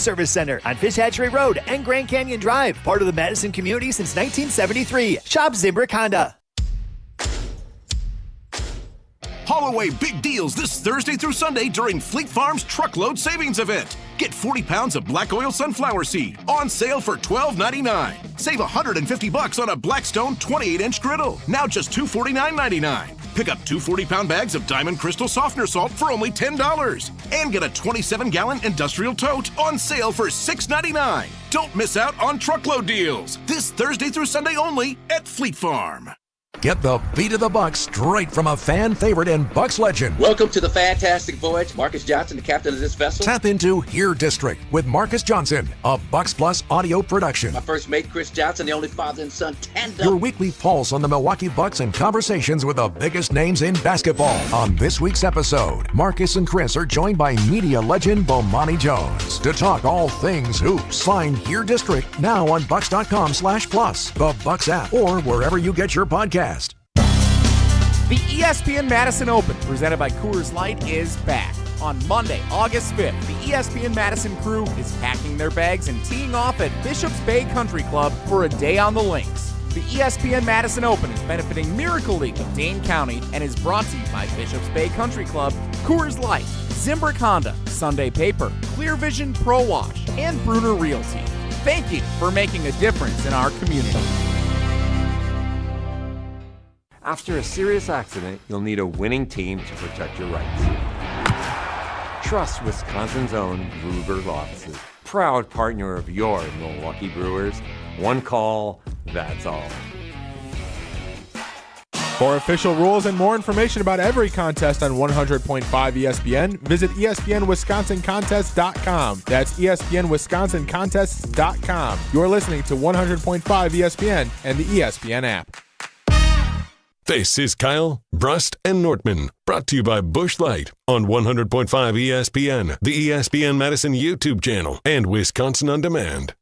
Service Center on Fish Hatchery Road and Grand Canyon Drive. Part of the Madison community since 1973. Shop Zimbrick Honda. Haul away big deals this Thursday through Sunday during Fleet Farm's Truckload Savings Event. Get 40 pounds of black oil sunflower seed on sale for $12.99. Save $150 on a Blackstone 28-inch griddle, now just $249.99. Pick up 2 40-pound bags of Diamond Crystal Softener Salt for only $10. And get a 27-gallon industrial tote on sale for $6.99. Don't miss out on truckload deals. This Thursday through Sunday only at Fleet Farm. Get the beat of the Bucks straight from a fan favorite and Bucks legend. Welcome to the fantastic voyage. Marcus Johnson, the captain of this vessel. Tap into Here District with Marcus Johnson, a Bucks Plus audio production. My first mate, Chris Johnson, the only father and son tandem. Your weekly pulse on the Milwaukee Bucks and conversations with the biggest names in basketball. On this week's episode, Marcus and Chris are joined by media legend Bomani Jones to talk all things hoops. Find Here District now on Bucks.com/plus, the Bucks app, or wherever you get your podcast. The ESPN Madison Open, presented by Coors Light, is back. On Monday, August 5th, the ESPN Madison crew is packing their bags and teeing off at Bishops Bay Country Club for a day on the links. The ESPN Madison Open is benefiting Miracle League of Dane County and is brought to you by Bishops Bay Country Club, Coors Light, Zimbrick Honda, Sunday Paper, Clear Vision Pro Wash, and Bruner Realty. Thank you for making a difference in our community. After a serious accident, you'll need a winning team to protect your rights. Trust Wisconsin's own Ruger Law Offices, proud partner of your Milwaukee Brewers. One call, that's all. For official rules and more information about every contest on 100.5 ESPN, visit ESPNWisconsinContests.com. That's ESPNWisconsinContests.com. You're listening to 100.5 ESPN and the ESPN app. This is Kyle, Brust, and Nortman, brought to you by Busch Light on 100.5 ESPN, the ESPN Madison YouTube channel, and Wisconsin On Demand.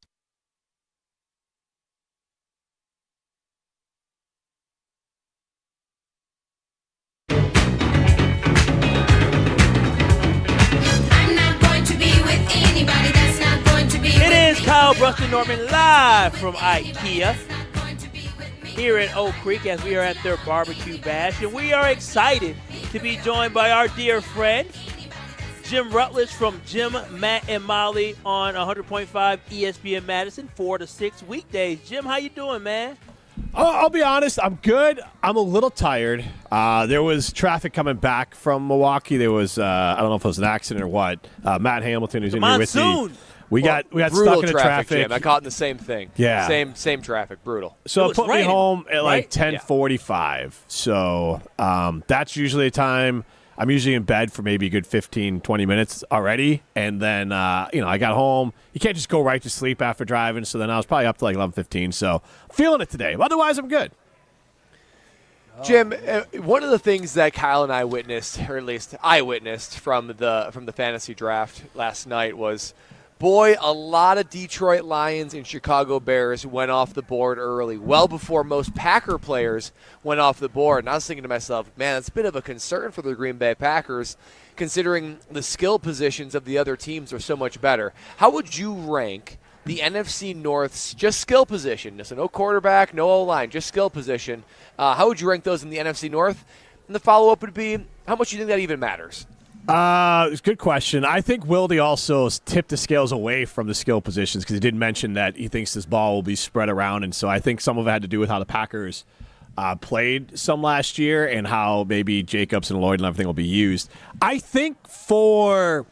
It is Kyle, Brust, and Nortman live from IKEA here in Oak Creek as we are at their barbecue bash, and we are excited to be joined by our dear friend Jim Rutledge from Jim, Matt, and Molly on 100.5 ESPN Madison 4 to 6 weekdays. Jim, how you doing, man? I'll be honest, I'm good. I'm a little tired. There was traffic coming back from Milwaukee. There was I don't know if it was an accident or what. Matt Hamilton, who's in here with me. We got stuck in the traffic. Jim. I caught in the same thing. Yeah. Same traffic. Brutal. So it put me home at like 10:45. Yeah. So that's usually the time. I'm usually in bed for maybe a good 15, 20 minutes already. And then, I got home. You can't just go right to sleep after driving. So then I was probably up to like 11:15. So feeling it today. Otherwise, I'm good. Jim, one of the things that Kyle and I witnessed, or at least I witnessed from the fantasy draft last night was, boy, a lot of Detroit Lions and Chicago Bears went off the board early, well before most Packer players went off the board. And I was thinking to myself, man, it's a bit of a concern for the Green Bay Packers, considering the skill positions of the other teams are so much better. How would you rank the NFC North's just skill position? So no quarterback, no O-line, just skill position. How would you rank those in the NFC North? And the follow-up would be, how much do you think that even matters? It's a good question. I think Wilde also tipped the scales away from the skill positions because he did mention that he thinks this ball will be spread around, and so I think some of it had to do with how the Packers played some last year and how maybe Jacobs and Lloyd and everything will be used. I think for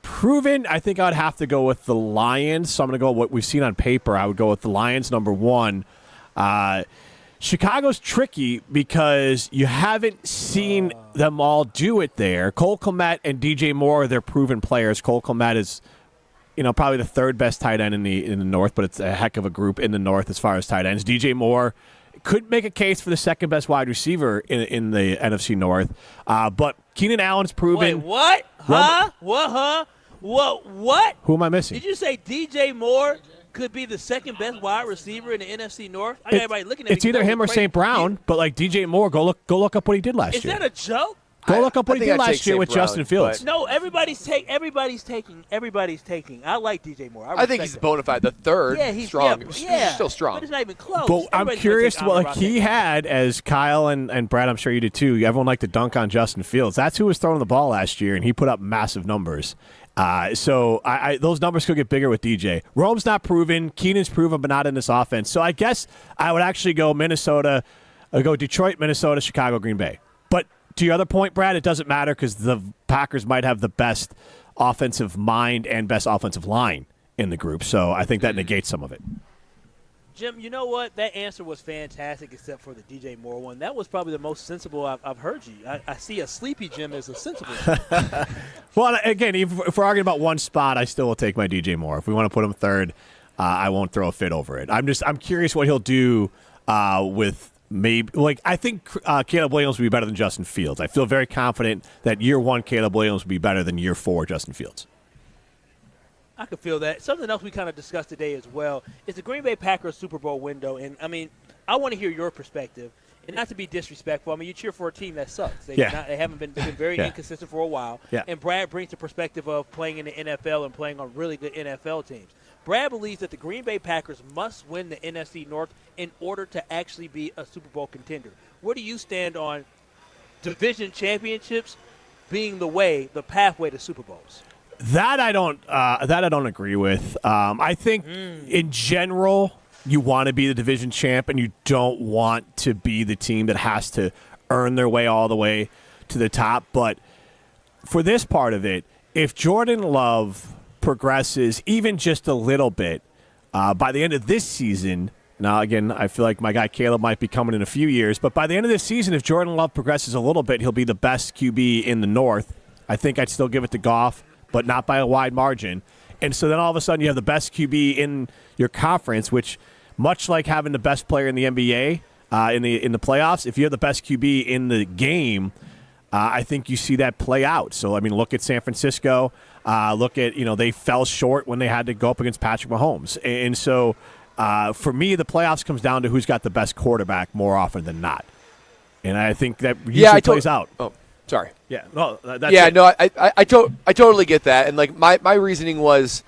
proven, I think I'd have to go with the Lions. So I'm going to go with what we've seen on paper. I would go with the Lions, number one. Chicago's tricky because you haven't seen them all do it there. Cole Kmet and DJ Moore are their proven players. Cole Kmet is, probably the third best tight end in the North, but it's a heck of a group in the North as far as tight ends. DJ Moore could make a case for the second best wide receiver in the NFC North, but Keenan Allen's proven. Wait, what? Huh? What? Huh? What? Who am I missing? Did you say DJ Moore could be the second best wide receiver in the NFC North? I got everybody looking at me. It's either him or St. Brown, but like DJ Moore, go look up what he did last year. Is that a joke? Go look up what he did last year with Justin Fields. No, everybody's taking. I like DJ Moore. I think he's bona fide. The third, he's strong. Yeah, He's still strong. But it's not even close. But I'm curious what he had, as Kyle and Brad, I'm sure you did too. Everyone liked to dunk on Justin Fields. That's who was throwing the ball last year, and he put up massive numbers. So those numbers could get bigger with DJ. Rome's not proven. Keenan's proven, but not in this offense. So I guess I would actually go Detroit, Minnesota, Chicago, Green Bay. But to your other point, Brad, it doesn't matter because the Packers might have the best offensive mind and best offensive line in the group. So I think that negates some of it. Jim, you know what? That answer was fantastic except for the DJ Moore one. That was probably the most sensible I've heard you. I see a sleepy Jim as a sensible one. Well, again, if we're arguing about one spot, I still will take my DJ Moore. If we want to put him third, I won't throw a fit over it. I'm curious what he'll do with maybe, I think Caleb Williams will be better than Justin Fields. I feel very confident that year one Caleb Williams will be better than year 4 Justin Fields. I could feel that. Something else we kind of discussed today as well is the Green Bay Packers Super Bowl window. And, I mean, I want to hear your perspective. And not to be disrespectful, I mean, you cheer for a team that sucks. They haven't been very inconsistent for a while. Yeah. And Brad brings the perspective of playing in the NFL and playing on really good NFL teams. Brad believes that the Green Bay Packers must win the NFC North in order to actually be a Super Bowl contender. Where do you stand on division championships being the pathway to Super Bowls? That I don't agree with. I think in general you want to be the division champ and you don't want to be the team that has to earn their way all the way to the top. But for this part of it, if Jordan Love progresses even just a little bit by the end of this season. Now, again, I feel like my guy Caleb might be coming in a few years, but by the end of this season, if Jordan Love progresses a little bit, he'll be the best QB in the North. I think I'd still give it to Goff, but not by a wide margin. And so then all of a sudden you have the best QB in your conference, which much like having the best player in the NBA in the playoffs, if you have the best QB in the game, I think you see that play out. So, I mean, look at San Francisco. Look at, they fell short when they had to go up against Patrick Mahomes. And so, for me, the playoffs comes down to who's got the best quarterback more often than not. And I think that usually plays out. Oh, sorry. Yeah. No, that's it. No, I totally get that. And, my reasoning was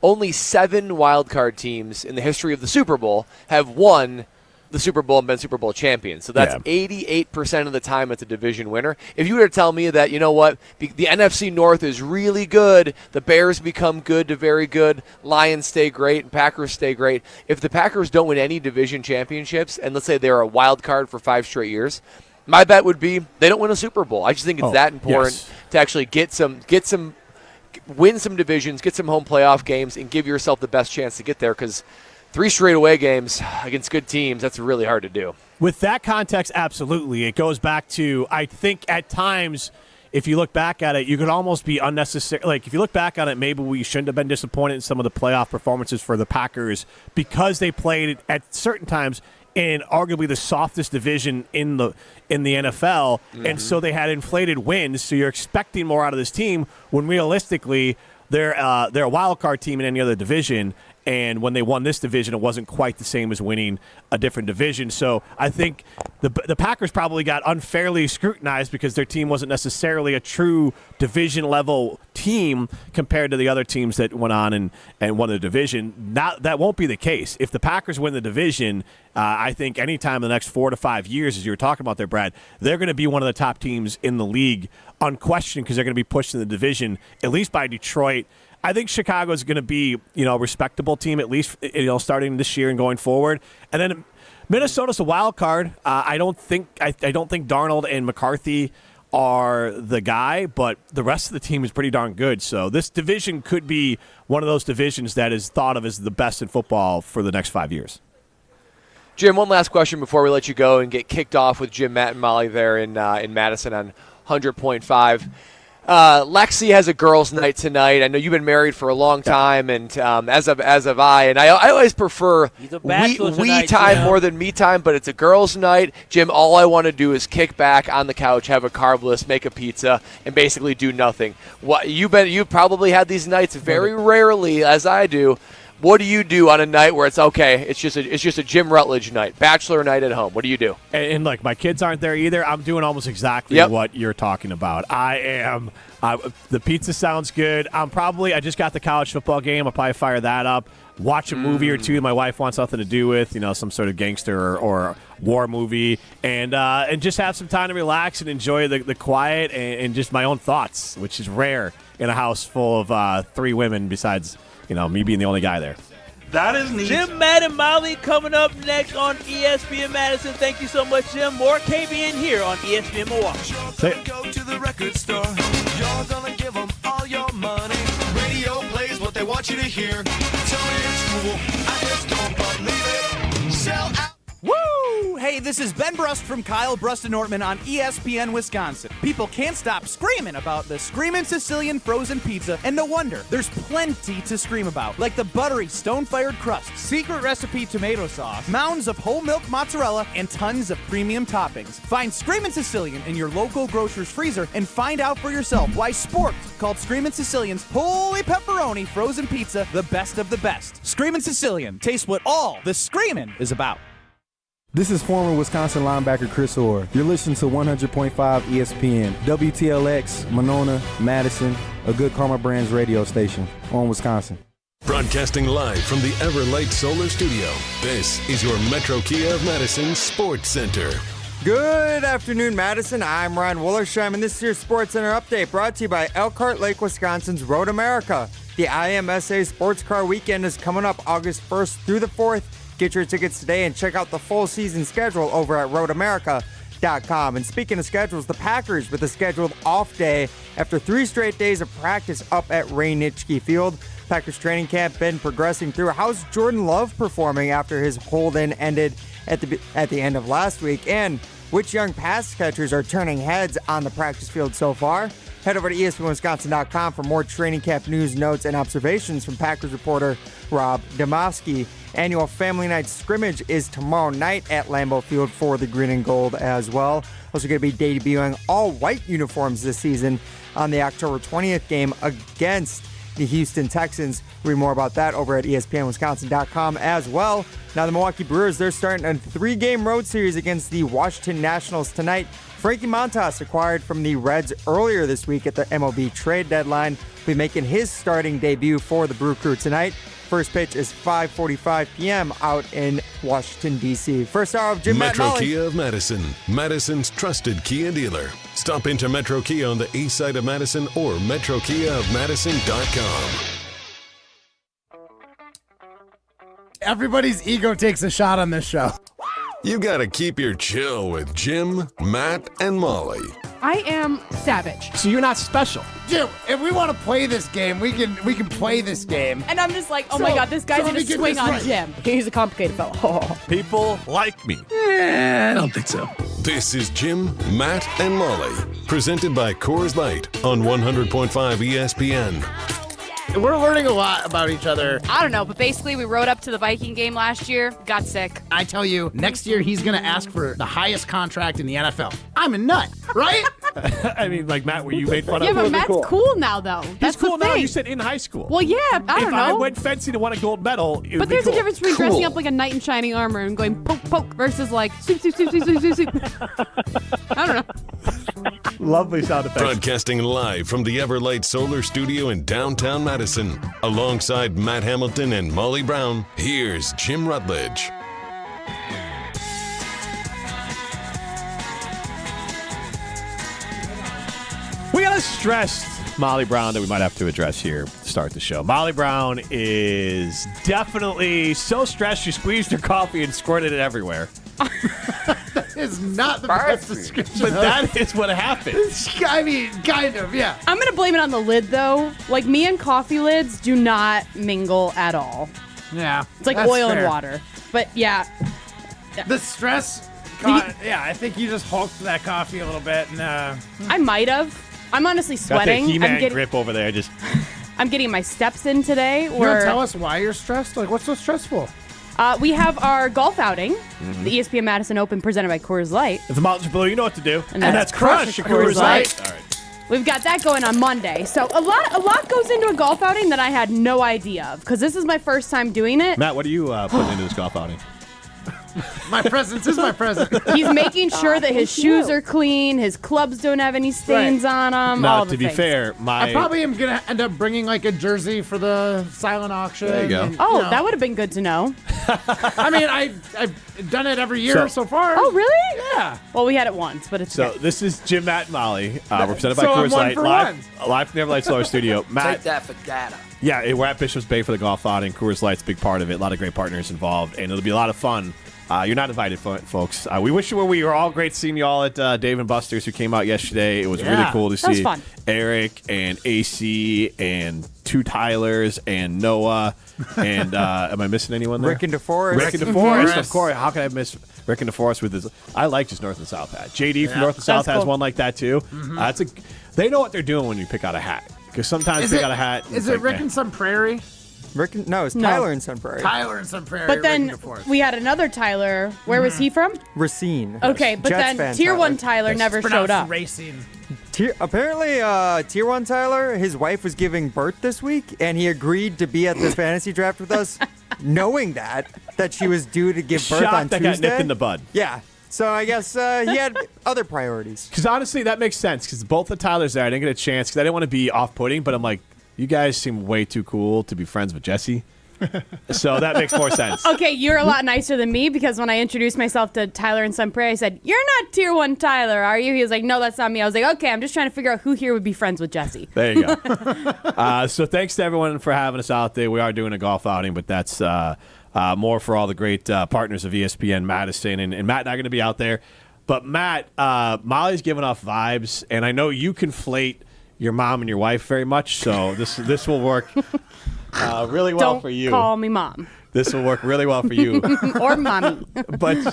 only 7 wildcard teams in the history of the Super Bowl have won the Super Bowl and been Super Bowl champions. So that's 88% of the time it's a division winner. If you were to tell me that, you know what, the NFC North is really good, the Bears become good to very good, Lions stay great, and Packers stay great. If the Packers don't win any division championships, and let's say they're a wild card for 5 straight years, my bet would be they don't win a Super Bowl. I just think it's that important to actually win some divisions, get some home playoff games, and give yourself the best chance to get there, because 3 straight away games against good teams, that's really hard to do. With that context, absolutely. It goes back to, I think at times, if you look back at it, you could almost be unnecessary. Like, if you look back on it, maybe we shouldn't have been disappointed in some of the playoff performances for the Packers because they played at certain times in arguably the softest division in the NFL, and so they had inflated wins, so you're expecting more out of this team when realistically they're a wild card team in any other division. And when they won this division, it wasn't quite the same as winning a different division. So I think the Packers probably got unfairly scrutinized because their team wasn't necessarily a true division-level team compared to the other teams that went on and won the division. That won't be the case. If the Packers win the division, I think anytime in the next 4 to 5 years, as you were talking about there, Brad, they're going to be one of the top teams in the league, unquestioned, because they're going to be pushed in the division, at least by Detroit. I think Chicago is going to be, a respectable team, at least, starting this year and going forward. And then Minnesota's a wild card. I don't think Darnold and McCarthy are the guy, but the rest of the team is pretty darn good. So this division could be one of those divisions that is thought of as the best in football for the next 5 years. Jim, one last question before we let you go and get kicked off with Jim, Matt, and Molly there in Madison on 100.5. Lexi has a girls' night tonight. I know you've been married for a long time, and as have I. And I always prefer we time more than me time, but it's a girls' night. Jim, all I want to do is kick back on the couch, have a carb list, make a pizza, and basically do nothing. You've probably had these nights very rarely, as I do. What do you do on a night where it's okay? It's just a Jim Rutledge night, bachelor night at home. What do you do? And like my kids aren't there either. I'm doing almost exactly what you're talking about. I am. The pizza sounds good. I just got the college football game. I'll probably fire that up. Watch a movie or two my wife wants something to do with, some sort of gangster or war movie, and just have some time to relax and enjoy the quiet and just my own thoughts, which is rare in a house full of 3 women besides, me being the only guy there. That is neat. Jim, Matt, and Molly coming up next on ESPN Madison. Thank you so much, Jim. More KBN here on ESPN Milwaukee. Go to the record store. You're gonna give them all your money. Radio plays what they want you to hear. Tell me it's cool. I just don't believe it. Sell out. Woo! Hey, this is Ben Brust from Kyle Brust and Nortman on ESPN Wisconsin. People can't stop screaming about the Screamin' Sicilian frozen pizza, and no wonder. There's plenty to scream about, like the buttery stone-fired crust, secret recipe tomato sauce, mounds of whole milk mozzarella, and tons of premium toppings. Find Screamin' Sicilian in your local grocer's freezer and find out for yourself why Sport called Screamin' Sicilian's holy pepperoni frozen pizza the best of the best. Screamin' Sicilian, taste what all the screamin' is about. This is former Wisconsin linebacker Chris Orr. You're listening to 100.5 ESPN, WTLX, Monona, Madison, a Good Karma Brands radio station on Wisconsin. Broadcasting live from the Everlight Solar Studio, this is your Metro Kia of Madison Sports Center. Good afternoon, Madison. I'm Ron Wollersheim, and this is your Sports Center update brought to you by Elkhart Lake, Wisconsin's Road America. The IMSA Sports Car Weekend is coming up August 1st through the 4th. Get your tickets today and check out the full season schedule over at roadamerica.com. And speaking of schedules, the Packers with a scheduled off day after 3 straight days of practice up at Ray-Nitschke Field. Packers training camp been progressing through. How's Jordan Love performing after his hold-in ended at the end of last week? And which young pass catchers are turning heads on the practice field so far? Head over to ESPNWisconsin.com for more training camp news, notes, and observations from Packers reporter Rob Demovsky. Annual Family Night Scrimmage is tomorrow night at Lambeau Field for the Green and Gold as well. Also going to be debuting all white uniforms this season on the October 20th game against the Houston Texans. Read more about that over at ESPNWisconsin.com as well. Now the Milwaukee Brewers, they're starting a 3-game road series against the Washington Nationals tonight. Frankie Montas, acquired from the Reds earlier this week at the MLB trade deadline, will be making his starting debut for the Brew Crew tonight. First pitch is 5:45 p.m. out in Washington, D.C. First hour of Jim Metro Kia of Madison, Madison's trusted Kia dealer. Stop into Metro Kia on the east side of Madison or metrokiaofmadison.com. Everybody's ego takes a shot on this show. You gotta keep your chill with Jim, Matt, and Molly. I am savage. So you're not special. Jim, if we want to play this game, we can play this game. And I'm just like, oh my God, this guy's going to swing on Jim. He's a complicated fellow. Oh. People like me. I don't think so. This is Jim, Matt, and Molly. Presented by Coors Light on 100.5 ESPN. We're learning a lot about each other. I don't know, but basically we rode up to the Viking game last year, got sick. I tell you, next year he's going to ask for the highest contract in the NFL. I'm a nut, right? I mean, like, Matt, were you made fun of? Yeah, but Matt's cool now, though. That's cool the now. thing. You said in high school. Well, yeah, I don't know. If I went fencing and won a gold medal, it would But be there's cool. a difference between dressing up like a knight in shining armor and going poke, poke versus like soup, soup, soup, soup, soup, soup, soup. I don't know. Lovely sound effects. Broadcasting live from the Everlight Solar Studio in downtown Madison. Alongside Matt Hamilton and Molly Brown, here's Jim Rutledge. We got a stressed Molly Brown that we might have to address here to start the show. Molly Brown is definitely so stressed she squeezed her coffee and squirted it everywhere. That is not the best description. But that is what happened. I mean, kind of, yeah. I'm going to blame it on the lid, though. Like, me and coffee lids do not mingle at all. Yeah. It's like that's oil fair. and water. But, yeah. The stress, yeah, I think you just hulked that coffee a little bit. And, I might have. I'm honestly sweating. Got the He-Man I'm getting, grip over there. Just. I'm getting my steps in today. You want to tell us why you're stressed? Like, what's so stressful? We have our golf outing, the ESPN Madison Open presented by Coors Light. If the mountains are blue, you know what to do. And that's crush a Coors Light. All right. We've got that going on Monday. So a lot goes into a golf outing that I had no idea of because this is my first time doing it. Matt, what are you putting into this golf outing? My presence is my present. He's making sure that his shoes are clean, his clubs don't have any stains on them. Now, all the to be things. fair, I probably am going to end up bringing like a jersey for the silent auction. There you go. And, That would have been good to know. I mean, I've done it every year so far. Oh, really? Yeah. Well, we had it once, but it's So okay. this is Jim, Matt, and Molly. We're presented by So I'm Coors one Light, for live from the Everlight Solar Studio. Matt, Take that for data. yeah, we're at Bishop's Bay for the golf outing. Coors Light's a big part of it. A lot of great partners involved, and it'll be a lot of fun. You're not invited, folks. We wish you were. We were all great seeing you all at Dave and Buster's, who came out yesterday. It was really cool to see. That was fun. Eric and AC and two Tylers and Noah and am I missing anyone there? Rick and DeForest. Rick and DeForest, of course. How can I miss Rick and DeForest with his? I like just North and South hat. JD from North and South has one like that too. They know what they're doing when you pick out a hat because sometimes pick out a hat. Is it Rick and Sun Prairie? No, it's Tyler and Sun Prairie. Tyler and Sun Prairie. But then Rick and DeForest. we had another Tyler. Where was he from? Racine. Okay, but Jets then fan Tier 1 Tyler. Tyler never showed up. Racing. Apparently, Tier 1 Tyler, his wife was giving birth this week, and he agreed to be at the fantasy draft with us, knowing that she was due to give birth on that Tuesday. got nipped in the bud. Yeah. So I guess he had other priorities. Because honestly, that makes sense. Because both the Tylers there, I didn't get a chance because I didn't want to be off-putting. But I'm like, you guys seem way too cool to be friends with Jesse. So that makes more sense. Okay, you're a lot nicer than me because when I introduced myself to Tyler and Sun Prairie, I said, "You're not Tier 1 Tyler, are you?" He was like, "No, that's not me." I was like, "Okay, I'm just trying to figure out who here would be friends with Jesse." There you go. So thanks to everyone for having us out there. We are doing a golf outing, but that's more for all the great partners of ESPN Madison. And Matt and I are going to be out there. But Matt, Molly's giving off vibes, and I know you conflate your mom and your wife very much, so this will work really well Don't for you. call me mom. This will work really well for you. Or mommy. But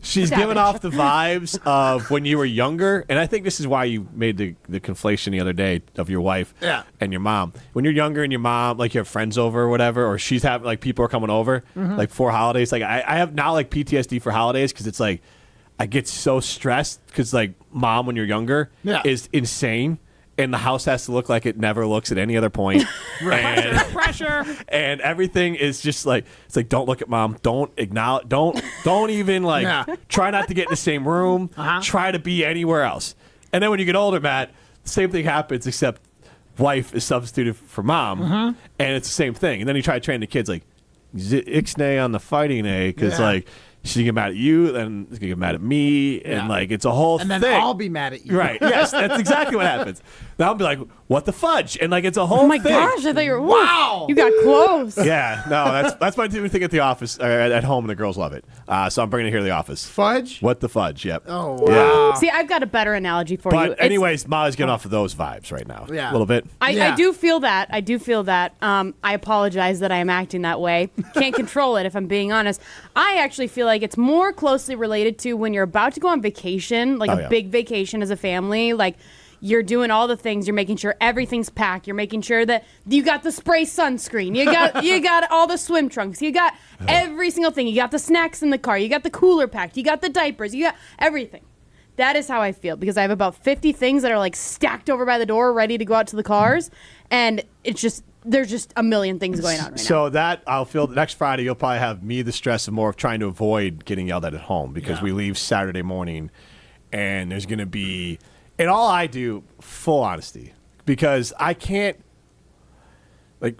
she's giving off the vibes of when you were younger, and I think this is why you made the conflation the other day of your wife and your mom. When you're younger and your mom, like you have friends over or whatever, or she's having, like, people are coming over, like for holidays. Like I have now like PTSD for holidays because it's like I get so stressed because like mom when you're younger is insane. And the house has to look like it never looks at any other point. Pressure. And everything is just like, it's like, don't look at mom. Don't acknowledge. Don't even like try not to get in the same room. Try to be anywhere else. And then when you get older, Matt, the same thing happens except wife is substituted for mom. And it's the same thing. And then you try to train the kids like, ixnay on the fighting A because like, she's gonna get mad at you, then she's gonna get mad at me, and like it's a whole thing. And then I'll be mad at you. Right, yes, that's exactly what happens. Then I'll be like, what the fudge? And like it's a whole thing. Oh my gosh, I thought you were, wow, you got close. Yeah, no, that's my favorite thing at the office, or at home, and the girls love it. So I'm bringing it here to the office. Fudge? What the fudge, yep. Oh, wow. See, I've got a better analogy for you. But anyways, Molly's getting off of those vibes right now. Yeah. A little bit. I do feel that. I do feel that. I apologize that I am acting that way. Can't control it if I'm being honest. I actually feel like it's more closely related to when you're about to go on vacation, like a big vacation as a family. Like you're doing all the things. You're making sure everything's packed. You're making sure that you got the spray sunscreen. You got all the swim trunks. You got every single thing. You got the snacks in the car. You got the cooler packed. You got the diapers. You got everything. That is how I feel because I have about 50 things that are like stacked over by the door ready to go out to the cars. And it's just, there's just a million things going on right now. So that I'll feel next Friday you'll probably have me the stress of more of trying to avoid getting yelled at home because we leave Saturday morning and there's going to be, and all I do, full honesty, because I can't, like,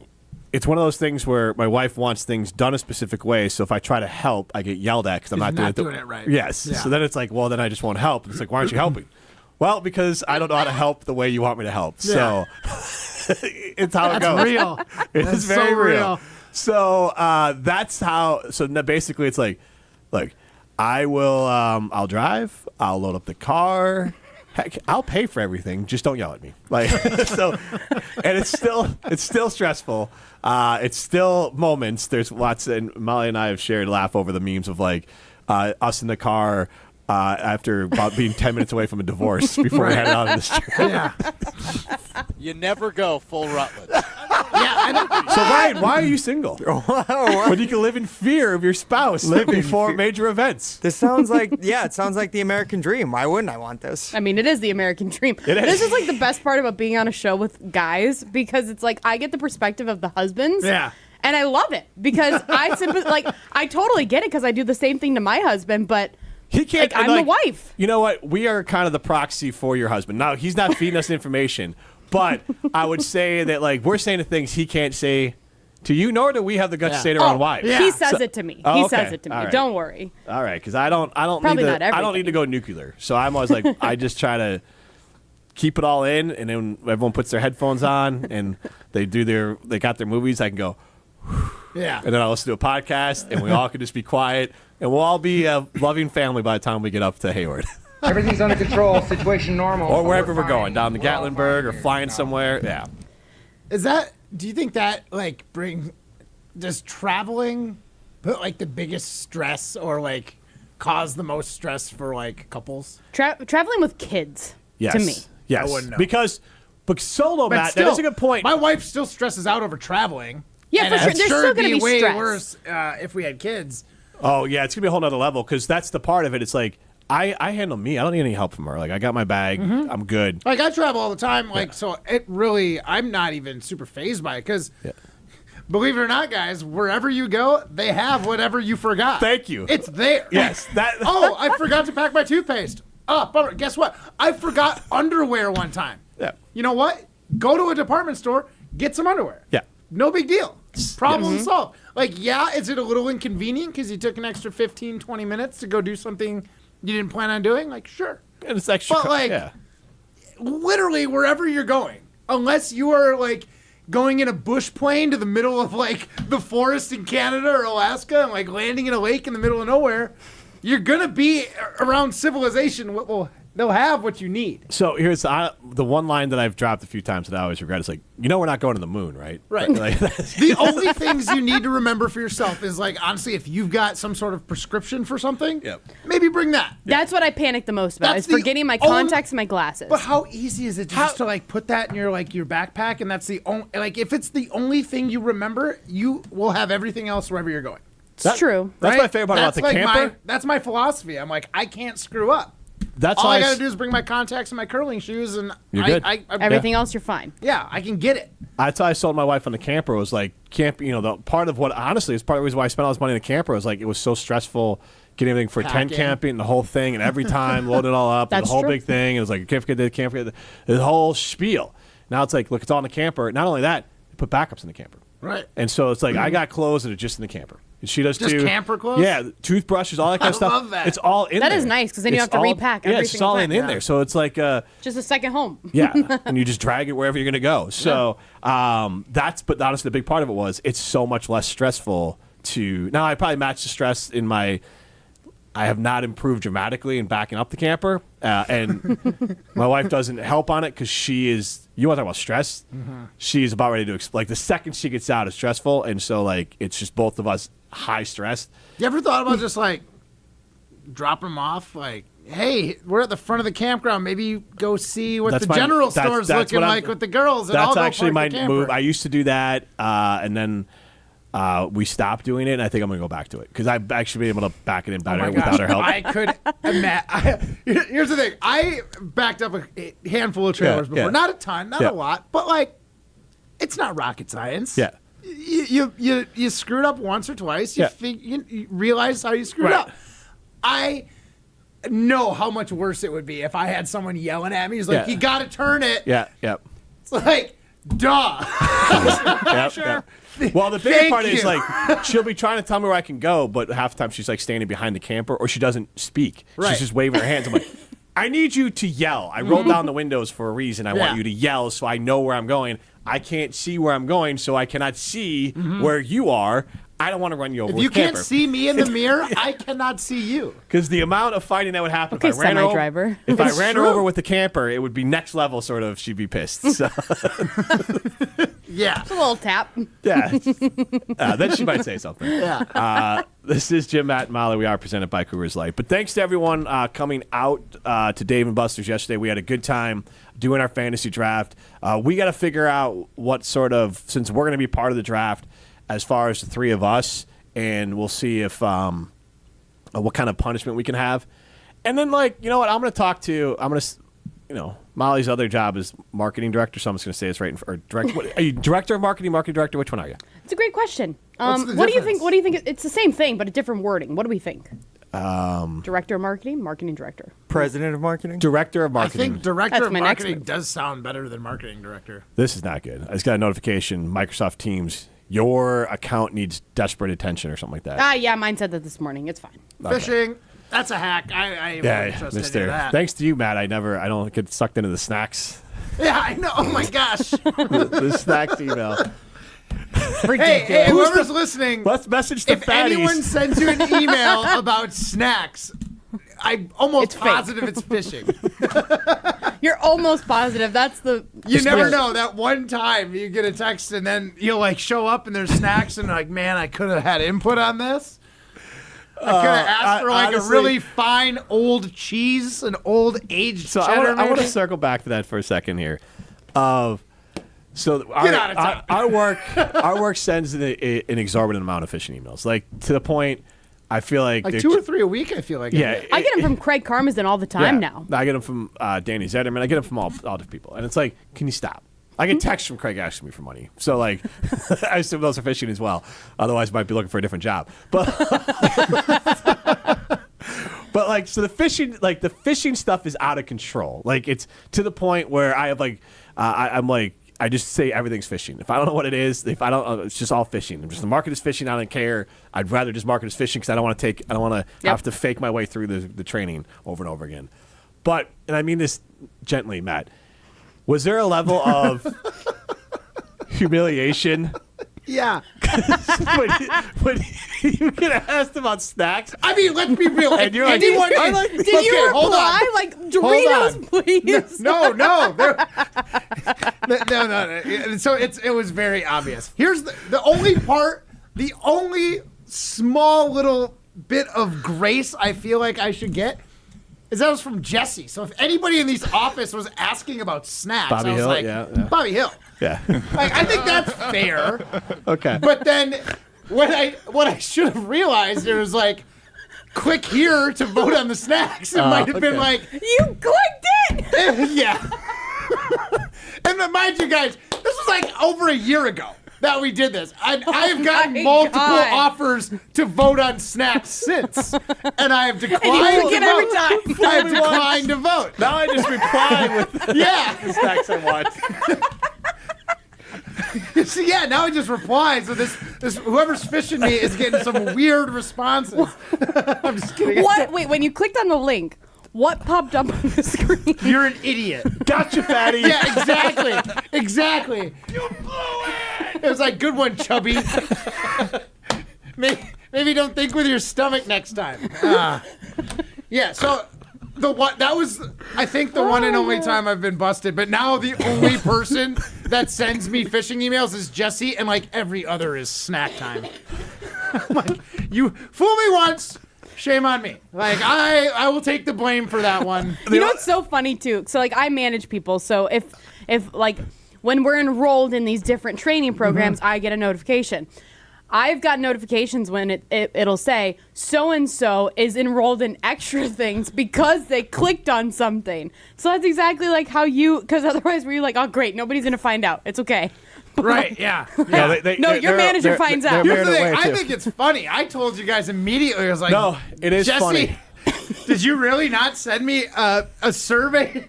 it's one of those things where my wife wants things done a specific way, so if I try to help, I get yelled at because I'm not doing it right. Yes. Yeah. So then it's like, well, then I just won't help. It's like, why aren't you helping? Well, because I don't know how to help the way you want me to help. Yeah. So it's how it goes. That's real. It's very real. So that's how. So basically, it's like, look, I will. I'll drive. I'll load up the car. Heck, I'll pay for everything. Just don't yell at me. Like so, and it's still stressful. It's still moments. There's lots, and Molly and I have shared laugh over the memes of like us in the car. After about being 10 minutes away from a divorce before we headed out on this trip. Yeah. You never go full Rutledge. Yeah, So, Ryan, why are you single? When you can live in fear of your spouse before major events. This sounds like, it sounds like the American dream. Why wouldn't I want this? I mean, it is the American dream. This is like the best part about being on a show with guys because it's like I get the perspective of the husbands. Yeah. And I love it because I totally get it because I do the same thing to my husband, but he can't. I'm the wife. You know what? We are kind of the proxy for your husband. Now, he's not feeding us information, but I would say that we're saying the things he can't say to you, nor do we have the guts to say to our own wives. He says it to me. Oh, he okay. says it to me. Right. Don't worry. All right, because I don't Probably need not I don't need to go nuclear. So I'm always like, I just try to keep it all in, and then everyone puts their headphones on and they got their movies. I can go. Yeah. And then I'll listen to a podcast, and we all can just be quiet, and we'll all be a loving family by the time we get up to Hayward. Everything's under control. Situation normal. Or wherever we're going, down to Gatlinburg or flying somewhere. Yeah. Do you think that does traveling put the biggest stress or cause the most stress for couples? Traveling with kids. Yes. To me. Yes. I wouldn't know. Because solo, Matt, that's a good point. My wife still stresses out over traveling. Yeah, for sure. There's still going to be way stress. worse if we had kids. Oh, yeah, it's going to be a whole nother level because that's the part of it. It's I handle me. I don't need any help from her. I got my bag. Mm-hmm. I'm good. I travel all the time. So it really, I'm not even super fazed by it because, believe it or not, guys, wherever you go, they have whatever you forgot. Thank you. It's there. Yes. Oh, I forgot to pack my toothpaste. Oh, bummer. Guess what? I forgot underwear one time. Yeah. You know what? Go to a department store, get some underwear. Yeah. No big deal. Problem solved. Is it a little inconvenient because you took an extra 15, 20 minutes to go do something you didn't plan on doing? Sure. And it's extra. But literally wherever you're going, unless you are going in a bush plane to the middle of the forest in Canada or Alaska and landing in a lake in the middle of nowhere, you're gonna be around civilization. They'll have what you need. So here's the one line that I've dropped a few times that I always regret. It's we're not going to the moon, right? Right. The only things you need to remember for yourself is honestly, if you've got some sort of prescription for something, maybe bring that. That's what I panic the most about, is forgetting my contacts and my glasses. But how easy is it just to put that in your your backpack, and that's the only if it's the only thing you remember, you will have everything else wherever you're going. It's true. That's my favorite part about the camper. That's my philosophy. I'm I can't screw up. That's all I got to do is bring my contacts and my curling shoes, and you're good. Everything else, you're fine. Yeah, I can get it. That's how I sold my wife on the camper. Was camp. The part of what honestly is part of the reason why I spent all this money on the camper was it was so stressful getting everything for tent camping, the whole thing, and every time load it all up, the whole big thing. It was you can't forget this, can't forget the whole spiel. Now it's look, it's all in the camper. Not only that, they put backups in the camper. Right. And so it's I got clothes that are just in the camper. She does just too. Camper clothes? Yeah, toothbrushes, all that kind of stuff. I love that. It's all in there. That is nice because then you don't have to repack every Yeah, it's single all thing. in there. So it's just a second home. Yeah, and you just drag it wherever you're going to go. So but honestly, the big part of it was it's so much less stressful to. Now I probably match the stress in my. I have not improved dramatically in backing up the camper, and my wife doesn't help on it because she is. You want to talk about stress? Mm-hmm. She's about ready to the second she gets out, it's stressful, and so it's just both of us high stress. You ever thought about just dropping them off? Hey, we're at the front of the campground. Maybe go see what general store's looking like with the girls. And that's I'll go actually my park the move. I used to do that, and then. We stopped doing it, and I think I'm going to go back to it because I've actually been able to back it in better without her help. I could imagine. Here's the thing. I backed up a handful of trailers before. Yeah. Not a ton, not a lot, but it's not rocket science. Yeah. You screwed up once or twice. You realize how you screwed up. I know how much worse it would be if I had someone yelling at me. He's you got to turn it. Yeah, yep. It's duh. Sure. Well, the big part is she'll be trying to tell me where I can go, but half the time she's standing behind the camper, or she doesn't speak. Right. She's just waving her hands. I'm I need you to yell. I rolled down the windows for a reason. I want you to yell so I know where I'm going. I can't see where I'm going, so I cannot see where you are. I don't want to run you over If with you a camper. can't see me in the mirror, I cannot see you. Because the amount of fighting that would happen Okay, if I ran her over, semi-driver. if I It's ran her true. over with the camper, it would be next level. Sort of, she'd be pissed. So. Yeah, Just a little tap. Yeah. Then she might say something. Yeah. This is Jim, Matt, and Molly. We are presented by Coors Light. But thanks to everyone coming out to Dave and Buster's yesterday. We had a good time doing our fantasy draft. We got to figure out what sort of, since we're going to be part of the draft, as far as the three of us, and we'll see if what kind of punishment we can have. And then, you know what? I'm going to Molly's other job is marketing director, so I'm just going to say this right. Are you director of marketing, marketing director? Which one are you? It's a great question. What's the what do you difference? think? What do you think? It's the same thing, but a different wording. What do we think? Um, Director of marketing, marketing director. President of marketing? Director of I marketing. think director That's of my next marketing move. does sound better than marketing director. This is not good. I just got a notification. Microsoft Teams, your account needs desperate attention or something like that. Yeah, mine said that this morning. It's fine. Fishing, that's a hack. I wouldn't trust any of that. Thanks to you, Matt. I don't get sucked into the snacks. Yeah, I know. Oh my gosh. the snacks email. Hey, whoever's listening, let's message the if fatties. anyone sends you an email about snacks, I'm almost positive it's phishing. You're almost positive. That's the. You never know. That one time you get a text and then you'll show up and there's snacks and man, I could have had input on this. I could have asked for honestly, a really fine old cheese, an old aged cheddar. I want to circle back to that for a second here. So our work sends an exorbitant amount of phishing emails, to the point. I feel like 2 or 3 a week. I feel like I get them from Craig Karmazin all the time now. I get them from Danny Zetterman. I get them from all different people, and it's can you stop? I get texts from Craig asking me for money, so I assume those are phishing as well. Otherwise, I might be looking for a different job. But so the phishing stuff is out of control. It's to the point where I have I just say everything's phishing. If I don't know what it is, it's just all phishing. The market is phishing. I don't care. I'd rather just market as phishing because I don't want to have to fake my way through the training over and over again. But, and I mean this gently, Matt, was there a level of humiliation? Yeah. when you get asked about snacks. I mean, let's be real. And you're did you reply Doritos, please? No. No. So it was very obvious. Here's the only part, the only small little bit of grace I feel like I should get is that was from Jesse. So if anybody in this office was asking about snacks, Bobby I was Hill, like, yeah. Bobby Hill. Yeah. I think that's fair. Okay. But then what I should have realized, it was click here to vote on the snacks. It might have been you clicked it. Yeah. And then mind you guys, this was over a year ago that we did this. I have gotten multiple offers to vote on snacks since, and I have declined to every vote. time. I have declined to vote. Now I just reply with the snacks I want. So now I just reply. So this whoever's fishing me is getting some weird responses. I'm just kidding. What? Wait, when you clicked on the link, what popped up on the screen? You're an idiot. Gotcha, fatty. Yeah, exactly. You blew it. It was good one, chubby. Maybe don't think with your stomach next time. Yeah, so that was, I think, the one and only time I've been busted. But now the only person that sends me phishing emails is Jesse, and every other is snack time. You fool me once. Shame on me. I will take the blame for that one. You know what's so funny too? So I manage people. So if when we're enrolled in these different training programs, I get a notification. I've got notifications when it'll say so and so is enrolled in extra things because they clicked on something. So that's exactly how you, because otherwise were you oh great, nobody's gonna find out. It's okay. Right, yeah. Your manager finds out. Here's the thing. I think it's funny. I told you guys immediately. I was like, no, it is Jesse, funny. Did you really not send me a survey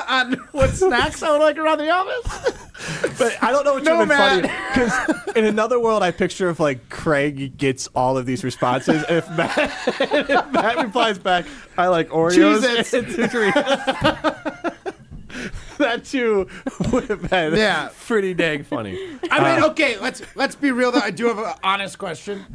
on what snacks I would like around the office? But I don't know what you're funny because in another world, I picture if Craig gets all of these responses. If Matt replies back, I like Oreos. Cheez-Its. And Doritos. That too would have been pretty dang funny. I mean, okay, let's be real though. I do have an honest question.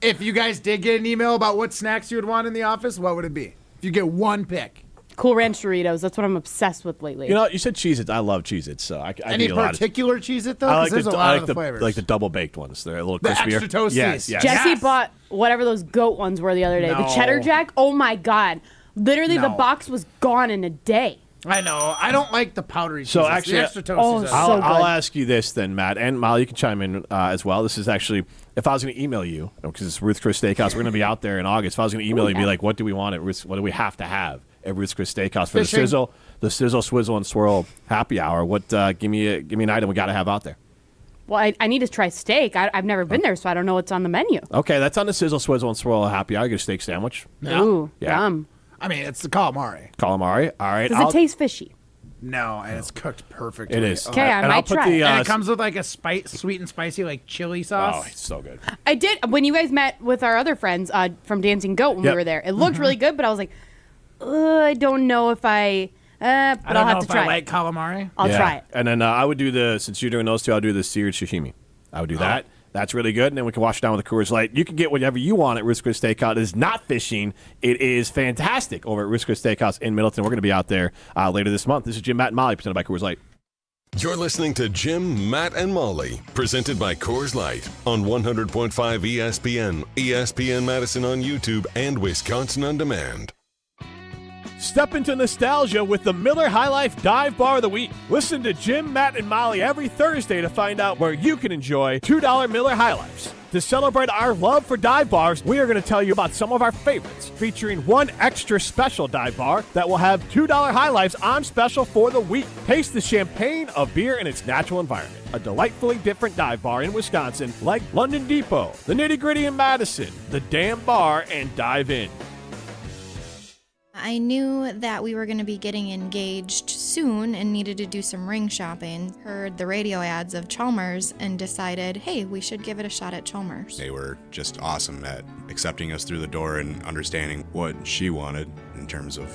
If you guys did get an email about what snacks you would want in the office, what would it be? If you get one pick. Cool Ranch Doritos. That's what I'm obsessed with lately. You know, you said Cheez-Its. I love Cheez-Its, so I Any eat a lot particular Cheez-It though? I like There's a lot of the the flavors. like the double baked ones. They're a little The crispier. extra toasties. Yes. Jesse bought whatever those goat ones were the other day. The No. Cheddar Jack. Oh my God! Literally, the No. box was gone in a day. I know. I don't like the powdery So Cheez-Its. actually, the extra toasties. I'll ask you this then, Matt, and Molly, you can chime in as well. This is actually, if I was going to email you, because it's Ruth's Chris Steakhouse, we're going to be out there in August. If I was going to email you, and be like, what do we want at Ruth's? What do we have to have at Ruth's Chris Steakhouse for the sizzle, swizzle, and swirl happy hour? What? Give me an item we got to have out there. Well, I need to try steak. I've never been there, so I don't know what's on the menu. Okay, that's on the sizzle, swizzle, and swirl happy hour. You get a steak sandwich. Ooh, Yeah. yum. I mean, it's the calamari. Calamari. All right. Does it taste fishy? No, and it's cooked perfectly. It is. Okay, I might try it. And it comes with like a sweet and spicy like chili sauce. Oh, it's so good. I did when you guys met with our other friends from Dancing Goat when we Yep. were there. It looked really good, but I was like, I don't know if I. But I'll have to try. I like calamari. I'll try it. And then I would do since you're doing those two, I'll do the seared sashimi. I would do that. That's really good. And then we can wash it down with the Coors Light. You can get whatever you want at Ruth's Chris Steakhouse. It is not fishing. It is fantastic over at Ruth's Chris Steakhouse in Middleton. We're going to be out there later this month. This is Jim, Matt, and Molly presented by Coors Light. You're listening to Jim, Matt, and Molly, presented by Coors Light on 100.5 ESPN, ESPN Madison on YouTube, and Wisconsin On Demand. Step into nostalgia with the Miller High Life Dive Bar of the Week. Listen to Jim, Matt, and Molly every Thursday to find out where you can enjoy $2 Miller High Lifes. To celebrate our love for dive bars, we are going to tell you about some of our favorites, featuring one extra special dive bar that will have $2 High Lifes on special for the week. Taste the champagne of beer in its natural environment. A delightfully different dive bar in Wisconsin like London Depot, the Nitty Gritty in Madison, the Dam Bar, and Dive In. I knew that we were going to be getting engaged soon and needed to do some ring shopping. Heard the radio ads of Chalmers and decided, hey, we should give it a shot at Chalmers. They were just awesome at accepting us through the door and understanding what she wanted in terms of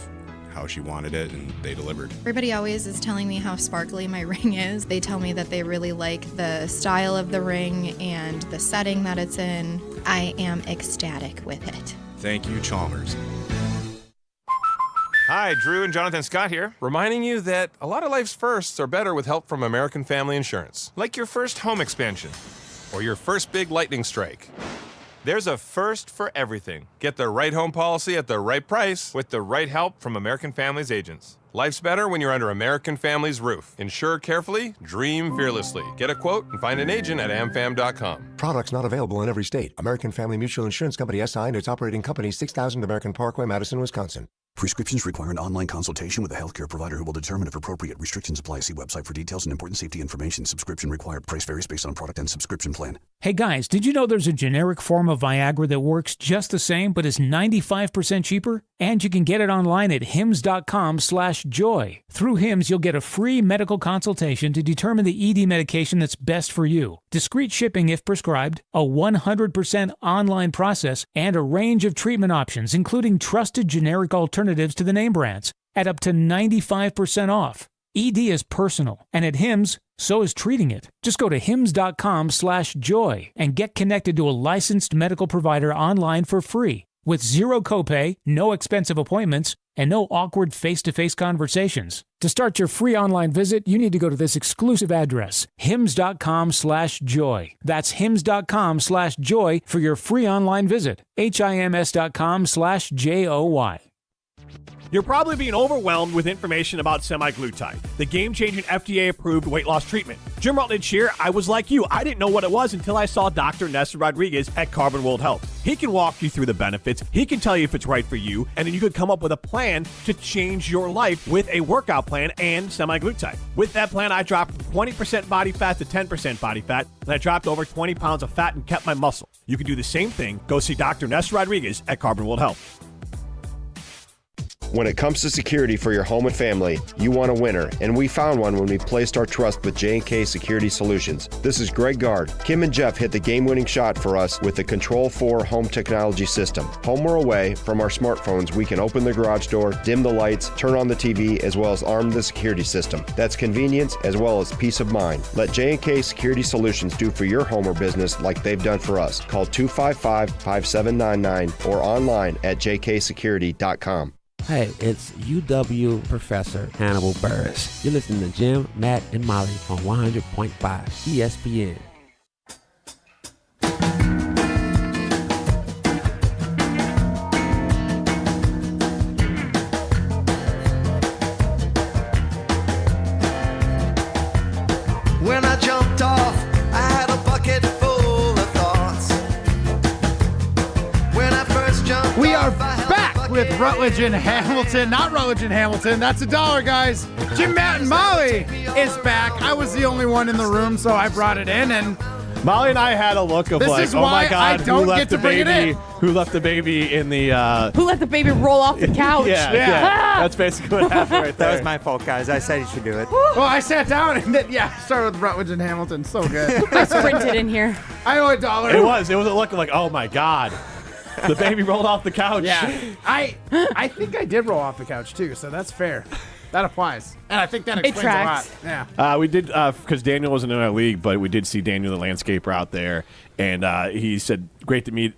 how she wanted it, and they delivered. Everybody always is telling me how sparkly my ring is. They tell me that they really like the style of the ring and the setting that it's in. I am ecstatic with it. Thank you, Chalmers. Hi, Drew and Jonathan Scott here, reminding you that a lot of life's firsts are better with help from American Family Insurance. Like your first home expansion or your first big lightning strike. There's a first for everything. Get the right home policy at the right price with the right help from American Family's agents. Life's better when you're under American Family's roof. Insure carefully, dream fearlessly. Get a quote and find an agent at amfam.com. Products not available in every state. American Family Mutual Insurance Company SI and its operating company 6000 American Parkway, Madison, Wisconsin. Prescriptions require an online consultation with a healthcare provider who will determine if appropriate. Restrictions apply. See website for details and important safety information. Subscription required. Price varies based on product and subscription plan. Hey guys, did you know there's a generic form of Viagra that works just the same but is 95% cheaper? And you can get it online at hims.com/joy. Through Hims, you'll get a free medical consultation to determine the ED medication that's best for you. Discreet shipping if prescribed, a 100% online process, and a range of treatment options, including trusted generic alternatives to the name brands, at up to 95% off. ED is personal, and at Hims, so is treating it. Just go to hims.com/joy and get connected to a licensed medical provider online for free, with zero copay, no expensive appointments, and no awkward face-to-face conversations. To start your free online visit, you need to go to this exclusive address, hims.com/joy. That's hims.com/joy for your free online visit. hims.com/joy. You're probably being overwhelmed with information about semaglutide, the game-changing FDA-approved weight loss treatment. Jim Rutledge here. I was like you. I didn't know what it was until I saw Dr. Nessa Rodriguez at Carbon World Health. He can walk you through the benefits. He can tell you if it's right for you, and then you could come up with a plan to change your life with a workout plan and semaglutide. With that plan, I dropped from 20% body fat to 10% body fat, and I dropped over 20 pounds of fat and kept my muscle. You can do the same thing. Go see Dr. Nessa Rodriguez at Carbon World Health. When it comes to security for your home and family, you want a winner, and we found one when we placed our trust with J&K Security Solutions. This is Greg Gard. Kim and Jeff hit the game-winning shot for us with the Control 4 home technology system. Home or away, from our smartphones, we can open the garage door, dim the lights, turn on the TV, as well as arm the security system. That's convenience as well as peace of mind. Let J&K Security Solutions do for your home or business like they've done for us. Call 255-5799 or online at jksecurity.com. Hey, it's UW Professor Hannibal Burris. You're listening to Jim, Matt, and Molly on 100.5 ESPN. When I jumped off, I had a bucket full of thoughts. When I first jumped We off, are back with Rutledge and Hamilton. Not Rutledge and Hamilton. That's $1, guys. Jim, Matt, and Molly is back. I was the only one in the room, so I brought it in. And Molly and I had a look of this like, is oh why my God, I don't who left get to the bring it baby? in. Who left the baby in the? Who let the baby roll off the couch? yeah. That's basically what happened right there. That was my fault, guys. I said you should do it. Well, I sat down and then, started with Rutledge and Hamilton. So good. I sprinted in here. I owe $1. It was a look like, oh my God, the baby rolled off the couch. Yeah. I think I did roll off the couch, too, so that's fair. That applies. And I think that explains a lot. Yeah. We did, because Daniel wasn't in our league, but we did see Daniel, the landscaper, out there. And he said, great to meet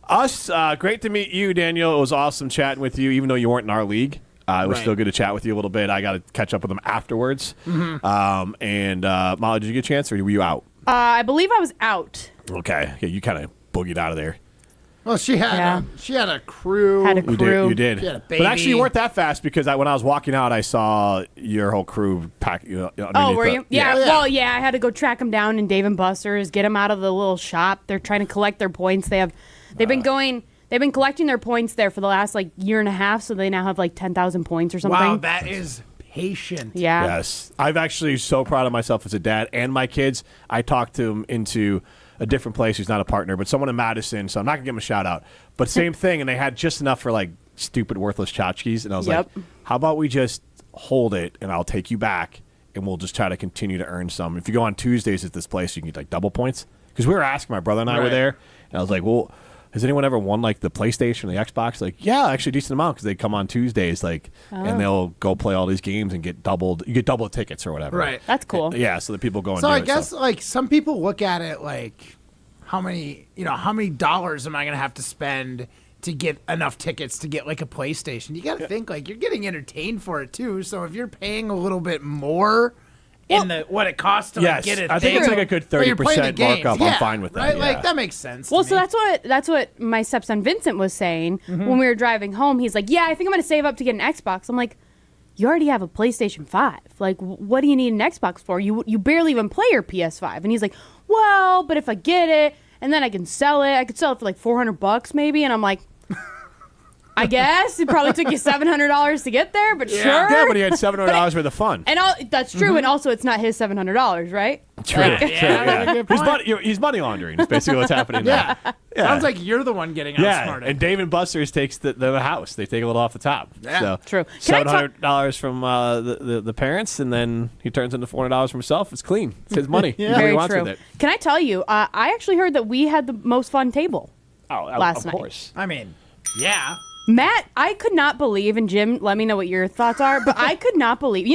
us. Great to meet you, Daniel. It was awesome chatting with you, even though you weren't in our league. It was still good to chat with you a little bit. I got to catch up with him afterwards. Mm-hmm. Molly, did you get a chance, or were you out? I believe I was out. Okay. Yeah, you kind of boogied out of there. Well, she had a crew. You did. She had a But baby. actually, you weren't that fast because when I was walking out, I saw your whole crew pack. Oh, were you? Yeah. Well, I had to go track them down in Dave & Buster's, get them out of the little shop. They're trying to collect their points. They've been collecting their points there for the last year and a half, so they now have 10,000 points or something. Wow, that is patient. Yeah. Yes. I'm actually so proud of myself as a dad and my kids. I talked them into a different place who's not a partner, but someone in Madison, so I'm not going to give them a shout out. But same thing, and they had just enough for stupid, worthless tchotchkes, and I was like, how about we just hold it, and I'll take you back, and we'll just try to continue to earn some. If you go on Tuesdays at this place, you can get double points. Because we were asking, my brother and I were there, and I was like, well, has anyone ever won the PlayStation or the Xbox? Yeah, actually a decent amount because they come on Tuesdays, and they'll go play all these games and get doubled. You get double tickets or whatever. Right. That's cool. Yeah, so the people go and So do I it. guess some people look at it how many dollars am I going to have to spend to get enough tickets to get a PlayStation? You got to think you're getting entertained for it too. So if you're paying a little bit more in what it costs to get it, I think it's a good 30% markup. I'm fine with that. Right? Yeah. That makes sense. Well, so that's what my stepson Vincent was saying when we were driving home. He's like, I think I'm going to save up to get an Xbox. I'm like, you already have a PlayStation 5. What do you need an Xbox for? You barely even play your PS5. And he's like, well, but if I get it and then I can sell it, I could sell it for $400 maybe. And I'm like, I guess it probably took you $700 to get there, but sure. Yeah, but he had $700 worth of fun. And that's true. And also, it's not his $700, right? True. He's money laundering. Is basically what's happening there. Yeah. Sounds like you're the one getting outsmarted. And Dave & Buster's takes the house. They take a little off the top. Yeah, so true. $700 from the parents, and then he turns into $400 for himself. It's clean. It's his money. Yeah. Very true. With it. Can I tell you? I actually heard that we had the most fun table last night. Of course. I mean, yeah. Matt, I could not believe, and Jim, let me know what your thoughts are, but I could not believe.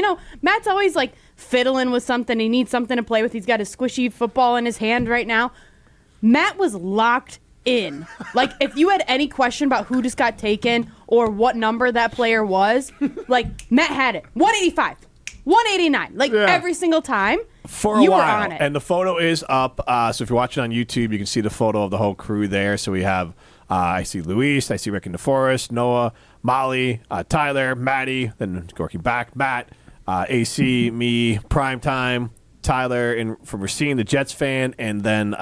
Matt's always fiddling with something. He needs something to play with. He's got his squishy football in his hand right now. Matt was locked in. If you had any question about who just got taken or what number that player was, Matt had it. 185, 189, every single time. For a you while. Were on it. And the photo is up. So if you're watching on YouTube, you can see the photo of the whole crew there. So we have... I see Luis, I see Rick in DeForest, Noah, Molly, Tyler, Maddie, then working back, Matt, AC, me, Primetime, Tyler from Racine, the Jets fan, and then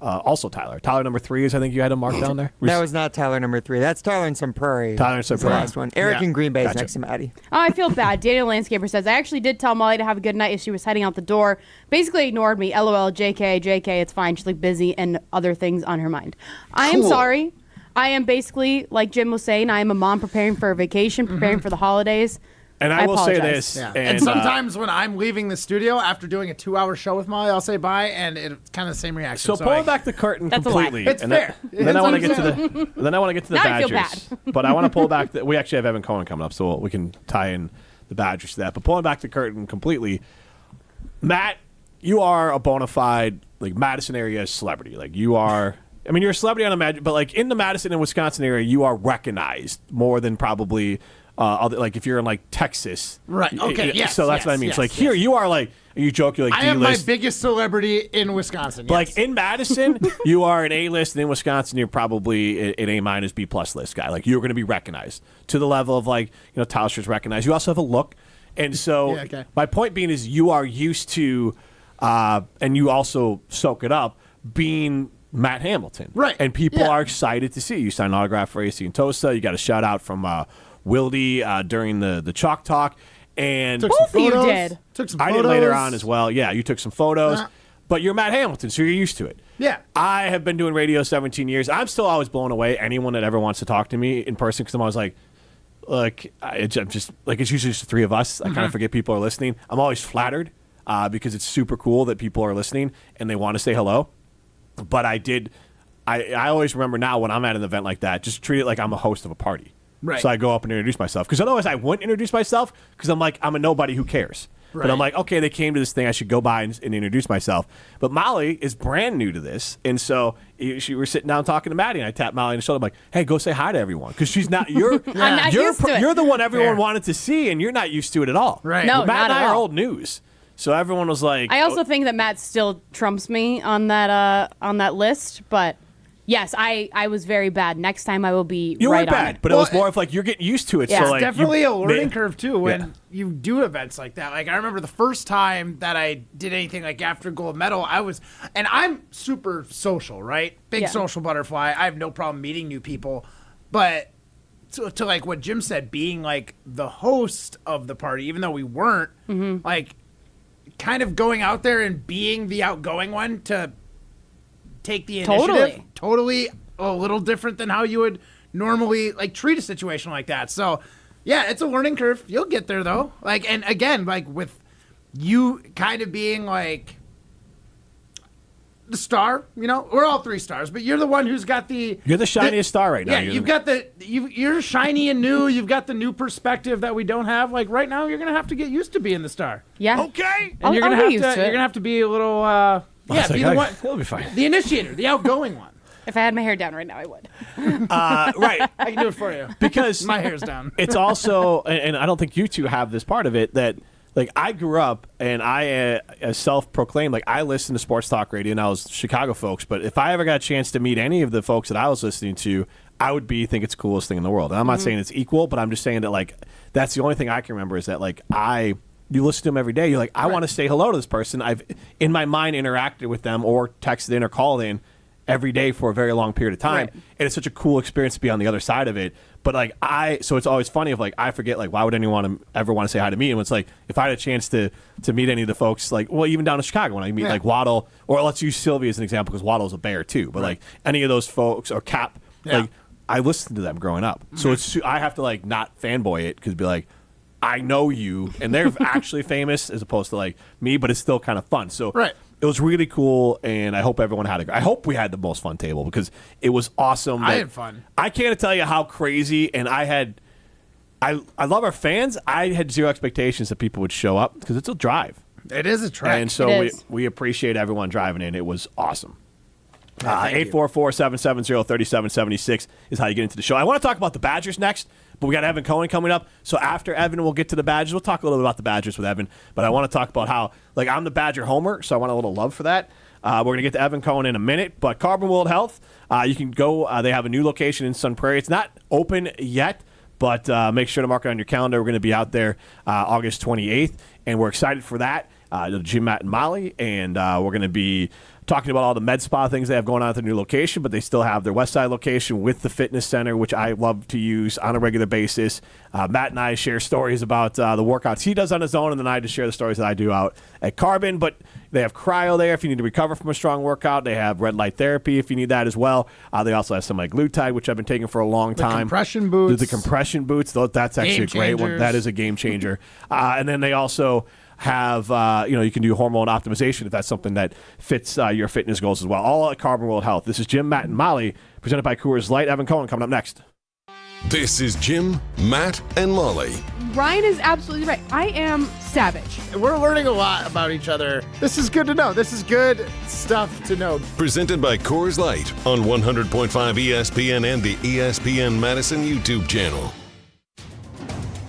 also Tyler. Tyler number 3 is, I think you had him marked down there. That was not Tyler number 3. That's Tyler in Some Prairie. Tyler in Some That's the Prairie. last one. Eric in Green Bay is next to Maddie. Oh, I feel bad. Daniel Landscaper says, I actually did tell Molly to have a good night as she was heading out the door. Basically ignored me. LOL, JK, it's fine. She's busy and other things on her mind. I am sorry. I am basically, like Jim was saying, I am a mom preparing for a vacation, preparing for the holidays. And I will say apologize. this. Yeah. And, And sometimes when I'm leaving the studio after doing a 2-hour show with Molly, I'll say bye, and it's kind of the same reaction. So pulling back the curtain That's a completely. lie. It's and fair. Then I want to get to the. Then I want to get to the Now I feel Badgers. bad. But I want to pull back. We actually have Evan Cohen coming up, so we can tie in the Badgers to that. But pulling back the curtain completely, Matt, you are a bona fide like Madison area celebrity. Like you are. I mean, you're a celebrity on but like in the Madison and Wisconsin area, you are recognized more than probably. Like if you're in like Texas, Right. Okay. Yes. So that's what I mean. It's like here you are like you joke you're like I am my D-list. biggest celebrity in Wisconsin. But, Yes. like in Madison, you are an A list, and in Wisconsin, you're probably an A- B+ list guy. Like you're going to be recognized to the level of like Tausch's recognized. You also have a look, and so Yeah, okay. my point being is you are used to, and you also soak it up being Matt Hamilton, Right. And people Yeah. are excited to see you sign an autograph for AC and Tosa. You got a shout out from Wildy during the Chalk Talk. And Took some Both of you photos. did. Took some I photos. did later on as well. Yeah, you took some photos. Yeah. But you're Matt Hamilton, so you're used to it. Yeah. I have been doing radio 17 years. I'm still always blown away anyone that ever wants to talk to me in person because I'm always like, I'm just like it's usually just the three of us. I kind of forget people are listening. I'm always flattered because it's super cool that people are listening and they want to say hello. But I always remember now when I'm at an event like that, just treat it like I'm a host of a party. Right. So I go up and introduce myself because otherwise I wouldn't introduce myself because I'm like I'm a nobody who cares. But I'm Right. like, okay, they came to this thing. I should go by and introduce myself. But Molly is brand new to this. And so we were sitting down talking to Maddie, and I tapped Molly on the shoulder. I'm like, hey, go say hi to everyone. Because she's not, you're not used to it. you're the one everyone Fair. wanted to see, and you're not used to it at all. Right. No, But Matt not and at I are all. old news. So everyone was like, I also think that Matt still trumps me on that list, but yes, I was very bad. Next time I will be you right were on bad. it. But it was more of like, you're getting used to it. Yeah. So It's like, Definitely a learning man- curve too when Yeah. you do events like that. Like I remember the first time that I did anything like after gold medal, and I'm super social, right? Big Yeah. social butterfly. I have no problem meeting new people, but to like what Jim said, being like the host of the party, even though we weren't, like kind of going out there and being the outgoing one to take the initiative. Totally a little different than how you would normally like treat a situation like that. So yeah, it's a learning curve. You'll get there though. Like, and again, like with you kind of being like the star, we're all three stars, but you're the one who's got You're the shiniest star right now. Yeah, you're shiny and new. You've got the new perspective that we don't have. Like right now, you're gonna have to get used to being the star. Yeah. Okay. And you're gonna I'll have get used to. to it. You're gonna have to be a little. Be the one. It'll be fine. The initiator, the outgoing one. If I had my hair down right now, I would. Right. I can do it for you Because my hair's down. It's also, and I don't think you two have this part of it, that like I grew up and I self-proclaimed, like I listened to sports talk radio and I was Chicago folks, but if I ever got a chance to meet any of the folks that I was listening to, I would think it's the coolest thing in the world. And I'm not saying it's equal, but I'm just saying that like that's the only thing I can remember is that like you listen to them every day, you're like, I want to say hello to this person. I've in my mind interacted with them or texted in or called in every day for a very long period of time. Right. And it's such a cool experience to be on the other side of it. But like so it's always funny of like I forget like why would anyone ever want to say hi to me? And it's like if I had a chance to meet any of the folks like even down in Chicago when I meet like Waddle or let's use Sylvie as an example because Waddle's a Bear too. But like any of those folks or Cap, like I listened to them growing up. So it's I have to like not fanboy it because be like I know you and they're actually famous as opposed to like me, but it's still kind of fun. So it was really cool, and I hope everyone I hope we had the most fun table because it was awesome. I had fun. I can't tell you how crazy, and I love our fans. I had zero expectations that people would show up because it's a drive. It is a trek. And so we appreciate everyone driving in. It was awesome. 844-770-3776 is how you get into the show. I want to talk about the Badgers next, but we got Evan Cohen coming up. So after Evan, we'll get to the Badgers. We'll talk a little bit about the Badgers with Evan, but I want to talk about how, like, I'm the Badger homer, so I want a little love for that. We're going to get to Evan Cohen in a minute, but Carbon World Health, you can go. They have a new location in Sun Prairie. It's not open yet, but make sure to mark it on your calendar. We're going to be out there August 28th, and we're excited for that. Jim, Matt, and Molly, and we're going to be talking about all the med spa things they have going on at their new location, but they still have their West Side location with the fitness center, which I love to use on a regular basis. Matt and I share stories about the workouts he does on his own, and then I just share the stories that I do out at Carbon. But they have cryo there if you need to recover from a strong workout. They have red light therapy if you need that as well. They also have semaglutide, which I've been taking for a long time. Compression boots. The compression boots, that's actually a great one. That is a game changer. And then they also have, you can do hormone optimization if that's something that fits your fitness goals as well. All at Carbon World Health. This is Jim, Matt, and Molly, presented by Coors Light. Evan Cohen coming up next. This is Jim, Matt, and Molly. Ryan is absolutely right. I am savage. We're learning a lot about each other. This is good to know. This is good stuff to know. Presented by Coors Light on 100.5 ESPN and the ESPN Madison YouTube channel.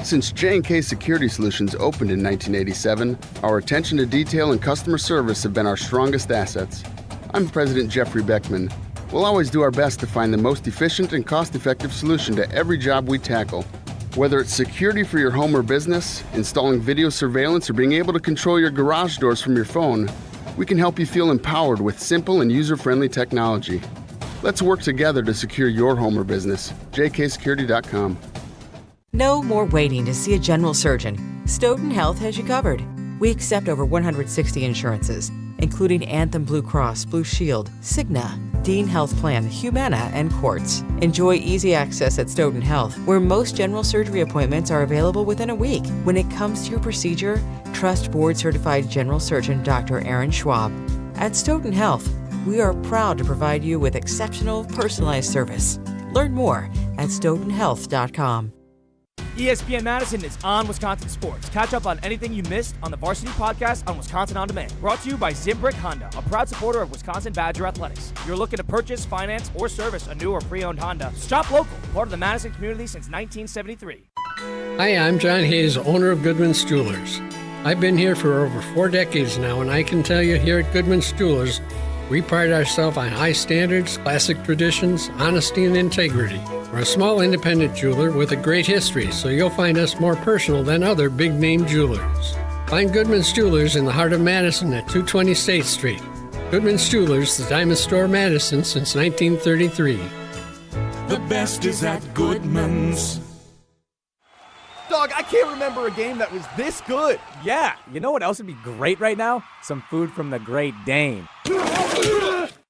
Since J&K Security Solutions opened in 1987, our attention to detail and customer service have been our strongest assets. I'm President Jeffrey Beckman. We'll always do our best to find the most efficient and cost-effective solution to every job we tackle. Whether it's security for your home or business, installing video surveillance, or being able to control your garage doors from your phone, we can help you feel empowered with simple and user-friendly technology. Let's work together to secure your home or business. jksecurity.com. No more waiting to see a general surgeon. Stoughton Health has you covered. We accept over 160 insurances, including Anthem Blue Cross, Blue Shield, Cigna, Dean Health Plan, Humana, and Quartz. Enjoy easy access at Stoughton Health, where most general surgery appointments are available within a week. When it comes to your procedure, trust board-certified general surgeon Dr. Aaron Schwab. At Stoughton Health, we are proud to provide you with exceptional, personalized service. Learn more at stoughtonhealth.com. ESPN Madison is on Wisconsin sports. Catch up on anything you missed on the Varsity Podcast on Wisconsin On Demand. Brought to you by Zimbrick Honda, a proud supporter of Wisconsin Badger Athletics. If you're looking to purchase, finance, or service a new or pre-owned Honda, shop local, part of the Madison community since 1973. Hi, I'm John Hayes, owner of Goodman's Jewelers. I've been here for over 4 decades now, and I can tell you here at Goodman's Jewelers, we pride ourselves on high standards, classic traditions, honesty, and integrity. We're a small independent jeweler with a great history, so you'll find us more personal than other big-name jewelers. Find Goodman's Jewelers in the heart of Madison at 220 State Street. Goodman's Jewelers, the Diamond Store Madison since 1933. The best is at Goodman's. Dog, I can't remember a game that was this good. Yeah, you know what else would be great right now? Some food from the Great Dane.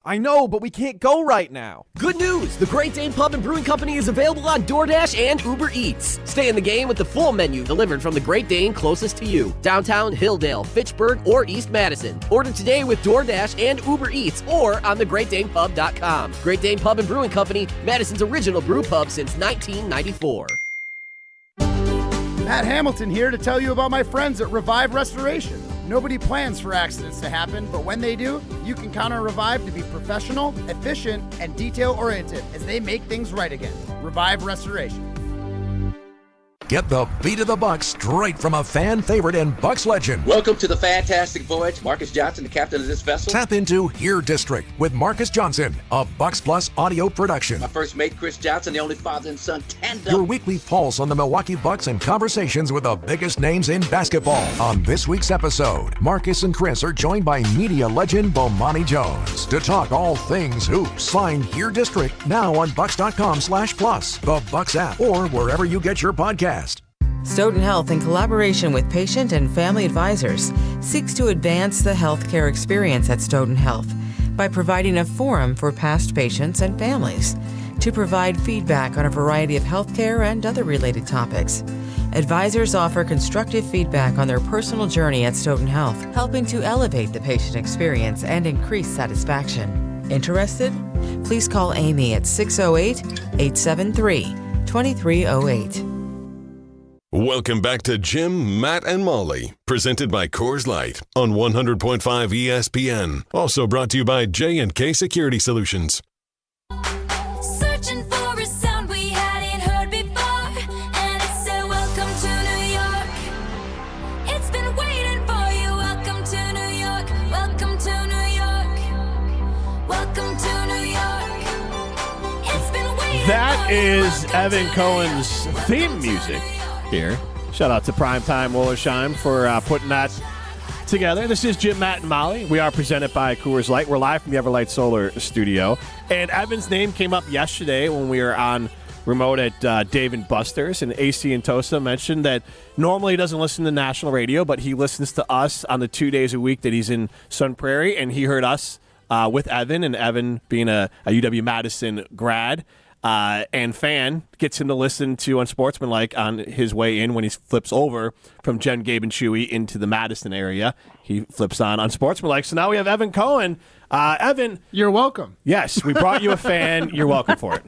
I know, but we can't go right now. Good news! The Great Dane Pub and Brewing Company is available on DoorDash and Uber Eats. Stay in the game with the full menu delivered from the Great Dane closest to you. Downtown, Hilldale, Fitchburg, or East Madison. Order today with DoorDash and Uber Eats or on thegreatdanepub.com. Great Dane Pub and Brewing Company, Madison's original brew pub since 1994. Matt Hamilton here to tell you about my friends at Revive Restoration. Nobody plans for accidents to happen, but when they do, you can count on Revive to be professional, efficient, and detail-oriented as they make things right again. Revive Restoration. Get the beat of the Bucks straight from a fan favorite and Bucks legend. Welcome to the fantastic voyage. Marcus Johnson, the captain of this vessel. Tap into Here District with Marcus Johnson, a Bucks Plus audio production. My first mate, Chris Johnson, the only father and son tandem. Your weekly pulse on the Milwaukee Bucks and conversations with the biggest names in basketball. On this week's episode, Marcus and Chris are joined by media legend Bomani Jones to talk all things hoops. Find Here District now on Bucks.com/plus, the Bucks app, or wherever you get your podcast. Stoughton Health, in collaboration with patient and family advisors, seeks to advance the healthcare experience at Stoughton Health by providing a forum for past patients and families to provide feedback on a variety of healthcare and other related topics. Advisors offer constructive feedback on their personal journey at Stoughton Health, helping to elevate the patient experience and increase satisfaction. Interested? Please call Amy at 608-873-2308. Welcome back to Jim, Matt, and Molly, presented by Coors Light on 100.5 ESPN. Also brought to you by J&K Security Solutions. Searching for a sound we hadn't heard before, and it said, welcome to New York. It's been waiting for you. Welcome to New York. Welcome to New York. Welcome to New York. It's been waiting That is Evan Cohen's theme music here. Shout out to Primetime Wollersheim for putting that together. This is Jim, Matt, and Molly. We are presented by Coors Light. We're live from the Everlight Solar Studio. And Evan's name came up yesterday when we were on remote at Dave & Buster's, and AC and Tosa mentioned that normally he doesn't listen to national radio, but he listens to us on the 2 days a week that he's in Sun Prairie, and he heard us with Evan, and Evan being a UW-Madison grad and fan, gets him to listen to Unsportsmanlike on his way in when he flips over from Jen, Gabe, and Chewy into the Madison area. He flips on Unsportsmanlike. So now we have Evan Cohen. Evan. You're welcome. Yes, we brought you a fan. You're welcome for it.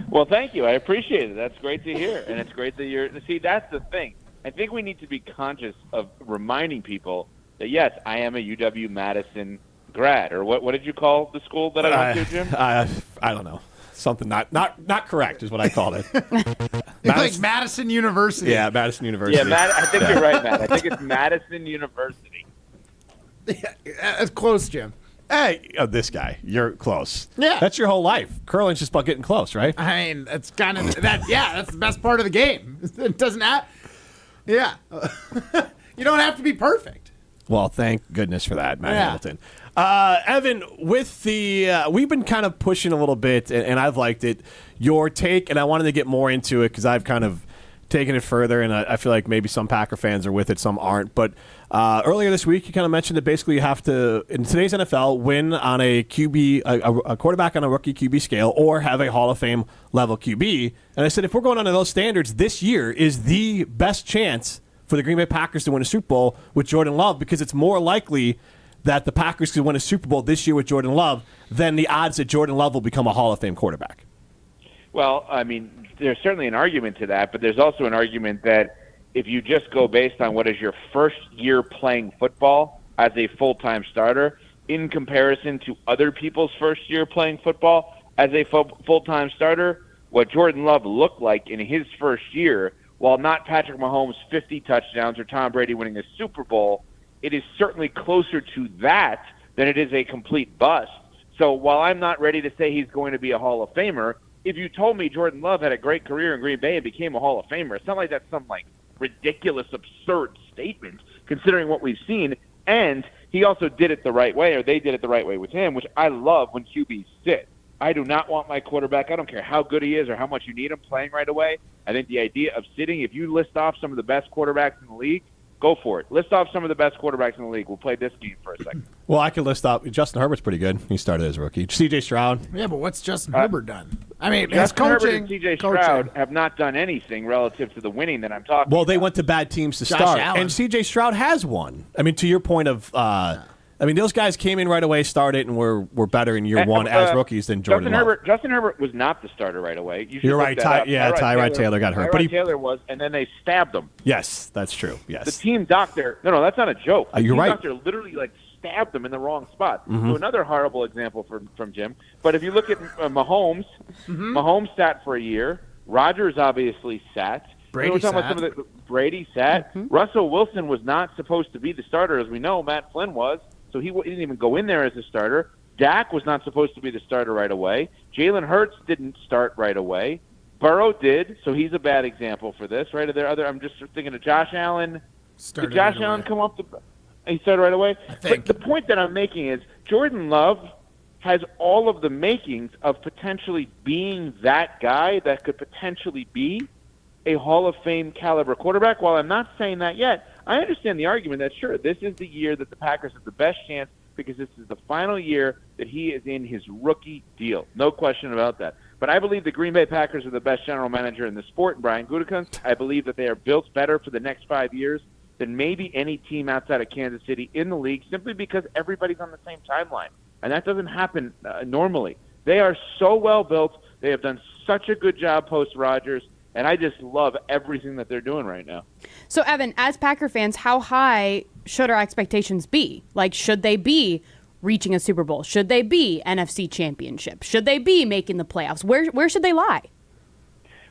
Well, thank you. I appreciate it. That's great to hear. And it's great that you're – see, that's the thing. I think we need to be conscious of reminding people that, yes, I am a UW-Madison grad. Or what did you call the school that I went to, Jim? I don't know. Something not correct is what I called it. It's like Madison University. Yeah, Madison University. Yeah, I think you're right, Matt. I think it's Madison University. That's close, Jim. Hey, this guy, you're close. Yeah. That's your whole life. Curling's just about getting close, right? I mean, that's kind of that. Yeah, that's the best part of the game. It doesn't have. Yeah, you don't have to be perfect. Well, thank goodness for that, Matt Hamilton. Evan, with the we've been kind of pushing a little bit, and I've liked it. Your take, and I wanted to get more into it because I've kind of taken it further, and I feel like maybe some Packer fans are with it, some aren't. But earlier this week, you kind of mentioned that basically you have to, in today's NFL, win on a QB, a quarterback on a rookie QB scale, or have a Hall of Fame level QB. And I said, if we're going under those standards, this year is the best chance for the Green Bay Packers to win a Super Bowl with Jordan Love, because it's more likely that the Packers could win a Super Bowl this year with Jordan Love than the odds that Jordan Love will become a Hall of Fame quarterback. Well, I mean, there's certainly an argument to that, but there's also an argument that if you just go based on what is your first year playing football as a full-time starter in comparison to other people's first year playing football as a full-time starter, what Jordan Love looked like in his first year, while not Patrick Mahomes' 50 touchdowns or Tom Brady winning a Super Bowl, it is certainly closer to that than it is a complete bust. So while I'm not ready to say he's going to be a Hall of Famer, if you told me Jordan Love had a great career in Green Bay and became a Hall of Famer, it's not like that's some ridiculous, absurd statement considering what we've seen. And he also did it the right way, or they did it the right way with him, which I love when QBs sit. I do not want my quarterback, I don't care how good he is or how much you need him, playing right away. I think the idea of sitting, if you list off some of the best quarterbacks in the league, go for it. List off some of the best quarterbacks in the league. We'll play this game for a second. Well, I can list off. Justin Herbert's pretty good. He started as a rookie. C.J. Stroud. Yeah, but what's Justin Herbert done? I mean, his Justin coaching. Herbert and C.J. Stroud have not done anything relative to the winning that I'm talking Well, about. they went to bad teams to Josh start. Allen. And C.J. Stroud has won. I mean, to your point of those guys came in right away, started, and were better in year one as rookies than Jordan Love. Justin Herbert was not the starter right away. You should You're look right. that up. Tyrod Taylor got hurt. Tyrod Taylor was, and then they stabbed him. Yes, that's true. Yes. The team doctor. No, that's not a joke. The You're team right. doctor literally stabbed him in the wrong spot. Mhm. So another horrible example from Jim. But if you look at Mahomes, Mahomes sat for a year. Rodgers obviously sat. Brady We're talking about sat. some of the Brady sat. Russell Wilson was not supposed to be the starter, as we know. Matt Flynn was, so he didn't even go in there as a starter. Dak was not supposed to be the starter right away. Jalen Hurts didn't start right away. Burrow did, so he's a bad example for this, right? I'm just thinking of Josh Allen. Started Did Josh right Allen away. come off he started right away? think. But the point that I'm making is Jordan Love has all of the makings of potentially being that guy that could potentially be a Hall of Fame caliber quarterback. While I'm not saying that yet, I understand the argument that, sure, this is the year that the Packers have the best chance because this is the final year that he is in his rookie deal. No question about that. But I believe the Green Bay Packers are the best general manager in the sport, Brian Gutekunst. I believe that they are built better for the next 5 years than maybe any team outside of Kansas City in the league, simply because everybody's on the same timeline. And that doesn't happen normally. They are so well built. They have done such a good job post-Rodgers. And I just love everything that they're doing right now. So, Evan, as Packer fans, how high should our expectations be? Should they be reaching a Super Bowl? Should they be NFC Championship? Should they be making the playoffs? Where should they lie?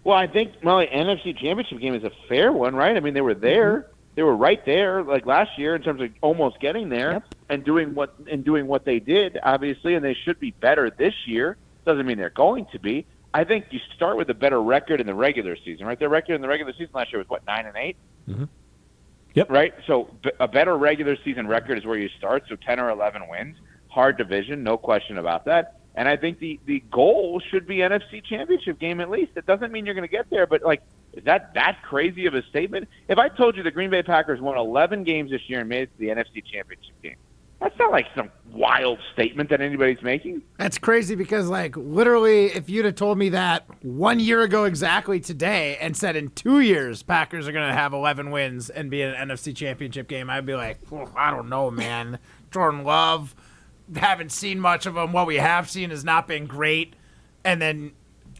Well, I think, NFC Championship game is a fair one, right? I mean, they were there. Mm-hmm. They were right there, last year, in terms of almost getting there and doing what they did, obviously, and they should be better this year. Doesn't mean they're going to be. I think you start with a better record in the regular season, right? Their record in the regular season last year was 9-8. Mm-hmm. Yep. Right? So a better regular season record is where you start, so 10 or 11 wins. Hard division, no question about that. And I think the goal should be NFC Championship game at least. It doesn't mean you're going to get there, but, like, is that crazy of a statement? If I told you the Green Bay Packers won 11 games this year and made it to the NFC Championship game, that's not like some wild statement that anybody's making. That's crazy because, like, literally, if you'd have told me that 1 year ago exactly today and said in 2 years Packers are going to have 11 wins and be in an NFC Championship game, I'd be like, I don't know, man. Jordan Love, haven't seen much of him. What we have seen has not been great. And then,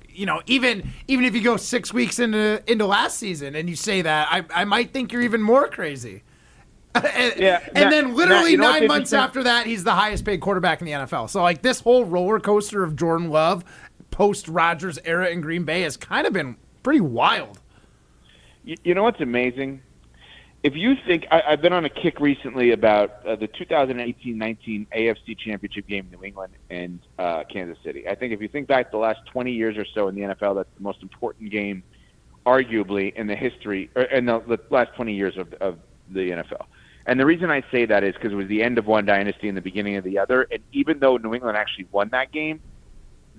you know, even if you go 6 weeks into last season and you say that, I might think you're even more crazy. And then literally 9 months after that, he's the highest paid quarterback in the NFL. So, like, this whole roller coaster of Jordan Love post-Rodgers era in Green Bay has kind of been pretty wild. You know what's amazing? If you think, I've been on a kick recently about the 2018-19 AFC Championship game in New England and Kansas City. I think if you think back the last 20 years or so in the NFL, that's the most important game, arguably, in the history, or in the last 20 years of the NFL. And the reason I say that is because it was the end of one dynasty and the beginning of the other. And even though New England actually won that game,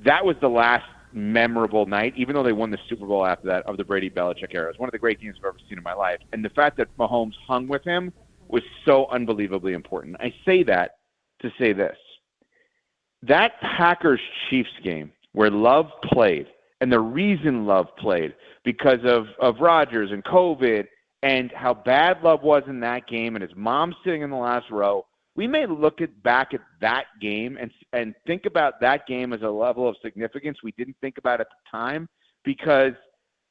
that was the last memorable night, even though they won the Super Bowl after that, of the Brady-Belichick era. It was one of the great games I've ever seen in my life. And the fact that Mahomes hung with him was so unbelievably important. I say that to say this. That Packers-Chiefs game where Love played, and the reason Love played, because of Rodgers and COVID and how bad Love was in that game and his mom sitting in the last row, we may look back at that game and think about that game as a level of significance we didn't think about at the time, because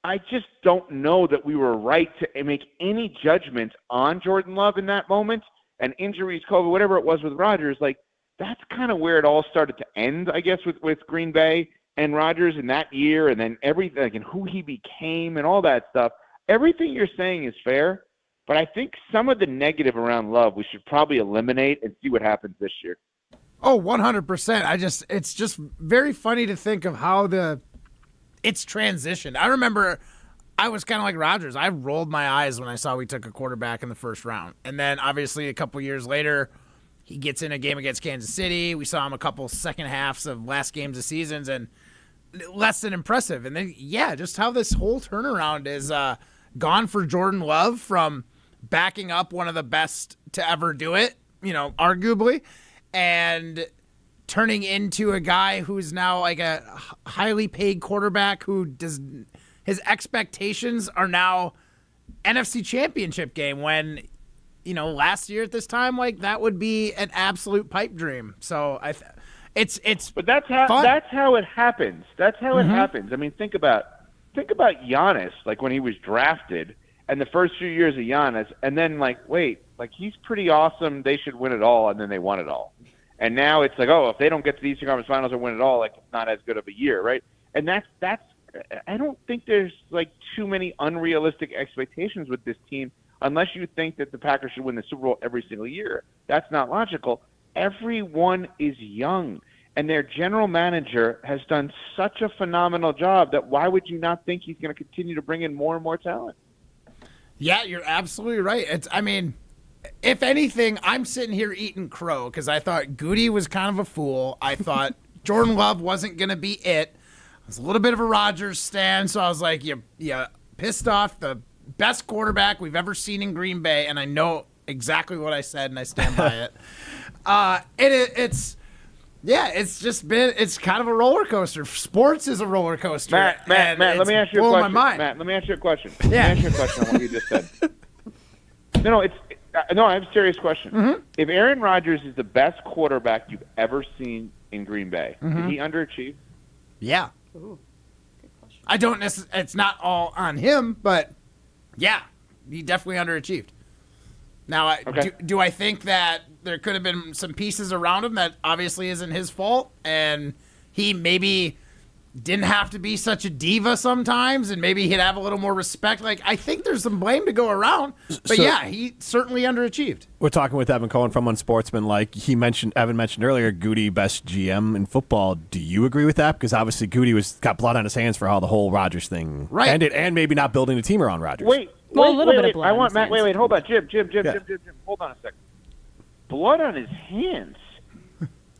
I just don't know that we were right to make any judgments on Jordan Love in that moment, and injuries, COVID, whatever it was with Rodgers. Like, that's kind of where it all started to end, I guess, with Green Bay and Rodgers in that year, and then everything and who he became and all that stuff. Everything you're saying is fair, but I think some of the negative around Love we should probably eliminate and see what happens this year. Oh, 100%. It's just very funny to think of how it's transitioned. I remember I was kind of like Rodgers. I rolled my eyes when I saw we took a quarterback in the first round. And then obviously a couple years later, he gets in a game against Kansas City. We saw him a couple second halves of last games of seasons and less than impressive. And then, yeah, just how this whole turnaround is gone for Jordan Love from backing up one of the best to ever do it, you know, arguably, and turning into a guy who's now like a highly paid quarterback his expectations are now NFC Championship game, when, you know, last year at this time, like, that would be an absolute pipe dream. So but that's how it happens. That's how it happens. I mean, think about Giannis, like when he was drafted and the first few years of Giannis, and then like, wait, like, he's pretty awesome, they should win it all, and then they won it all. And now it's like, oh, if they don't get to the Eastern Conference Finals or win it all, like, it's not as good of a year, right? And that's I don't think there's like too many unrealistic expectations with this team, unless you think that the Packers should win the Super Bowl every single year. That's not logical. Everyone is young, and their general manager has done such a phenomenal job that why would you not think he's going to continue to bring in more and more talent? Yeah, you're absolutely right. I mean, if anything, I'm sitting here eating crow because I thought Goody was kind of a fool. I thought Jordan Love wasn't going to be it. I was a little bit of a Rodgers stan, so I was like, you pissed off the best quarterback we've ever seen in Green Bay, and I know exactly what I said, and I stand by it. It's kind of a roller coaster. Sports is a roller coaster. Matt, let me ask you a question. Matt, let me ask you a question. Yeah. Let me ask you a question on what you just said. No, I have a serious question. Mm-hmm. If Aaron Rodgers is the best quarterback you've ever seen in Green Bay, did he underachieve? Yeah. I don't necessarily. It's not all on him, but yeah, he definitely underachieved. Now, do I think that there could have been some pieces around him that obviously isn't his fault, and he maybe didn't have to be such a diva sometimes, and maybe he'd have a little more respect? Like, I think there's some blame to go around, but he certainly underachieved. We're talking with Evan Cohen from Unsportsmanlike. Evan mentioned earlier, Goody, best GM in football. Do you agree with that? Because obviously Goody got blood on his hands for how the whole Rodgers thing ended, and maybe not building a team around Rodgers. Well, a little bit of blood. I on want his Matt. hands. Wait. Hold on, Jim. Hold on a second. Blood on his hands.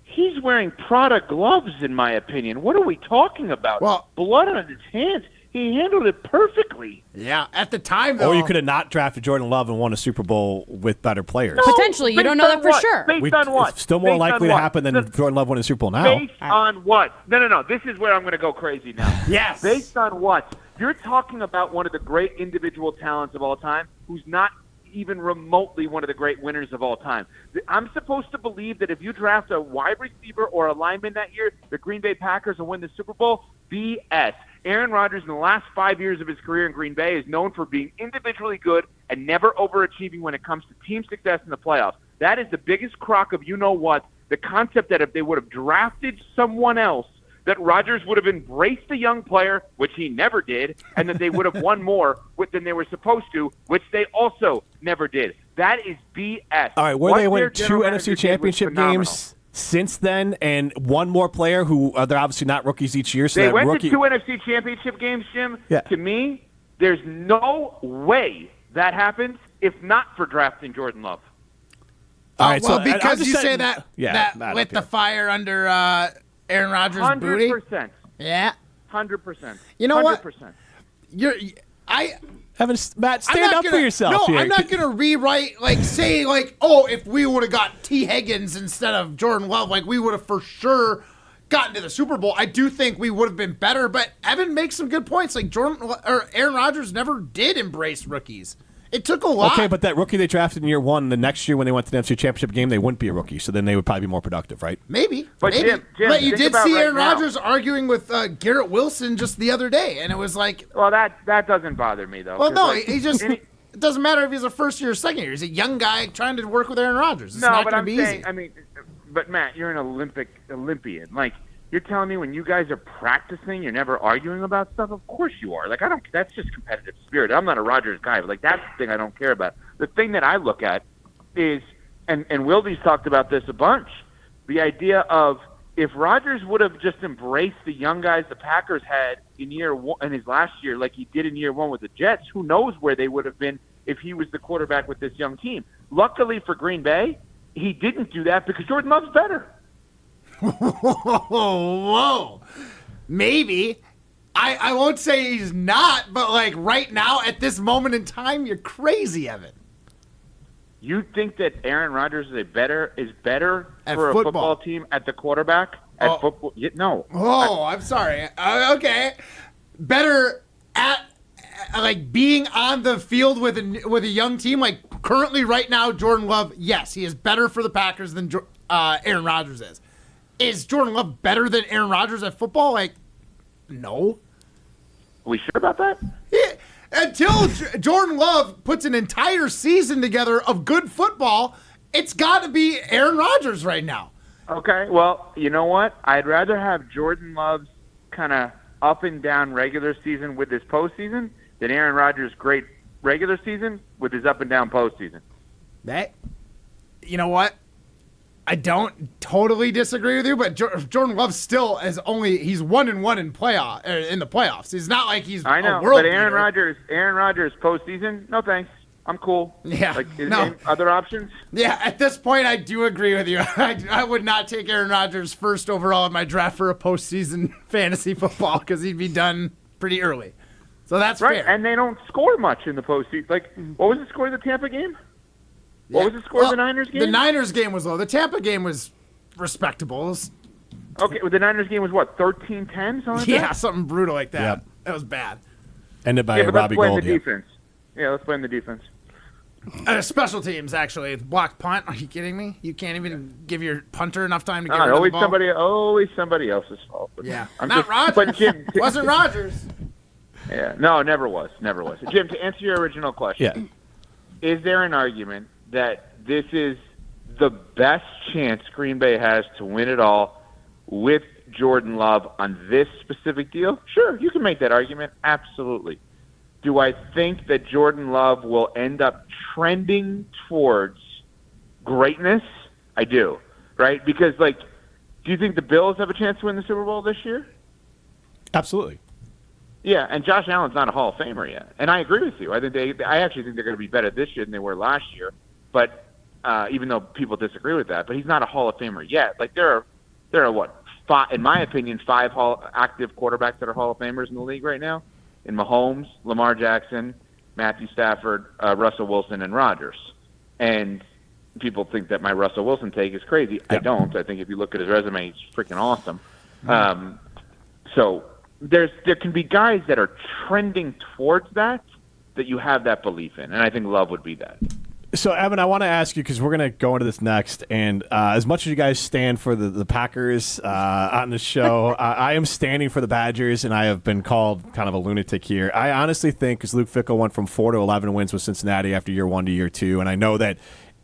He's wearing Prada gloves, in my opinion. What are we talking about? Well, blood on his hands. He handled it perfectly. Yeah, at the time, though. Or you could have not drafted Jordan Love and won a Super Bowl with better players. No, Potentially. You don't know that for sure. Based on what? It's still more Based likely on to what? happen than Jordan Love winning a Super Bowl now. Based on what? No. This is where I'm going to go crazy now. Yes. Based on what? You're talking about one of the great individual talents of all time who's not even remotely one of the great winners of all time. I'm supposed to believe that if you draft a wide receiver or a lineman that year, the Green Bay Packers will win the Super Bowl? BS. Aaron Rodgers in the last 5 years of his career in Green Bay is known for being individually good and never overachieving when it comes to team success in the playoffs. That is the biggest crock of you-know-what, the concept that if they would have drafted someone else, that Rodgers would have embraced the young player, which he never did, and that they would have won more than they were supposed to, which they also never did. That is BS. All right, they win 2 NFC Championship games since then, and one more player who they're obviously not rookies each year. So they that went rookie... to 2 NFC Championship games, Jim. Yeah. To me, there's no way that happens if not for drafting Jordan Love. All right, well, so because you saying, say that that lit the fire under Aaron Rodgers' 100%. booty. Yeah. 100%. You know 100%. what? Matt, stand up for yourself. No, here. I'm not gonna rewrite if we would have got T. Higgins instead of Jordan Love, we would have for sure gotten to the Super Bowl. I do think we would have been better, but Evan makes some good points. Aaron Rodgers never did embrace rookies. It took a lot. Okay, but that rookie they drafted in year 1, the next year when they went to the NFC Championship game, they wouldn't be a rookie, so then they would probably be more productive, right? Maybe. But maybe. Jim, but you did see Aaron now. Rodgers arguing with Garrett Wilson just the other day, and it was like... Well, that doesn't bother me, though. Well, no, he just... It doesn't matter if he's a first year or second year. He's a young guy trying to work with Aaron Rodgers. It's not going to be easy. But Matt, you're an Olympian. You're telling me when you guys are practicing, you're never arguing about stuff? Of course you are. That's just competitive spirit. I'm not a Rodgers guy, but that's the thing I don't care about. The thing that I look at is, and Wildy's talked about this a bunch, the idea of if Rodgers would have just embraced the young guys the Packers had in his last year, like he did in year 1 with the Jets, who knows where they would have been if he was the quarterback with this young team. Luckily for Green Bay, he didn't do that because Jordan Love's better. Whoa. Maybe. I won't say he's not, but right now at this moment in time, you're crazy, Evan. You think that Aaron Rodgers is better at for football. A football team at the quarterback at football? No. Oh, I'm sorry. Okay. Better at being on the field with a young team currently right now Jordan Love, yes, he is better for the Packers than Aaron Rodgers is. Is Jordan Love better than Aaron Rodgers at football? No. Are we sure about that? Yeah. Until Jordan Love puts an entire season together of good football, it's got to be Aaron Rodgers right now. Okay, well, you know what? I'd rather have Jordan Love's kind of up and down regular season with his postseason than Aaron Rodgers' great regular season with his up and down postseason. You know what? I don't totally disagree with you, but Jordan Love still he's 1-1 in the playoffs. He's not like he's I know, a world but Aaron beater. Rodgers postseason, no thanks. I'm cool. Yeah, other options? Yeah, at this point, I do agree with you. I would not take Aaron Rodgers first overall in my draft for a postseason fantasy football because he'd be done pretty early. So that's right, fair. and they don't score much in the postseason. What was the score of the Tampa game? What was the score of the Niners game? The Niners game was low. The Tampa game was respectable. Okay, well, the Niners game was what, 13-10, something like yeah, that? something brutal like that. Yep. That was bad. Ended by Robbie Gold. Gold. The defense. Yeah, let's blame the defense. Special teams, actually. Blocked punt. Are you kidding me? You can't even give your punter enough time to get rid of the ball? Always somebody else's fault. Yeah. Not Rodgers. But Jim, wasn't Rodgers. Yeah, no, never was. Jim, to answer your original question, is there an argument that this is the best chance Green Bay has to win it all with Jordan Love on this specific deal? Sure, you can make that argument. Absolutely. Do I think that Jordan Love will end up trending towards greatness? I do, right? Because, do you think the Bills have a chance to win the Super Bowl this year? Absolutely. Yeah, and Josh Allen's not a Hall of Famer yet, and I agree with you. I actually think they're going to be better this year than they were last year. But even though people disagree with that, but he's not a Hall of Famer yet. Like there are what, five, in my opinion, 5 active quarterbacks that are Hall of Famers in the league right now: in Mahomes, Lamar Jackson, Matthew Stafford, Russell Wilson, and Rodgers. And people think that my Russell Wilson take is crazy. I don't. I think if you look at his resume, he's freaking awesome. So there can be guys that are trending towards that you have that belief in, and I think Love would be that. So, Evan, I want to ask you, because we're going to go into this next, and as much as you guys stand for the Packers on the show, I am standing for the Badgers, and I have been called kind of a lunatic here. I honestly think, because Luke Fickell went from 4 to 11 wins with Cincinnati after year 1 to year 2, and I know that,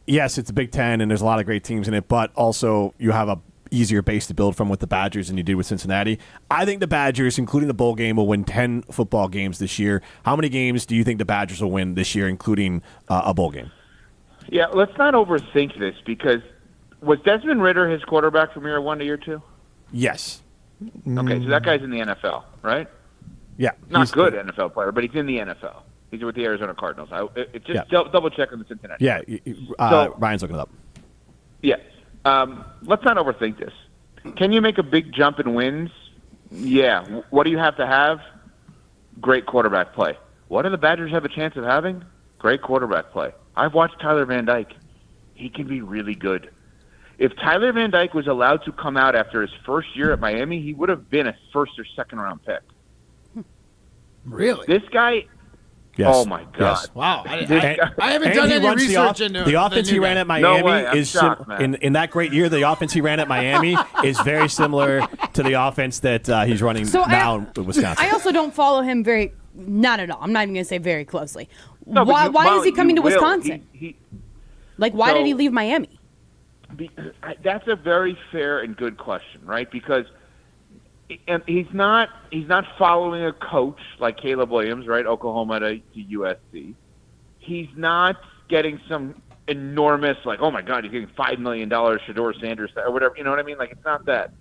yes, it's a Big Ten, and there's a lot of great teams in it, but also you have a easier base to build from with the Badgers than you did with Cincinnati. I think the Badgers, including the bowl game, will win 10 football games this year. How many games do you think the Badgers will win this year, including a bowl game? Yeah, let's not overthink this, because was Desmond Ridder his quarterback from year 1 to year 2? Yes. Okay, so that guy's in the NFL, right? Yeah. Not good NFL player, but he's in the NFL. He's with the Arizona Cardinals. Double check on the Cincinnati. Yeah, Ryan's looking it up. Yeah. Let's not overthink this. Can you make a big jump in wins? Yeah. What do you have to have? Great quarterback play. What do the Badgers have a chance of having? Great quarterback play. I've watched Tyler Van Dyke. He can be really good. If Tyler Van Dyke was allowed to come out after his first year at Miami, he would have been a first or second round pick. Really? This guy... Yes. Oh, my God. Yes. Wow. I haven't done any research into the offense he ran at Miami is shocked, in that great year. The offense he ran at Miami is very similar to the offense that he's running now in Wisconsin. I also don't follow him not at all. I'm not even going to say very closely. No, why is he coming to Wisconsin? Why did he leave Miami? That's a very fair and good question, right? Because he's not following a coach like Caleb Williams, right? Oklahoma to USC. He's not getting some enormous, like, oh my God, he's getting $5 million Shedeur Sanders or whatever. You know what I mean? Like, it's not that.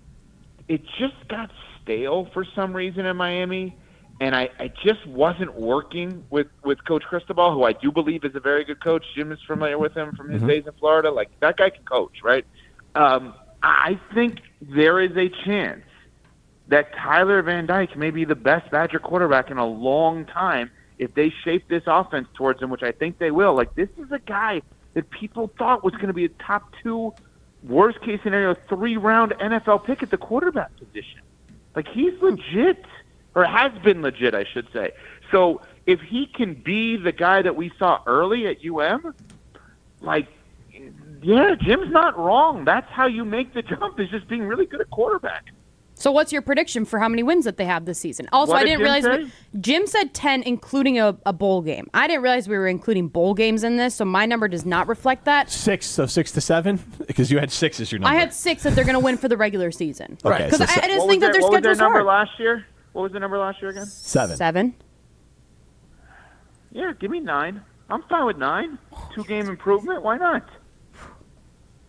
It just got stale for some reason in Miami, and I just wasn't working with Coach Cristobal, who I do believe is a very good coach. Jim is familiar with him from his days in Florida. Like, that guy can coach, right? I think there is a chance that Tyler Van Dyke may be the best Badger quarterback in a long time if they shape this offense towards him, which I think they will. Like, this is a guy that people thought was going to be a top 2, worst-case scenario, 3-round NFL pick at the quarterback position. Like, he's legit, or has been legit, I should say. So if he can be the guy that we saw early at UM, like, yeah, Jim's not wrong. That's how you make the jump, is just being really good at quarterback. So what's your prediction for how many wins that they have this season? Also, I didn't realize Jim said 10, including a bowl game. I didn't realize we were including bowl games in this, so my number does not reflect that. 6, so 6 to 7, because you had 6 as your number. I had 6 that they're going to win for the regular season. Okay, because I just think that their schedule's hard. What was their number last year? What was the number last year again? 7. 7. Yeah, give me 9. I'm fine with 9. 2-game improvement. Why not?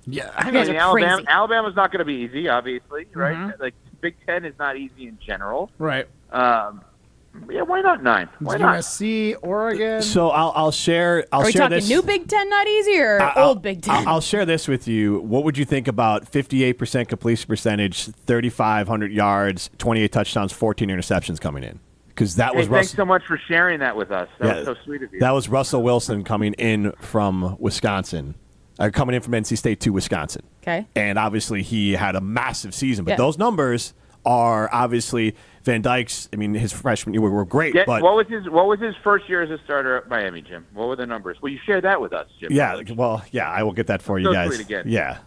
Yeah, I mean, Alabama's not going to be easy, obviously, right? Mm-hmm. Like, Big Ten is not easy in general. Right. Yeah, why not 9? Why not? USC, Oregon. So I'll share. Are we talking this. New Big Ten not easy or old Big Ten? I'll share this with you. What would you think about 58% completion percentage, 3,500 yards, 28 touchdowns, 14 interceptions coming in? Because that was thanks so much for sharing that with us. That was so sweet of you. That was Russell Wilson coming in from Wisconsin. Coming in from NC State to Wisconsin. Okay. And obviously he had a massive season. But those numbers are obviously Van Dyke's. I mean, his freshman year were great. But what was his first year as a starter at Miami, Jim? What were the numbers? Well, you share that with us, Jim. Yeah. Well, yeah, I will get that for you guys. Sweet again. Yeah.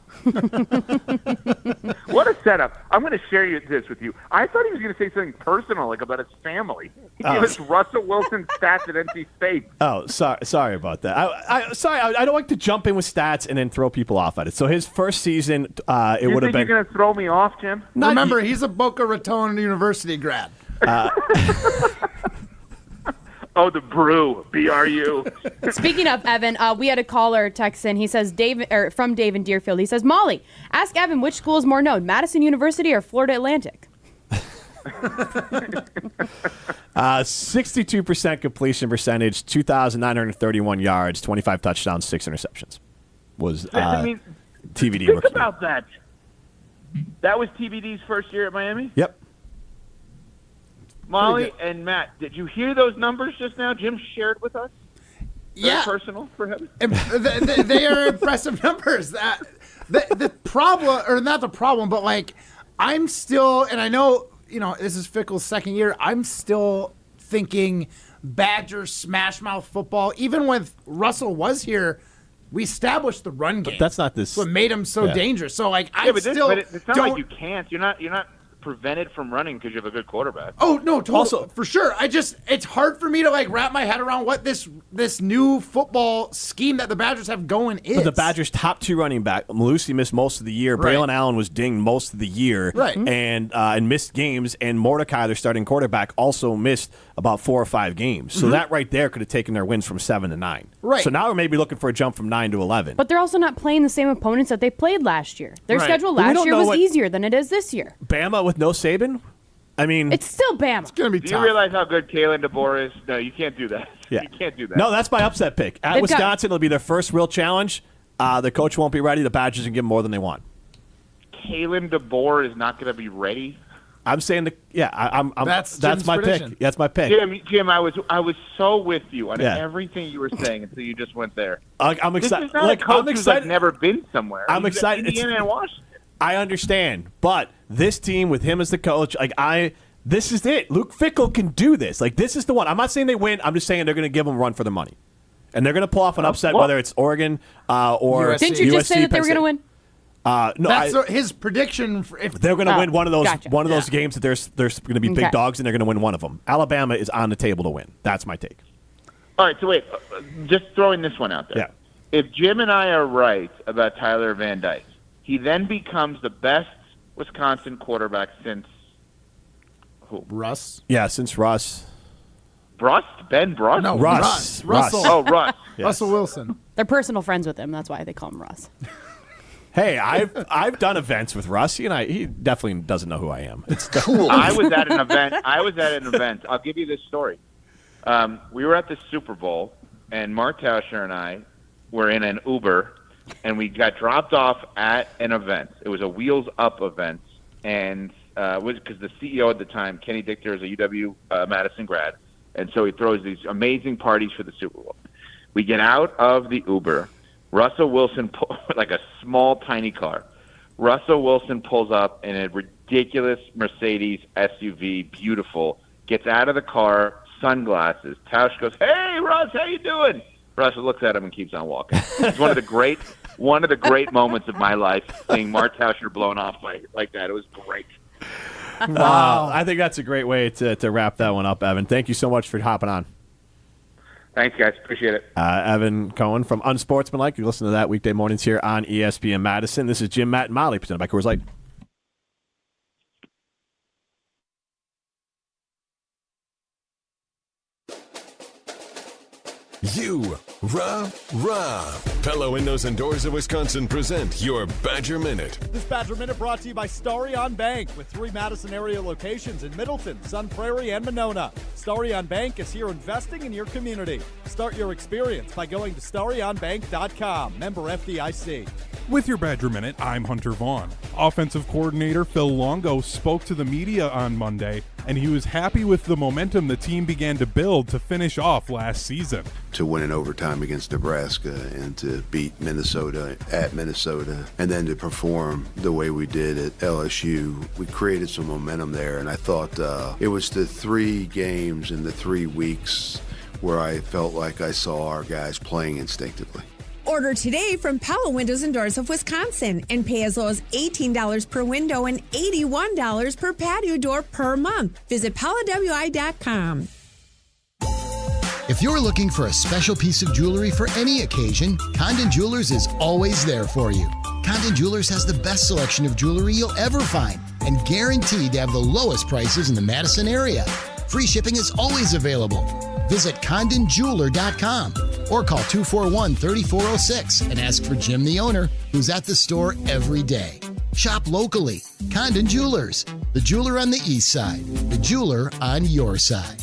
What a setup. I'm going to share this with you. I thought he was going to say something personal, like about his family. He gave us Russell Wilson stats at NC State. Oh, sorry about that. I don't like to jump in with stats and then throw people off at it. So his first season, it would have been. You're going to throw me off, Jim? Remember, he's a Boca Raton University grad. Oh, the Brew, BRU. Speaking of Evan, we had a caller text in. He says, from Dave in Deerfield. He says, Molly, ask Evan which school is more known, Madison University or Florida Atlantic? 62% completion percentage, 2,931 yards, 25 touchdowns, 6 interceptions. Was TVD think rookie. about that. That was TVD's first year at Miami? Yep. Molly and Matt, did you hear those numbers just now Jim shared with us? Yeah. Personal for him? They are impressive numbers. The problem, or not the problem, but like I'm still, and I know, this is Fickle's second year, I'm still thinking Badgers smash mouth football. Even when Russell was here, we established the run game. But that's not this. That's what made him so dangerous. So like I but still it's not like you can't. You're not prevented from running because you have a good quarterback. Oh no, totally, also for sure. It's hard for me to like wrap my head around what this new football scheme that the Badgers have going is. But the Badgers' top 2 running back, Malusi missed most of the year. Right. Braylon Allen was dinged most of the year, right? And missed games. And Mordecai, their starting quarterback, also missed about 4 or 5 games. So that right there could have taken their wins from 7 to 9. Right. So now we're maybe looking for a jump from 9 to 11. But they're also not playing the same opponents that they played last year. Their schedule last year was easier than it is this year. Bama with no Saban? I mean, it's still Bama. It's going to be tough. tough. Do you realize how good Kalen DeBoer is? No, you can't do that. Yeah. You can't do that. No, that's my upset pick. At Wisconsin, it'll be their first real challenge. The coach won't be ready. The Badgers can give them more than they want. Kalen DeBoer is not going to be ready. I'm saying that's my prediction. pick. That's my pick. Jim, I was so with you on everything you were saying until you just went there. I'm excited. This is not a coach who's never been somewhere. I'm He's excited. Indiana and Washington. I understand, but this team with him as the coach, this is it. Luke Fickell can do this. Like, this is the one. I'm not saying they win. I'm just saying they're going to give them a run for their money, and they're going to pull off an upset, whether it's Oregon or USC. Didn't you just say that they were going to win? No, that's his prediction. If they're going to win one of those gotcha. games that there's going to be big dogs, and they're going to win one of them. Alabama is on the table to win. That's my take. All right, so wait, just throwing this one out there. Yeah. If Jim and I are right about Tyler Van Dyke, he then becomes the best Wisconsin quarterback since who? Russ? Yeah, since Russ. Brust? Ben Brust? No, Russ. Russell. Oh, Russ. Yes. Russell Wilson. They're personal friends with him. That's why they call him Russ. Hey, I've done events with Russ. He definitely doesn't know who I am. It's cool. I was at an event. I'll give you this story. We were at the Super Bowl, and Mark Tauscher and I were in an Uber, and we got dropped off at an event. It was a Wheels Up event, and was because the CEO at the time, Kenny Dichter, is a UW Madison grad, and so he throws these amazing parties for the Super Bowl. We get out of the Uber. Russell Wilson, like a small, tiny car. Russell Wilson pulls up in a ridiculous Mercedes SUV, beautiful, gets out of the car, sunglasses. Tausch goes, "Hey, Russ, how you doing?" Russell looks at him and keeps on walking. It's one of the great moments of my life, seeing Mark Tauscher blown off like that. It was great. Wow. I think that's a great way to wrap that one up, Evan. Thank you so much for hopping on. Thanks, guys. Appreciate it. Evan Cohen from Unsportsmanlike. You listen to that weekday mornings here on ESPN Madison. This is Jim, Matt, and Molly, presented by Coors Light. Pella Windows and Doors of Wisconsin present your Badger Minute. This Badger Minute brought to you by Starion Bank with 3 Madison area locations in Middleton, Sun Prairie, and Monona. Starion Bank is here investing in your community. Start your experience by going to starionbank.com. Member FDIC. With your Badger Minute, I'm Hunter Vaughn. Offensive coordinator Phil Longo spoke to the media on Monday, and he was happy with the momentum the team began to build to finish off last season. To win in overtime against Nebraska and to beat Minnesota at Minnesota, and then to perform the way we did at LSU, we created some momentum there, and I thought it was the 3 games in the 3 weeks where I felt like I saw our guys playing instinctively. Order today from Pella Windows and Doors of Wisconsin and pay as low as $18 per window and $81 per patio door per month. Visit PellaWI.com. If you're looking for a special piece of jewelry for any occasion, Condon Jewelers is always there for you. Condon Jewelers has the best selection of jewelry you'll ever find and guaranteed to have the lowest prices in the Madison area. Free shipping is always available. Visit CondonJeweler.com or call 241-3406 and ask for Jim, the owner, who's at the store every day. Shop locally. Condon Jewelers, the jeweler on the east side, the jeweler on your side.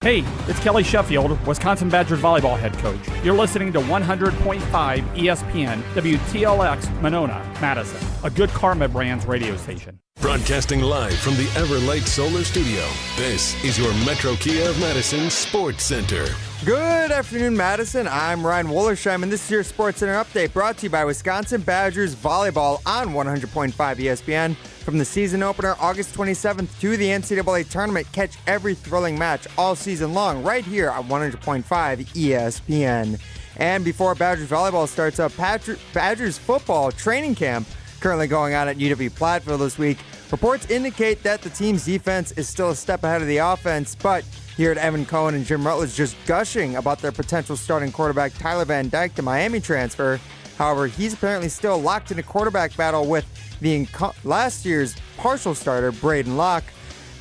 Hey, it's Kelly Sheffield, Wisconsin Badgers volleyball head coach. You're listening to 100.5 ESPN WTLX Monona, Madison, a Good Karma Brands radio station. Broadcasting live from the Everlight Solar Studio, this is your Metro Kia of Madison Sports Center. Good afternoon, Madison. I'm Ryan Wollersheim, and this is your Sports Center update brought to you by Wisconsin Badgers Volleyball on 100.5 ESPN. From the season opener August 27th to the NCAA tournament, catch every thrilling match all season long right here on 100.5 ESPN. And before Badgers Volleyball starts up, Badgers Football training camp currently going on at UW-Platteville this week. Reports indicate that the team's defense is still a step ahead of the offense, but here at Evan Cohen and Jim Rutledge just gushing about their potential starting quarterback Tyler Van Dyke, the Miami transfer. However, he's apparently still locked in a quarterback battle with the last year's partial starter, Braden Locke.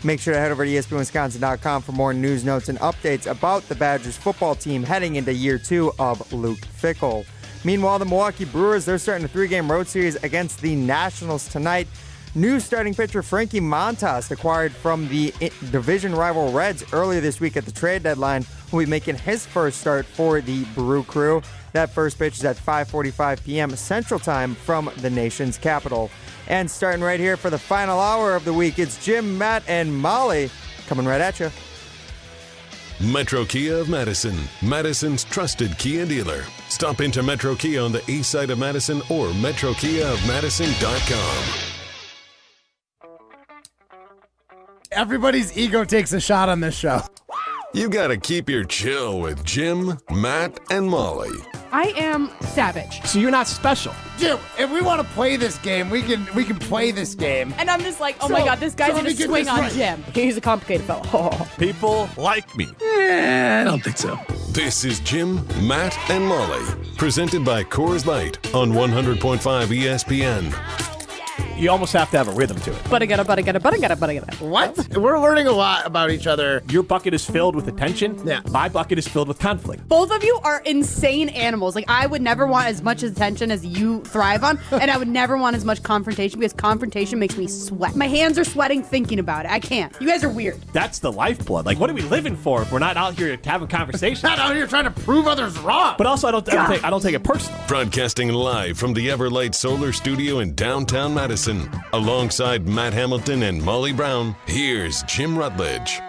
Make sure to head over to ESPNWisconsin.com for more news, notes, and updates about the Badgers football team heading into year 2 of Luke Fickell. Meanwhile, the Milwaukee Brewers, they're starting a 3-game road series against the Nationals tonight. New starting pitcher Frankie Montas, acquired from the division rival Reds earlier this week at the trade deadline, will be making his first start for the Brew Crew. That first pitch is at 5:45 p.m. Central Time from the nation's capital. And starting right here for the final hour of the week, it's Jim, Matt, and Molly coming right at you. Metro Kia of Madison, Madison's trusted Kia dealer. Stop into Metro Kia on the east side of Madison or metrokiaofmadison.com. Everybody's ego takes a shot on this show. You gotta keep your chill with Jim, Matt, and Molly. I am savage. So you're not special. Jim, if we want to play this game, we can play this game. And I'm just like, oh my God, this guy's gonna swing on Jim. He's a complicated fellow. Oh. People like me. I don't think so. This is Jim, Matt, and Molly. Presented by Coors Light on 100.5 ESPN. You almost have to have a rhythm to it. What? We're learning a lot about each other. Your bucket is filled with attention. Yeah. My bucket is filled with conflict. Both of you are insane animals. Like, I would never want as much attention as you thrive on, and I would never want as much confrontation because confrontation makes me sweat. My hands are sweating thinking about it. I can't. You guys are weird. That's the lifeblood. Like, what are we living for if we're not out here having conversations? Not out here trying to prove others wrong. But also, I don't take it personal. Broadcasting live from the Everlight Solar Studio in downtown Madison. Alongside Matt Hamilton and Molly Brown, here's Jim Rutledge.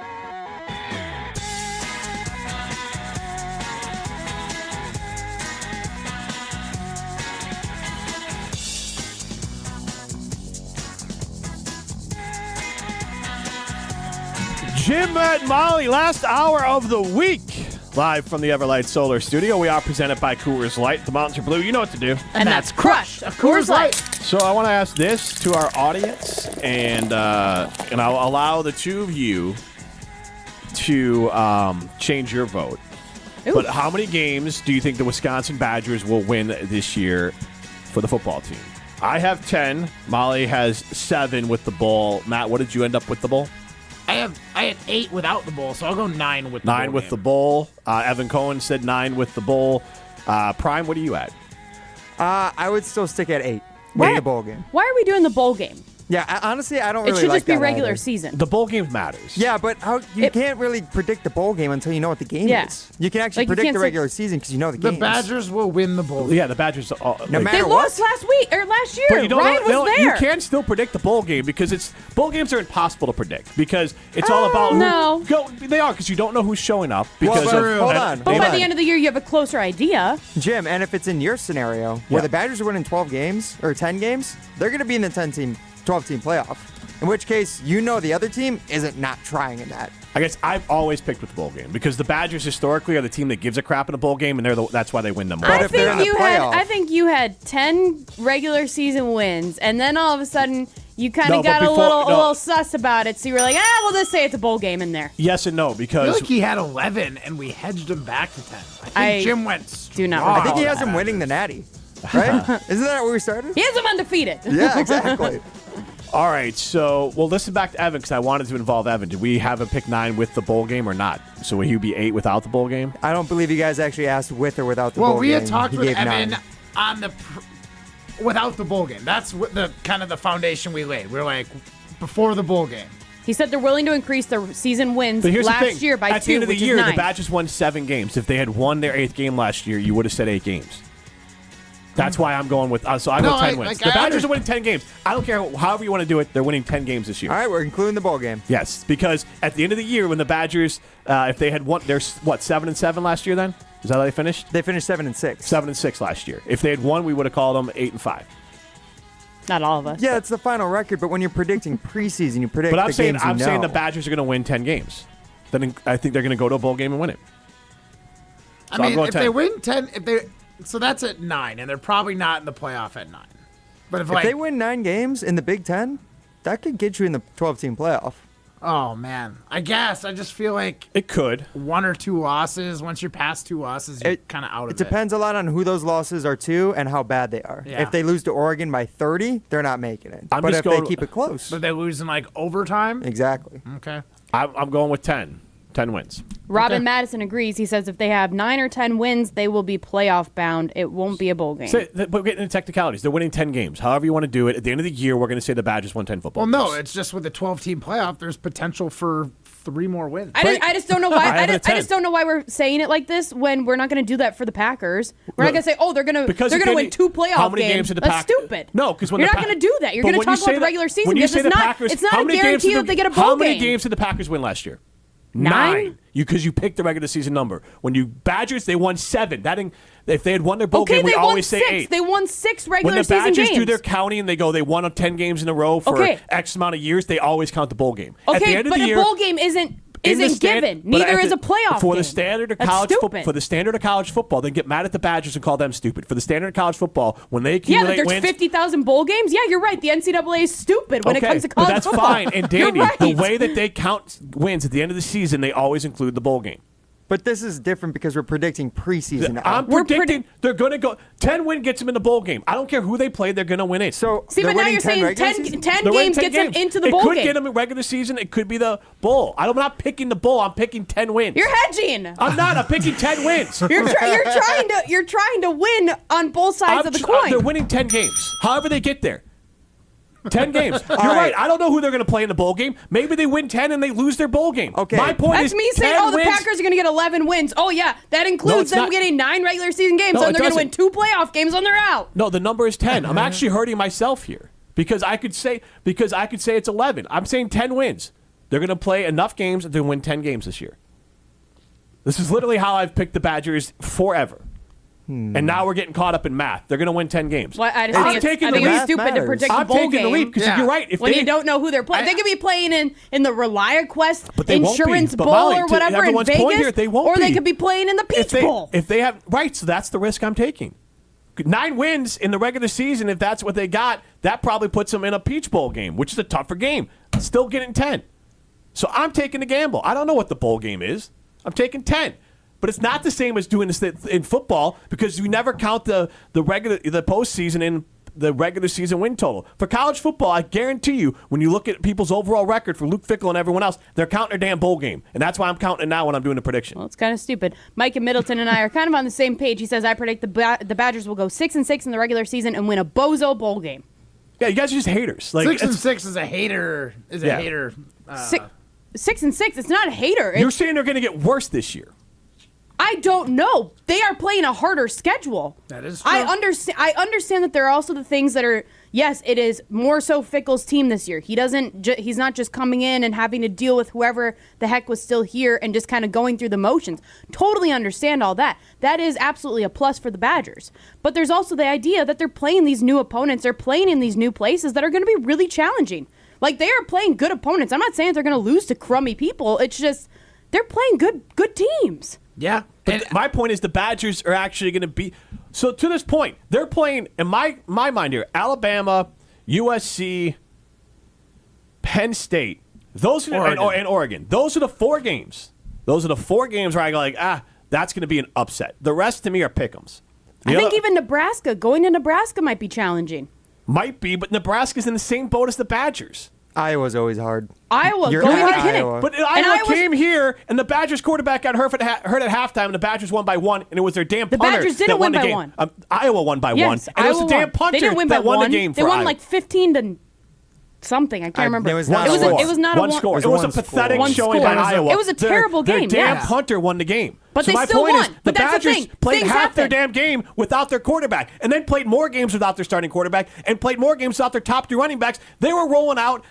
Jim, Matt, and Molly, last hour of the week. Live from the Everlight Solar Studio, we are presented by Coors Light. The mountains are blue. You know what to do. And that's crush a Coors Light. So I want to ask this to our audience, and I'll allow the two of you to change your vote. Ooh. But how many games do you think the Wisconsin Badgers will win this year for the football team? I have 10. Molly has 7 with the bowl. Matt, what did you end up with the bowl? I had 8 without the bowl, so I'll go 9 with the bowl. 9 with the bowl. Evan Cohen said 9 with the bowl. Prime, what are you at? I would still stick at 8. Winning the bowl game. Why are we doing the bowl game? Yeah, honestly, I don't It really should like just be that regular either. season. The bowl game matters. Yeah, but you can't really predict the bowl game until you know what the game is. You can actually predict the regular season because you know the game. The Badgers will win the bowl game. Yeah, the Badgers. No matter They what. lost last week or last year. But you don't Ryan know, was there. You can still predict the bowl game because bowl games are impossible to predict because it's all about no. They are because you don't know who's showing up. Because hold on. But by the end of the year, you have a closer idea. Jim, and if it's in your scenario where the Badgers are winning 12 games or 10 games, they're going to be in the 12-team playoff. In which case, you know the other team isn't not trying in that. I guess I've always picked with the bowl game because the Badgers historically are the team that gives a crap in a bowl game, and that's why they win them more. But if they're in the playoff, I think you had 10 regular season wins, and then all of a sudden you kind of got a little sus about it. So you were like, we'll just say it's a bowl game in there. Yes and no, because I feel like he had 11, and we hedged him back to 10. I think Jim went. Do not. I think he has him winning the Natty. Right? Isn't that where we started? He has him undefeated. Yeah, exactly. All right, so we'll listen back to Evan because I wanted to involve Evan. Did we have him pick 9 with the bowl game or not? So will he be 8 without the bowl game? I don't believe you guys actually asked with or without the bowl game. Well, we had talked with Evan 9. on the without the bowl game. That's what the kind of the foundation we laid. We're like before the bowl game. He said they're willing to increase their season wins But here's the last thing. year by At 2, the end of the which year, is 9. the Badgers won 7 games. If they had won their 8th game last year, you would have said 8 games. That's why I'm going with so I go 10 wins. The Badgers are winning 10 games. I don't care however you want to do it. They're winning 10 games this year. All right, we're including the bowl game. Yes, because at the end of the year, when the Badgers, if they had won, they're 7-7 last year. Then is that how they finished? They finished 7-6. 7-6 last year. If they had won, we would have called them 8-5. Not all of us. Yeah, it's the final record, but when you're predicting preseason, you predict But I'm the saying games you know. saying the Badgers are going to win 10 games. Then I think they're going to go to a bowl game and win it. I So I'm mean, going if 10. they win 10, so that's at 9, and they're probably not in the playoff at 9. But if they win 9 games in the Big Ten, that could get you in the 12-team playoff. oh man, I guess I just feel like it could 1 or 2 losses. Once you're past 2 losses, you're kind of out of it. It depends a lot on who those losses are to and how bad they are. Yeah. If they lose to Oregon by 30, they're not making it. I'm but just if they going- keep it close, But they lose in like overtime. exactly. Okay. I'm going with 10. 10 wins. Robin Madison agrees. He says if they have 9 or 10 wins, they will be playoff bound. It won't be a bowl game. But we're getting into technicalities. They're winning 10 games. However you want to do it. At the end of the year, we're going to say the Badgers won 10 football Well, games. no, it's just with the 12-team playoff, there's potential for 3 more wins. I just don't know why. I have it at just don't know why we're saying it like this when we're not going to do that for the Packers. We're not going to say, oh, they're going to win 2 playoff how many games. in the That's Packers? stupid. No, because you're not going to do that. You're going to talk about the regular season because it's not a guarantee that they get a bowl How many game. games did the Packers win last year? 9. Because you picked the regular season number. When you Badgers, they won 7. If they had won their bowl game, we they always won say 6. 8. They won 6 When regular the season Badgers games. do their counting and they won 10 games in a row for X amount of years, they always count the bowl game. At the Okay, end of but the a year, bowl game isn't given. but Neither at is a playoff for game. the standard of That's college stupid. for the standard of college football. Then get mad at the Badgers and call them stupid. For the standard of college football, when they Yeah, accumulate that there's wins, 50,000 bowl games. Yeah, you're right. The NCAA is stupid when it comes to college but that's football. fine. And Danny, You're right. the way that they count wins at the end of the season, they always include the bowl game. But this is different because we're predicting preseason. I'm predicting they're going to go 10 win gets them in the bowl game. I don't care who they play, they're going to win it. So See, but now you're saying 10 games gets them into the bowl It could game. get them in regular season. It could be the bowl. I'm not picking the bowl. I'm picking 10 wins. You're hedging. I'm not. I'm picking 10 wins. You're trying to win on both sides of the coin. They're winning 10 games. However they get there. 10 games. You're right. I don't know who they're going to play in the bowl game. Maybe they win 10 and they lose their bowl game. Okay. My point That's is me saying, 10 oh, the wins. Packers are going to get 11 wins. Oh, yeah, that includes it's them not. getting 9 regular season games, No, and it they're going to win doesn't. 2 playoff games, and they're out. No, the number is 10. I'm actually hurting myself here because I could say it's 11. I'm saying 10 wins. They're going to play enough games to win 10 games this year. This is literally how I've picked the Badgers forever. And now we're getting caught up in math. They're going to win 10 games. Well, I think it's stupid to predict a bowl I'm taking game. the leap because you're right. When you don't know who they're playing. They could be playing in the ReliaQuest But they won't be. Insurance But Bowl Molly, or to whatever in everyone's point Vegas. here, they won't or they be. could be playing in the Peach Bowl. If they have right, so that's the risk I'm taking. 9 wins in the regular season, if that's what they got, that probably puts them in a Peach Bowl game, which is a tougher game. Still getting 10. So I'm taking the gamble. I don't know what the bowl game is. I'm taking 10. But it's not the same as doing this in football because you never count the postseason in the regular season win total. For college football, I guarantee you, when you look at people's overall record for Luke Fickell and everyone else, they're counting their damn bowl game. And that's why I'm counting it now when I'm doing the prediction. Well, it's kind of stupid. Mike and Middleton and I are kind of on the same page. He says, I predict the Badgers will go 6-6 in the regular season and win a bozo bowl game. Yeah, you guys are just haters. 6-6 is a hater. Is a hater. 6-6. It's not a hater. You're saying they're going to get worse this year. I don't know. They are playing a harder schedule. That is true. I understand that there are also the things that are, yes, it is more so Fickell's team this year. He's not just coming in and having to deal with whoever the heck was still here and just kind of going through the motions. Totally understand all that. That is absolutely a plus for the Badgers. But there's also the idea that they're playing these new opponents. They're playing in these new places that are going to be really challenging. Like, they are playing good opponents. I'm not saying they're going to lose to crummy people. It's just they're playing good teams. Yeah. But my point is the Badgers are actually going to be... So to this point, they're playing, in my mind here, Alabama, USC, Penn State, and Oregon. Those are the 4 games. Those are the 4 games where I go like, that's going to be an upset. The rest to me are pick'ems. I think even Nebraska, going to Nebraska might be challenging. Might be, but Nebraska's in the same boat as the Badgers. Iowa's always hard. Iowa, You're going at to Kinnick. Iowa. But Iowa came here, and the Badgers quarterback got hurt at halftime, and the Badgers won by 1, and it was their damn punter Badgers didn't that won win the by game. 1. Iowa won by 1, Yes, and it was Iowa the damn won. punter They didn't win by that won 1. the game for They won Iowa. like 15 to something. I can't remember. It was not not it was not one a score. It was a pathetic showing by Iowa. It was a terrible their game. Damn Yes. punter won the game. But so they my still point won. is, the But that's the Badgers thing. played Things half their happen. damn game without their quarterback, and then played more games without their starting quarterback, and played more games without their top 2 running backs. They were rolling out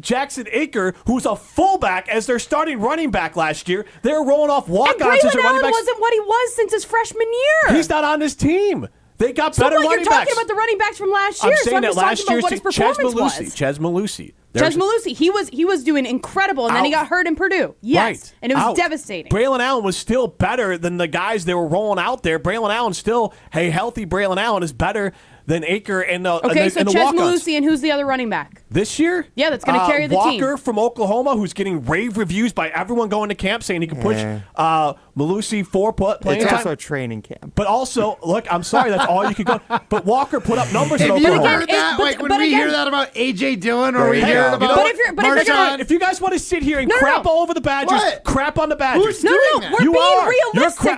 Jackson Aker, who's a fullback, as their starting running back last year. They were rolling off walk-ons as their running backs. wasn't what he was since his freshman year. He's not on this team. They got so better what, running you're talking backs. about the running backs from last year. I'm saying so I'm that just last talking year's about what his performance was. Ches Malusi. Ches Malusi, he was doing incredible, and then he got hurt in Purdue. Yes, Right. and it was Out. devastating. Braylon Allen was still better than the guys they were rolling out there. Braylon Allen still, healthy Braylon Allen is better than Aker and the Okay, and so the Ches walk-ons. Malusi, and who's the other running back? This year? Yeah, that's going to carry the team. Walker from Oklahoma, who's getting rave reviews by everyone going to camp, saying he can push Malusi 4 playing It's time. also a training camp. But also, look, I'm sorry, that's all you could go. But Walker put up numbers in If you Oklahoma. heard that, when we hear that about A.J. Dillon or we Hey, hear you know about what? If you guys want to sit here and crap all over the Badgers, What? crap on the Badgers. Who's doing that? We're You being are. realistic. You're We're talking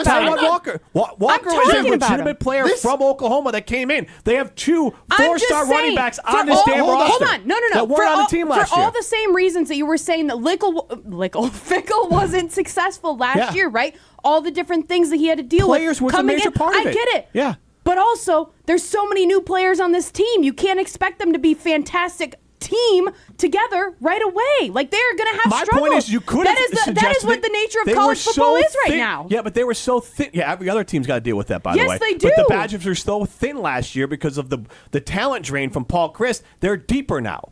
about I it. want Walker. Walker I'm is a talking about legitimate him. player from Oklahoma that came in. They have 2 I'm just four-star running saying, backs for on this all- damn roster. Hold on. No. That weren't on the team last for year. all the same reasons that you were saying that Fickle wasn't successful last year, right? All the different things that he had to deal Players with. was a coming major in. part of I it. get it. Yeah. But also, there's so many new players on this team. You can't expect them to be fantastic team together right away. Like, they're going to have My struggles. point is, you could have That is what the nature of they college were football so is right thin. now. Yeah, but they were so thin. Yeah, every other team's got to deal with that, by the Yes, way. they But the do. Badgers are so thin last year because of the talent drain from Paul Chryst. They're deeper now.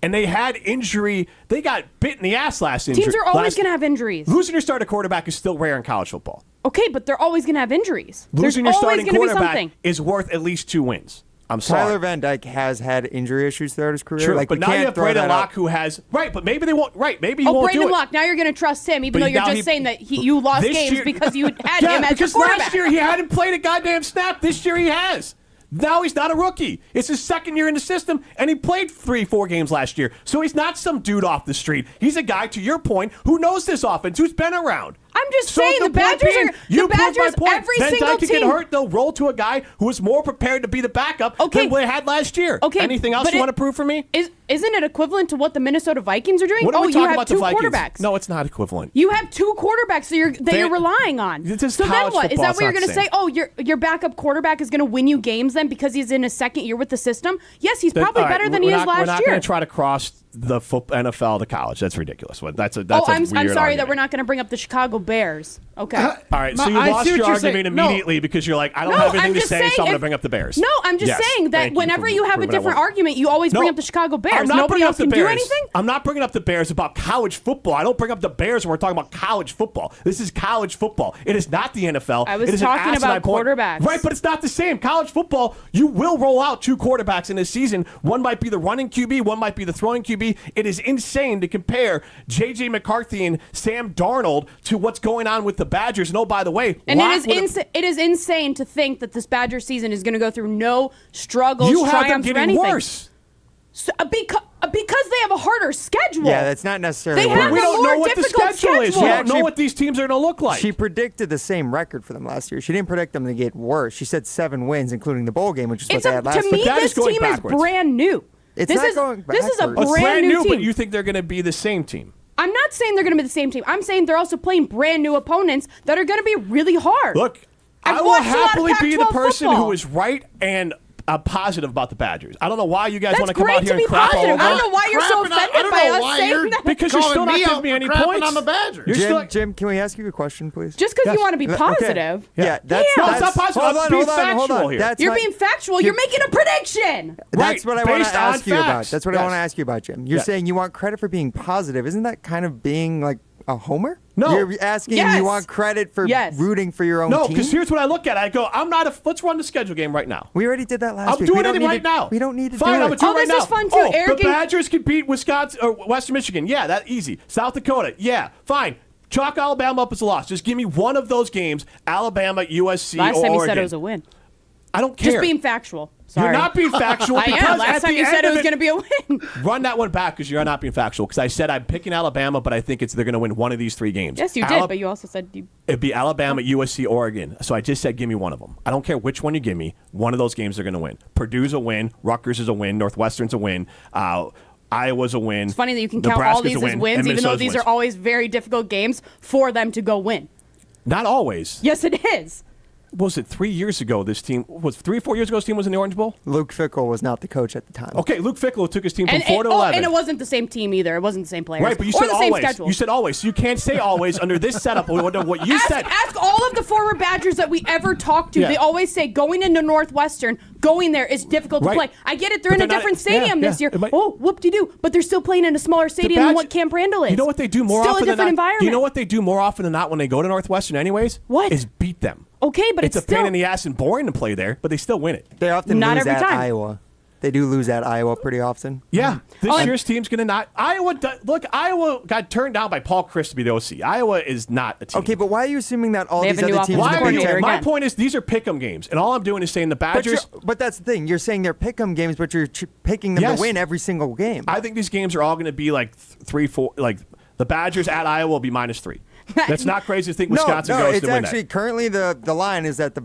And they had injury. They got bit in the ass last injury. Teams are always going to have injuries. Losing your starting quarterback is still rare in college football. Okay, but they're always going to have injuries. Losing There's your always starting going to be quarterback something. is worth at least 2 wins. I'm sorry. Tyler Van Dyke has had injury issues throughout his career. True, Like, but we now can't you have throw Braden that Locke out. who has but maybe they won't. Right, maybe you won't do Braden it. Locke. Now you're going to trust him, even But though you're now just he- saying that you lost This games year- because you had Yeah, him as your because quarterback. last year he hadn't played a goddamn snap. This year he has. Now he's not a rookie. It's his second year in the system, and he played 3-4 games last year. So he's not some dude off the street. He's a guy, to your point, who knows this offense, who's been around. I'm just So saying the the Badgers point being, are you the proved Badgers. my point. Every Van single Dyke could team. get hurt. They'll roll to a guy who was more prepared to be the backup than they had last year. Okay, Anything else but you want to prove for me? Isn't it equivalent to what the Minnesota Vikings are doing? What are we you talking have about 2 the Vikings? quarterbacks. No, it's not equivalent. You have 2 quarterbacks that you're relying on. This is So then college what? Is football, that it's what you're not going to the say? Oh, your backup quarterback is going to win you games then because he's in his second year with the system? Yes, he's probably All right, better than we're he is not- last We're not year. going to try to cross the NFL to college. That's ridiculous. That's a I'm weird sorry that argument. we're not going to bring up the Chicago Bears. Okay. All right, so you I lost see what your you're argument saying. No. immediately because you're like, I don't No, have anything I'm to just say, saying so I'm going to if- bring up the Bears. No, I'm just Yes, saying that thank you whenever for you have a proving that different one. argument, you always bring up the Chicago Bears. I'm not Nobody bringing else up the can do Bears. anything? I'm not bringing up the Bears about college football. I don't bring up the Bears when we're talking about college football. This is college football. It is not the NFL. I was It is an talking asinine about point. quarterbacks. Right, but it's not the same. College football, you will roll out 2 quarterbacks in this season. One might be the running QB, one might be the throwing QB. It is insane to compare J.J. McCarthy and Sam Darnold to what's going on with the Badgers. And oh, by the way, And Locke it is insane to think that this Badger season is going to go through no struggles, you have them triumphs, or getting anything. worse. So, because they have a harder schedule. Yeah, that's not necessarily. They have We a don't more know what the difficult schedule is. We She don't actually- know what these teams are going to look like. She predicted the same record for them last year. She didn't predict them to get worse. She said 7 wins, including the bowl game, which is what It's they had last to me, year. this team is brand new. It's this not is going this is a backwards. brand new team. but you think they're going to be the same team. I'm not saying they're going to be the same team. I'm saying they're also playing brand new opponents that are going to be really hard. Look, I've I will watched a lot of happily be the Pac-12 person football. who is right and positive about the Badgers. I don't know why you guys That's want to come great out here to be and crap all positive. over I don't know why you're so Crapping on- I offended don't by know us why saying you're- that. because you're calling still not me giving out me for any crapping points. on the Badgers. You're still, Jim, can we ask you a question, please? Just because you want to be Okay. positive. Yeah, that's No, that's, it's not positive. Hold I'm on, being hold on, hold factual on. here. That's You're what- being factual. You're making a prediction. That's what I want based to on ask you about. facts. That's what I Yes. want to ask you about, Jim. You're Yes. saying you want credit for being positive. Isn't that kind of being like a homer? No. You're asking Yes. you want credit for Yes. rooting for your own no, team? because here's what I look at. I go, I'm not a. Let's run the schedule game right now. We already did that last I'm week. doing We don't it need right to- now. We don't need to Fine, do I'm it. gonna do it right this is now. fun, too. Oh, Eric the and- Badgers could beat Wisconsin or Western Michigan. Yeah, that easy. South Dakota. Yeah, fine. Chalk Alabama up as a loss. Just give me one of those games. Alabama, USC, Last or time you Oregon. said it was a win. I don't care. Just being factual. Sorry. You're not being factual. I because am. Last at time the you said end it of was going to be a win. Run that one back because you're not being factual. Because I said I'm picking Alabama, but I think they're going to win one of these 3 games. Yes, you did, but you also said you. It'd be Alabama, USC, Oregon. So I just said give me one of them. I don't care which one you give me. One of those games they're going to win. Purdue's a win. Rutgers is a win. Northwestern's a win. Iowa's a win. It's funny that you can count all these as wins, even though these are always very difficult games for them to go win. Not always. Yes, it is. Was it 3 years ago? This team was 3 or 4 years ago. This team was in the Orange Bowl. Luke Fickell was not the coach at the time. Okay, Luke Fickell took his team from 4 to 11. And it wasn't the same team either. It wasn't the same players. Right, but you or said the same always. schedule. You said always. So you can't say always under this setup. What you said. Ask all of the former Badgers that we ever talked to. Yeah. They always say going into Northwestern, going there is difficult to Right. play. I get it. They're in a different stadium this year. It might- Oh, whoop-de-doo. But they're still playing in a smaller stadium than what Camp Randall is. You know what they do more Still often a different than not? environment. You know what they do more often than not when they go to Northwestern anyways? What? Is beat them. Okay, but it's a still pain in the ass and boring to play there, but they still win it. They often Not lose every at time. Iowa. They do lose at Iowa pretty often. Yeah, this Oh, and- year's team's going to not. Iowa got turned down by Paul Chris to be the OC. Iowa is not a team. Okay, but why are you assuming that all They have these a new other teams in offensive the Big coordinator Ten? My again. point is these are pick'em games, and all I'm doing is saying the But, Badgers. but that's the thing. You're saying they're pick'em games, but you're picking them Yes. to win every single game. I think these games are all going to be like 3-4. Like the Badgers at Iowa will be -3. That's not crazy to think Wisconsin no, goes it's to win actually that. currently the line is that the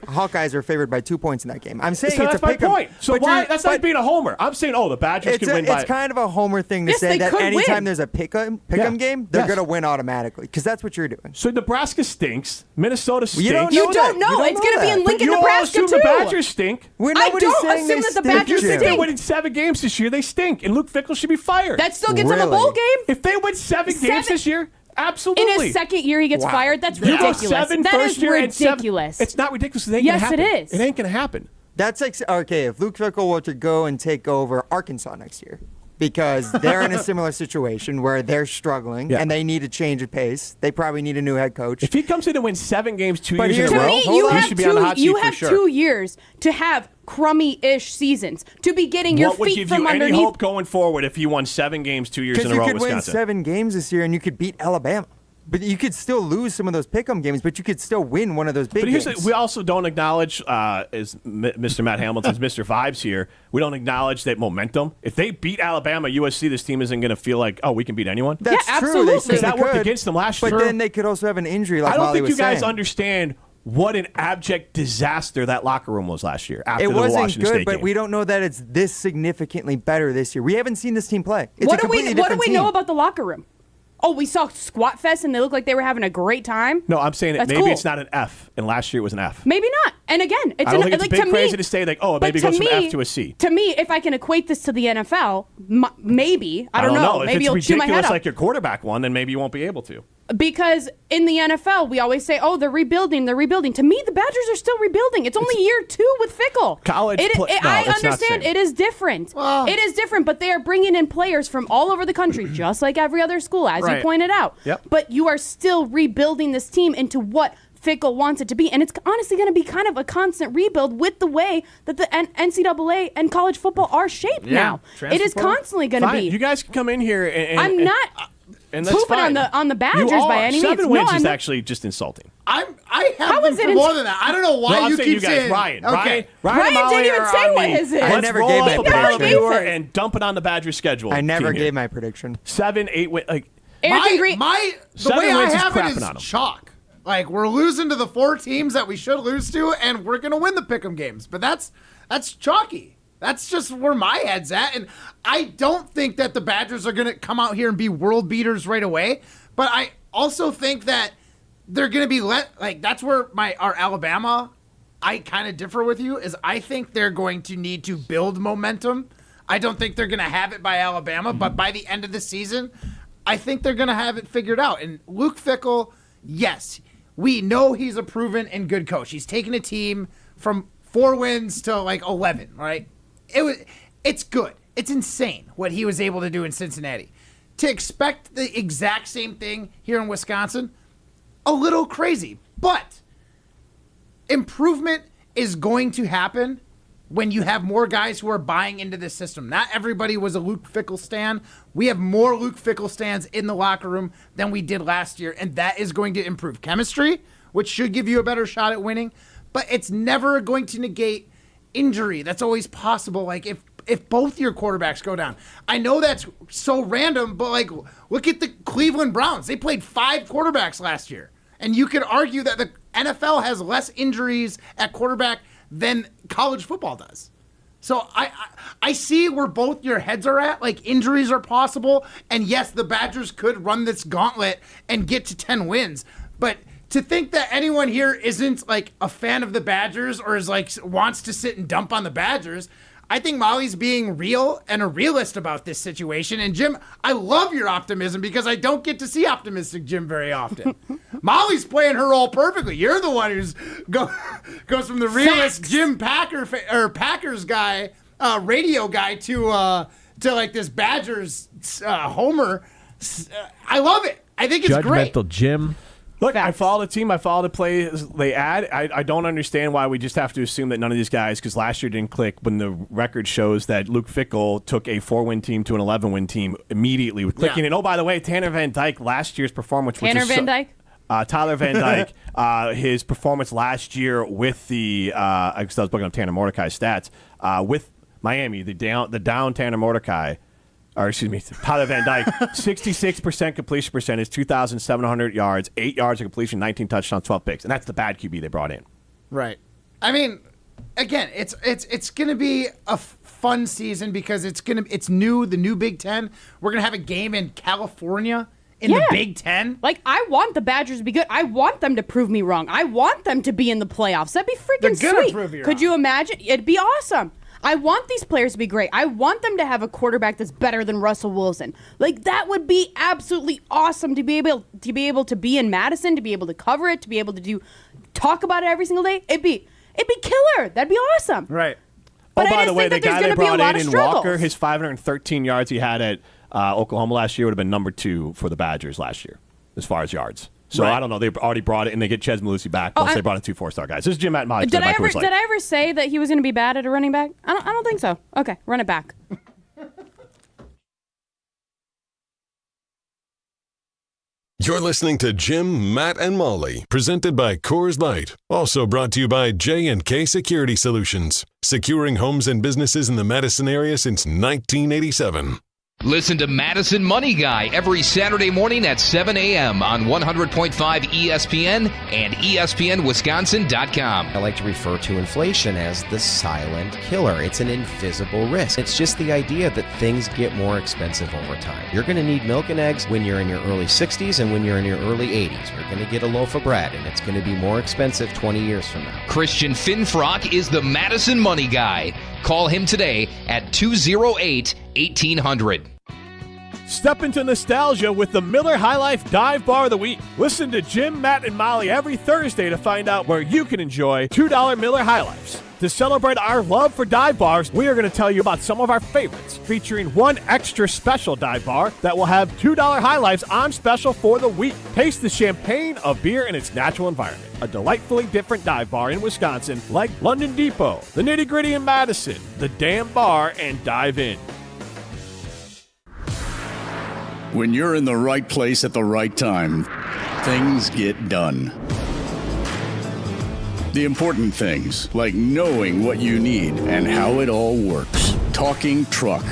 Hawkeyes are favored by 2 points in that game. I'm saying So it's that's a my pick 'em, point. So but why? you're- That's not but being a homer. I'm saying, the Badgers can win by. It's kind of a homer thing to Yes, say they that could anytime win. there's a pick'em Yeah. game, they're Yes. going to win automatically because that's what you're doing. So Nebraska stinks. Minnesota stinks. You don't You know don't that. know. You don't It's going to be that. in But Lincoln, you all Nebraska, assume too. the Badgers stink. We're I nobody's don't saying assume they that the stink, You Badgers think Jim. they stink. win in 7 games this year? They stink, and Luke Fickell should be fired. That still gets them a Really? bowl game. If they win 7 games Seven- this year, absolutely. In his second year, he gets fired. That's You go ridiculous. 7 That first is year and 7 ridiculous. It's not ridiculous. It ain't Yes, gonna it happen. is. It ain't going to happen. That's like, okay, if Luke Fickell were to go and take over Arkansas next year, because they're in a similar situation where they're struggling Yeah. and they need a change of pace. They probably need a new head coach. If he comes in and wins 7 games 2 But years in here's a the row, thing, you he have should be on the hot seat you for have sure. 2 years to have crummy-ish seasons, to be getting your What would feet give from you any underneath. hope going forward if he won 7 games 2 years in Because a you row, could win Wisconsin? 7 games this year and you could beat Alabama. But you could still lose some of those pick'em games, but you could still win one of those big But here's games. we also don't acknowledge, as Mr. Matt Hamilton's Mr. Vibes here, we don't acknowledge that momentum. If they beat Alabama, USC, this team isn't going to feel like, we can beat anyone. That's Yeah, true. absolutely. They Because Because that certainly worked could. against them last year. But then they could also have an injury like I don't Molly think you was guys saying. understand what an abject disaster that locker room was last year after It the wasn't Washington good, State but game. we don't know that it's this significantly better this year. We haven't seen this team play. It's What a do we completely different team. know about the locker room? Oh, we saw Squat Fest and they looked like they were having a great time. No, I'm saying that That's maybe cool. it's not an F, and last year it was an F. Maybe not. And again, it's I don't think it's like, big to crazy me, to say like, but maybe it to goes from me- F to a C. To me, if I can equate this to the NFL, maybe I don't know. If Maybe it's you'll chew my head ridiculous up. like your quarterback one, then maybe you won't be able to. Because in the NFL, we always say, "Oh, they're rebuilding. They're rebuilding." To me, the Badgers are still rebuilding. It's only year 2 with Fickell. College no, I it's not understand same. it is different. It is different, but they are bringing in players from all over the country, just like every other school, as you Right. pointed out. Yep. But you are still rebuilding this team into what Fickell wants it to be, and it's honestly going to be kind of a constant rebuild with the way that the NCAA and college football are shaped now. It is constantly going to Fine. be. You guys can come in here and I'm not and that's pooping fine. on the Badgers You are. by any means. 7 wins I'm is not- actually just insulting. I have How them is it for ins- more than that. I don't know why No, I'm you saying keep you guys, saying Ryan. Okay. Ryan and Molly didn't even are say on what the, his is. I Let's never roll gave up my a prediction. Bellevue Gave and dump it on the Badgers schedule. I never team here. gave my prediction. 7, 8 win. Like Eric Green. The 7 way I wins is have it crapping is on 'em. chalk. Like, we're losing to the 4 teams that we should lose to, and we're going to win the pick'em games. But that's chalky. That's just where my head's at. And I don't think that the Badgers are going to come out here and be world beaters right away. But I also think that they're going to be that's where our Alabama, I kind of differ with you, is I think they're going to need to build momentum. I don't think they're going to have it by Alabama, but by the end of the season, I think they're going to have it figured out. And Luke Fickell, yes, we know he's a proven and good coach. He's taken a team from 4 wins to 11, right? It's good. It's insane what he was able to do in Cincinnati. To expect the exact same thing here in Wisconsin, a little crazy. But improvement is going to happen when you have more guys who are buying into this system. Not everybody was a Luke Fickell stan. We have more Luke Fickell stans in the locker room than we did last year, and that is going to improve chemistry, which should give you a better shot at winning. But it's never going to negate injury that's always possible. Like if both your quarterbacks go down. I know that's so random, but like look at the Cleveland Browns. They played 5 quarterbacks last year. And you could argue that the NFL has less injuries at quarterback than college football does. So I see where both your heads are at. Like, injuries are possible. And yes, the Badgers could run this gauntlet and get to 10 wins. But to think that anyone here isn't like a fan of the Badgers or is like wants to sit and dump on the Badgers, I think Molly's being real and a realist about this situation. And Jim, I love your optimism because I don't get to see optimistic Jim very often. Molly's playing her role perfectly. You're the one who's goes from the realist Jim Packers guy, radio guy to like this Badgers homer. I love it. I think it's great. Judgmental Jim. Look, I follow the team. I follow the plays they add. I don't understand why we just have to assume that none of these guys, because last year didn't click when the record shows that Luke Fickell took a 4-win team to an 11-win team immediately with clicking. Yeah. And, oh, by the way, Tanner Van Dyke, last year's performance. Tyler Van Dyke, his performance last year with the I was looking up Tanner Mordecai's stats, with Miami, the down Tanner Mordecai. Or excuse me, Tyler Van Dyke, 66% completion percentage, 2,700 yards, 8 yards of completion, 19 touchdowns, 12 picks. And that's the bad QB they brought in. Right. I mean, again, it's going to be a fun season because it's new, the new Big Ten. We're going to have a game in California in the Big Ten. Like, I want the Badgers to be good. I want them to prove me wrong. I want them to be in the playoffs. That'd be freaking They're gonna sweet. prove you Could wrong. you imagine? It'd be awesome. I want these players to be great. I want them to have a quarterback that's better than Russell Wilson. Like, that would be absolutely awesome to be able to be in Madison, to be able to cover it, to be able to talk about it every single day. It'd be killer. That'd be awesome. Right. But by the way, the guy they brought in struggles. Walker, his 513 yards he had at Oklahoma last year would have been number 2 for the Badgers last year as far as yards. So I don't know. They already brought it, and they get Ches Malusi back. Plus, they brought in 2 4-star guys. This is Jim Matt Molly. Did I ever say that he was going to be bad at a running back? I don't think so. Okay, run it back. You're listening to Jim, Matt, and Molly, presented by Coors Light. Also brought to you by J&K Security Solutions, securing homes and businesses in the Madison area since 1987. Listen to Madison Money Guy every Saturday morning at 7 a.m. on 100.5 ESPN and ESPNWisconsin.com. I like to refer to inflation as the silent killer. It's an invisible risk. It's just the idea that things get more expensive over time. You're going to need milk and eggs when you're in your early 60s and when you're in your early 80s. You're going to get a loaf of bread, and it's going to be more expensive 20 years from now. Christian Finfrock is the Madison Money Guy. Call him today at 208-1800. Step into nostalgia with the Miller High Life Dive Bar of the Week. Listen to Jim, Matt, and Molly every Thursday to find out where you can enjoy $2 Miller High Lifes. To celebrate our love for dive bars, we are going to tell you about some of our favorites, featuring one extra special dive bar that will have $2 High Lifes on special for the week. Taste the champagne of beer in its natural environment. A delightfully different dive bar in Wisconsin, like London Depot, the Nitty Gritty in Madison, the Dam Bar, and Dive In. When you're in the right place at the right time, things get done. The important things, like knowing what you need and how it all works. Talking truck.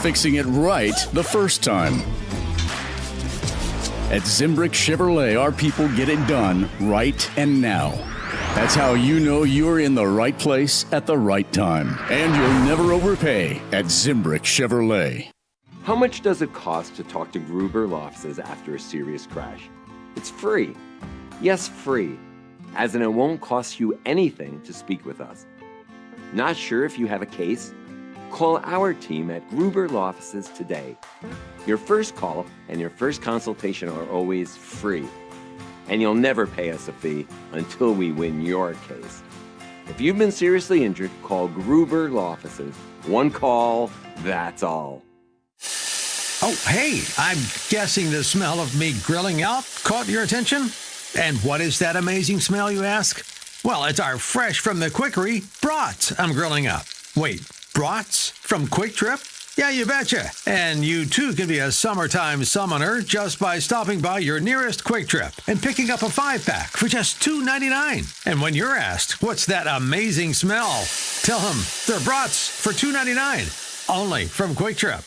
Fixing it right the first time. At Zimbrick Chevrolet, our people get it done right and now. That's how you know you're in the right place at the right time. And you'll never overpay at Zimbrick Chevrolet. How much does it cost to talk to Gruber Law Offices after a serious crash? It's free. Yes, free. As in it won't cost you anything to speak with us. Not sure if you have a case? Call our team at Gruber Law Offices today. Your first call and your first consultation are always free. And you'll never pay us a fee until we win your case. If you've been seriously injured, call Gruber Law Offices. One call, that's all. Oh, hey, I'm guessing the smell of me grilling out caught your attention? And what is that amazing smell, you ask? Well, it's our fresh from the Quickery brats I'm grilling up. Wait, brats from Quick Trip? Yeah, you betcha. And you too can be a summertime summoner just by stopping by your nearest Quick Trip and picking up a 5-pack for just $2.99. And when you're asked, what's that amazing smell? Tell them they're brats for $2.99. Only from Quick Trip.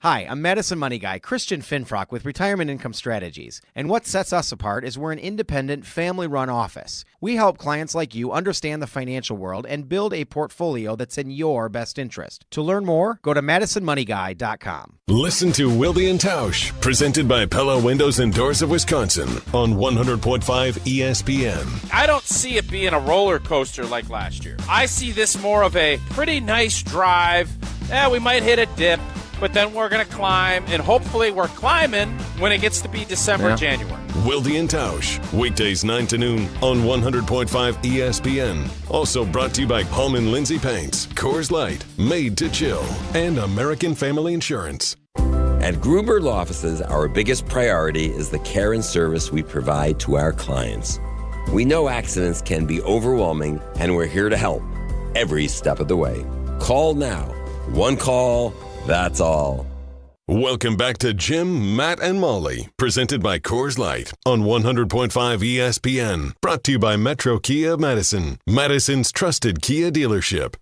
Hi, I'm Madison Money Guy, Christian Finfrock with Retirement Income Strategies. And what sets us apart is we're an independent, family-run office. We help clients like you understand the financial world and build a portfolio that's in your best interest. To learn more, go to MadisonMoneyGuy.com. Listen to Wilde and Tausch, presented by Pella Windows and Doors of Wisconsin on 100.5 ESPN. I don't see it being a roller coaster like last year. I see this more of a pretty nice drive. We might hit a dip, but then we're going to climb, and hopefully we're climbing when it gets to be December, January. Wilde and Tausch, weekdays 9 to noon on 100.5 ESPN. Also brought to you by Hallman Lindsay Paints, Coors Light, Made to Chill, and American Family Insurance. At Gruber Law Offices, our biggest priority is the care and service we provide to our clients. We know accidents can be overwhelming, and we're here to help every step of the way. Call now. One call, that's all. Welcome back to Jim, Matt, and Molly, presented by Coors Light on 100.5 ESPN. Brought to you by Metro Kia of Madison, Madison's trusted Kia dealership.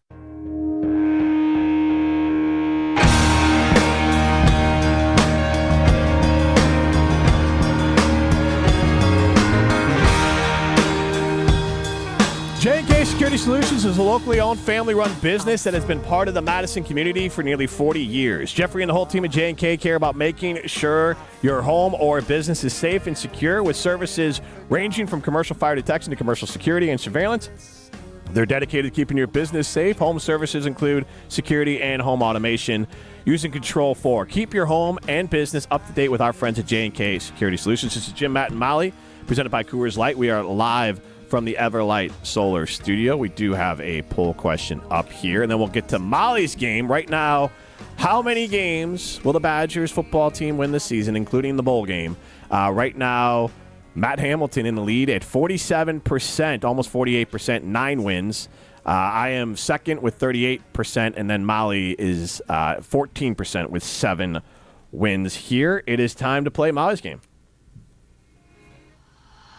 J&K Security Solutions is a locally owned, family-run business that has been part of the Madison community for nearly 40 years. Jeffrey and the whole team at J&K care about making sure your home or business is safe and secure with services ranging from commercial fire detection to commercial security and surveillance. They're dedicated to keeping your business safe. Home services include security and home automation. Using Control 4. Keep your home and business up to date with our friends at J&K Security Solutions. This is Jim, Matt, and Molly, presented by Coors Light. We are live from the Everlight Solar Studio. We do have a poll question up here, and then we'll get to Molly's game. Right now, how many games will the Badgers football team win this season, including the bowl game? Right now, Matt Hamilton in the lead at 47%, almost 48%, 9 wins. I am second with 38%, and then Molly is 14% with 7 wins. Here, it is time to play Molly's game.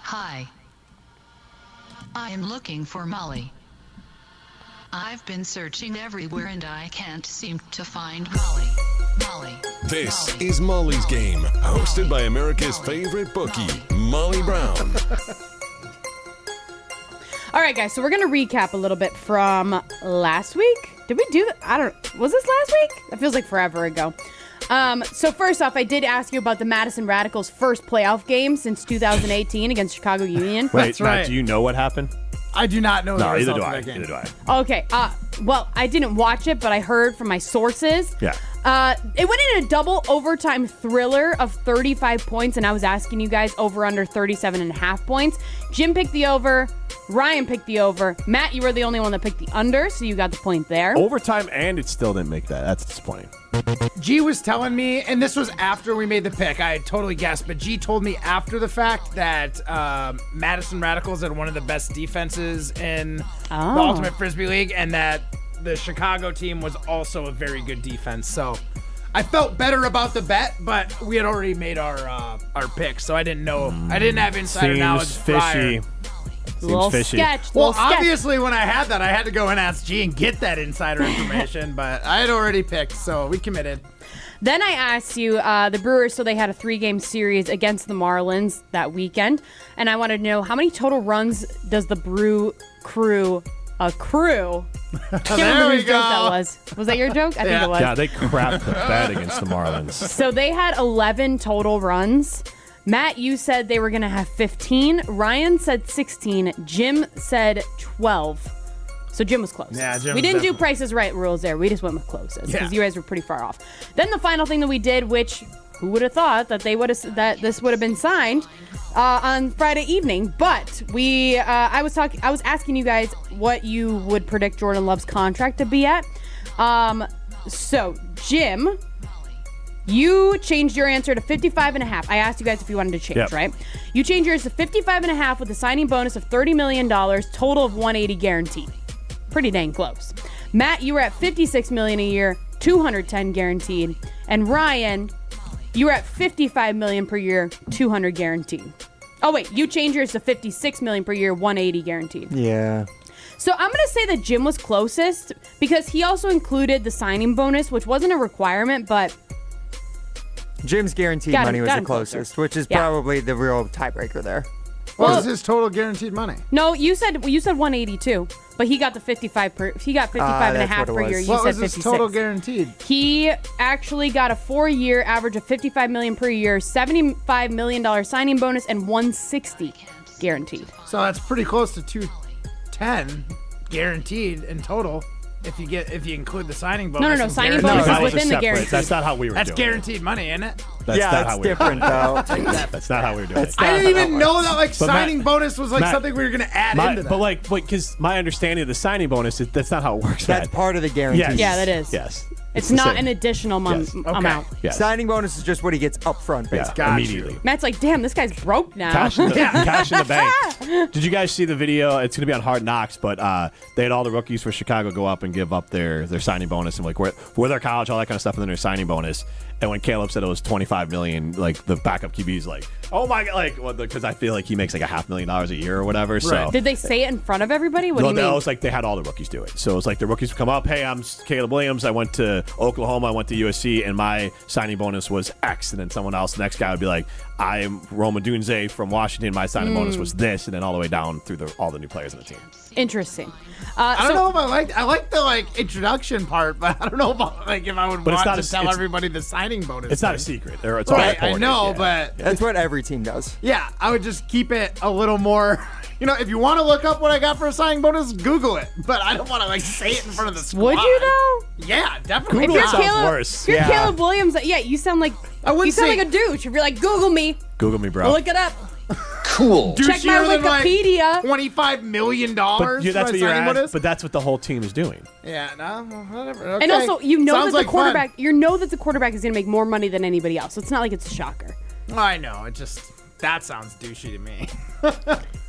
Hi. I am looking for Molly. I've been searching everywhere and I can't seem to find Molly. This is Molly's Game, hosted by America's favorite bookie, Molly Brown. All right, guys, so we're going to recap a little bit from last week. Did we do that? Was this last week? That feels like forever ago. So first off, I did ask you about the Madison Radicals' first playoff game since 2018 against Chicago Union. Wait, That's Matt, right. do you know what happened? I do not know the No, result neither do of I. that game. Neither do I. Okay, well, I didn't watch it, but I heard from my sources. Yeah. It went in a double overtime thriller of 35 points, and I was asking you guys over under 37.5 points. Jim picked the over. Ryan picked the over. Matt, you were the only one that picked the under, so you got the point there. Overtime, and it still didn't make that. That's disappointing. G was telling me, and this was after we made the pick. I had totally guessed, but G told me after the fact that Madison Radicals had one of the best defenses in the Ultimate Frisbee League, and that the Chicago team was also a very good defense. So I felt better about the bet, but we had already made our pick, so I didn't know. I didn't have insider knowledge prior. Little fishy. sketch. Well, little sketch. obviously, when I had that, I had to go and ask G and get that insider information, but I had already picked, so we committed. Then I asked you, the Brewers, so they had a 3-game series against the Marlins that weekend, and I wanted to know how many total runs does the Brew crew accrue? I can't remember whose joke that was. Was that your joke? I think it was. Yeah, they crapped the bed against the Marlins. So they had 11 total runs. Matt, you said they were going to have 15. Ryan said 16. Jim said 12. So Jim was close. Yeah, Jim we was didn't do definitely- Prices Right rules there. We just went with closest because Yeah. you guys were pretty far off. Then the final thing that we did, which who would have thought that this would have been signed on Friday evening? But I was asking you guys what you would predict Jordan Love's contract to be at. So Jim, you changed your answer to 55.5. I asked you guys if you wanted to change, right? You changed yours to 55.5 with a signing bonus of $30 million, total of $180 guaranteed. Pretty dang close. Matt, you were at $56 million a year, $210 guaranteed. And Ryan, you were at $55 million per year, $200 guaranteed. Oh wait, you changed yours to $56 million per year, $180 guaranteed. Yeah. So I'm gonna say that Jim was closest because he also included the signing bonus, which wasn't a requirement, but Jim's guaranteed money was the closest, which is probably the real tiebreaker there. What was his total guaranteed money? No, you said 182, but he got the 55 per. He got 55 and a half per year. You What said was his 56. total guaranteed? He actually got a 4-year average of $55 million per year, $75 million signing bonus, and $160 guaranteed. So that's pretty close to $210 guaranteed in total. If you include the signing bonus. No. Signing bonus is within the guarantee. That's not how we were That's doing guaranteed money, isn't it? That's not how we were different, doing though. That's not how we were doing it. I didn't even know that signing Matt- bonus was Matt, something we were going to add into that. But because my understanding of the signing bonus, that's not how it works. That's Matt. part of the guarantee. Yes. Yeah, that is. Yes. It's the not same. an additional amount. Yes. Signing bonus is just what he gets up front, basically. Immediately. Matt's like, damn, this guy's broke now. Cash in the bank. Did you guys see the video? It's going to be on Hard Knocks, but they had all the rookies for Chicago go up and give up their signing bonus and like where their college, all that kind of stuff, and then their signing bonus. And when Caleb said it was $25 million, like the backup QB's like, oh my god, like because I feel like he makes like $500,000 a year or whatever. Right. So Did they say it in front of everybody? What do you mean? It was like they had all the rookies do it. So it was like the rookies would come up, hey, I'm Caleb Williams. I went to Oklahoma, I went to USC, and my signing bonus was X. And then someone else, the next guy would be like, I'm Roma Dunze from Washington. My signing bonus was this, and then all the way down through all the new players on the team. Interesting. I don't know if I like the introduction part, but I don't know about if I would want to tell everybody the signing bonus. It's not a secret. It's right, I know, but that's what every team does. Yeah, I would just keep it a little more. If you want to look up what I got for a signing bonus, Google it. But I don't want to say it in front of the squad. Would you though? Yeah, definitely. If you're Caleb Williams, you sound like a douche. If you're like, Google me. Google me, bro. Look it up. Cool. Check my Wikipedia. $25 million. But that's what the whole team is doing. Yeah, no, whatever. Okay. And also, Sounds that like the quarterback. You know that the quarterback is going to make more money than anybody else. So it's not like it's a shocker. I know. That sounds douchey to me.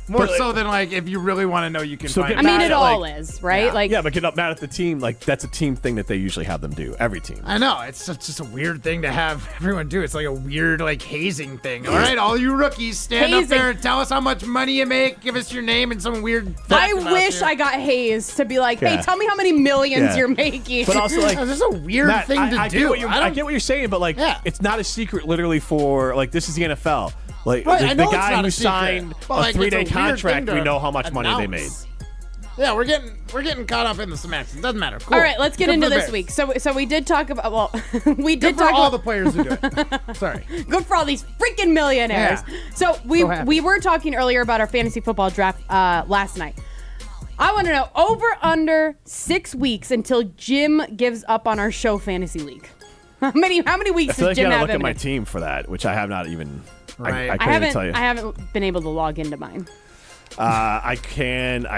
More so than if you really want to know, you can find it. I mean, it all is, right? But get up mad at the team. That's a team thing that they usually have them do. Every team. I know. It's just a weird thing to have everyone do. It's like a weird, hazing thing. All right, all you rookies, stand up there and tell us how much money you make. Give us your name and some weird I wish I got Hayes to be like, hey, tell me how many millions you're making. But also, it's just a weird thing to do. I get what you're saying, but it's not a secret literally for, this is the NFL. The guy who signed a 3-day contract, we know how much money they made. Yeah, we're getting caught up in the semantics. It doesn't matter. Cool. All right, let's get into this week. So we did talk about we did Good for talk all about the players who do it. Sorry. Good for all these freaking millionaires. Yeah. So we were talking earlier about our fantasy football draft last night. I want to know over under 6 weeks until Jim gives up on our show fantasy league. How many weeks does Jim have? I look at my team for that, which I have not even. Right. I can't even tell you. I haven't been able to log into mine. I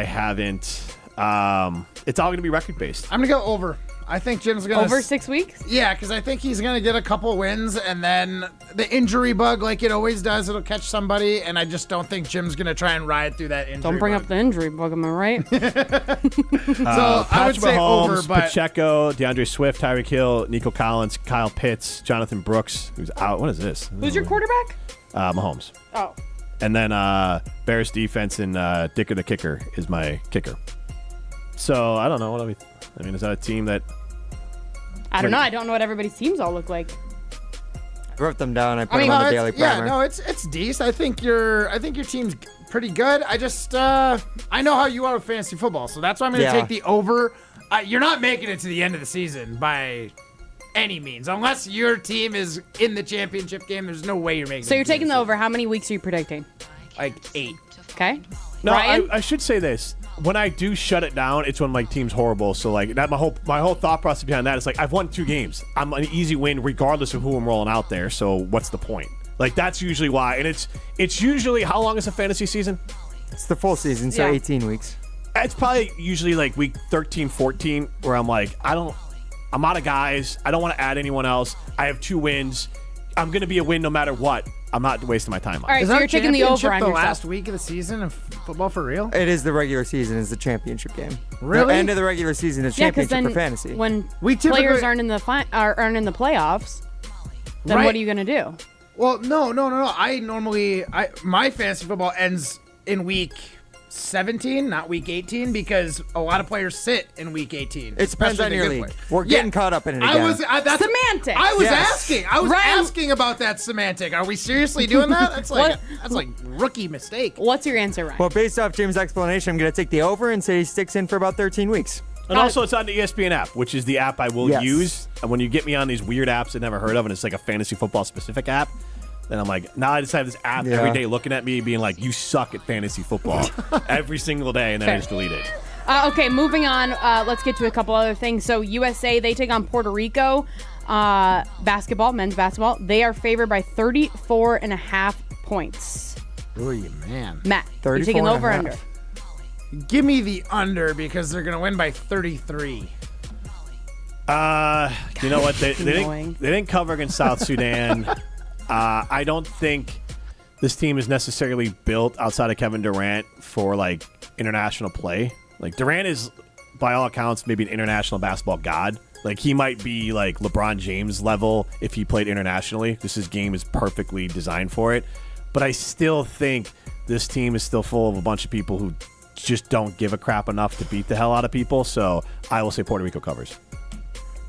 haven't. It's all going to be record based. I'm going to go over. I think Jim's going to... Over 6 weeks? Yeah, because I think he's going to get a couple wins, and then the injury bug, like it always does, it'll catch somebody, and I just don't think Jim's going to try and ride through that injury Don't bring bug. up the injury bug, am I right? So I would say Mahomes, over, but... Pacheco, DeAndre Swift, Tyreek Hill, Nico Collins, Kyle Pitts, Jonathan Brooks, who's out. What is this? Who's your quarterback? Mahomes. Oh. And then Bears defense and Dicker the kicker is my kicker. So I don't know. I mean, is that a team that... I don't know. I don't know what everybody's teams all look like. I wrote them down. I put them on the daily primer. Yeah, no, it's decent. I think your team's pretty good. I just I know how you are with fantasy football, so that's why I'm going to take the over. You're not making it to the end of the season by any means, unless your team is in the championship game. There's no way you're making. So you're taking the over. How many weeks are you predicting? Like 8. Okay. No, Ryan? I should say this. When I do shut it down, it's when my team's horrible. So that my whole thought process behind that is I've won 2 games. I'm an easy win regardless of who I'm rolling out there. So what's the point? That's usually why. And it's usually, how long is a fantasy season? It's the full season, so 18 weeks. It's probably usually week 13, 14, where I'm I'm out of guys. I don't want to add anyone else. I have 2 wins. I'm going to be a win no matter what. I'm not wasting my time on it. All right, Is so our you're taking the over championship on the yourself. last week of the season of football for real? It is the regular season. Is the championship game. Really? The end of the regular season is Yeah, because championship then for fantasy. when typically- players aren't in the aren't in the playoffs, then Right. what are you going to do? Well, no. My fantasy football ends in week 17, not week 18, because a lot of players sit in week 18. It depends especially on the your good league. players. We're getting caught up in it again. That's Semantics. I was Yes. asking. I was asking about that semantic. Are we seriously doing that? That's like rookie mistake. What's your answer, Ryan? Well, based off Jim's explanation, I'm going to take the over and say he sticks in for about 13 weeks. And also, it's on the ESPN app, which is the app I will Yes. use. And when you get me on these weird apps I've never heard of, and it's like a fantasy football specific app, then I'm like, now I just have this app every day looking at me being like, you suck at fantasy football every single day, and then I just delete it. Okay, moving on. Let's get to a couple other things. So USA, they take on Puerto Rico. Basketball, men's basketball. They are favored by 34.5 points. Oh, man. Matt, you taking the over or under? Give me the under because they're going to win by 33. You know what? They didn't cover against South Sudan. I don't think this team is necessarily built outside of Kevin Durant for like international play. Like Durant is, by all accounts, maybe an international basketball god. Like he might be like LeBron James level if he played internationally. His game is perfectly designed for it. But I still think this team is still full of a bunch of people who just don't give a crap enough to beat the hell out of people. So I will say Puerto Rico covers.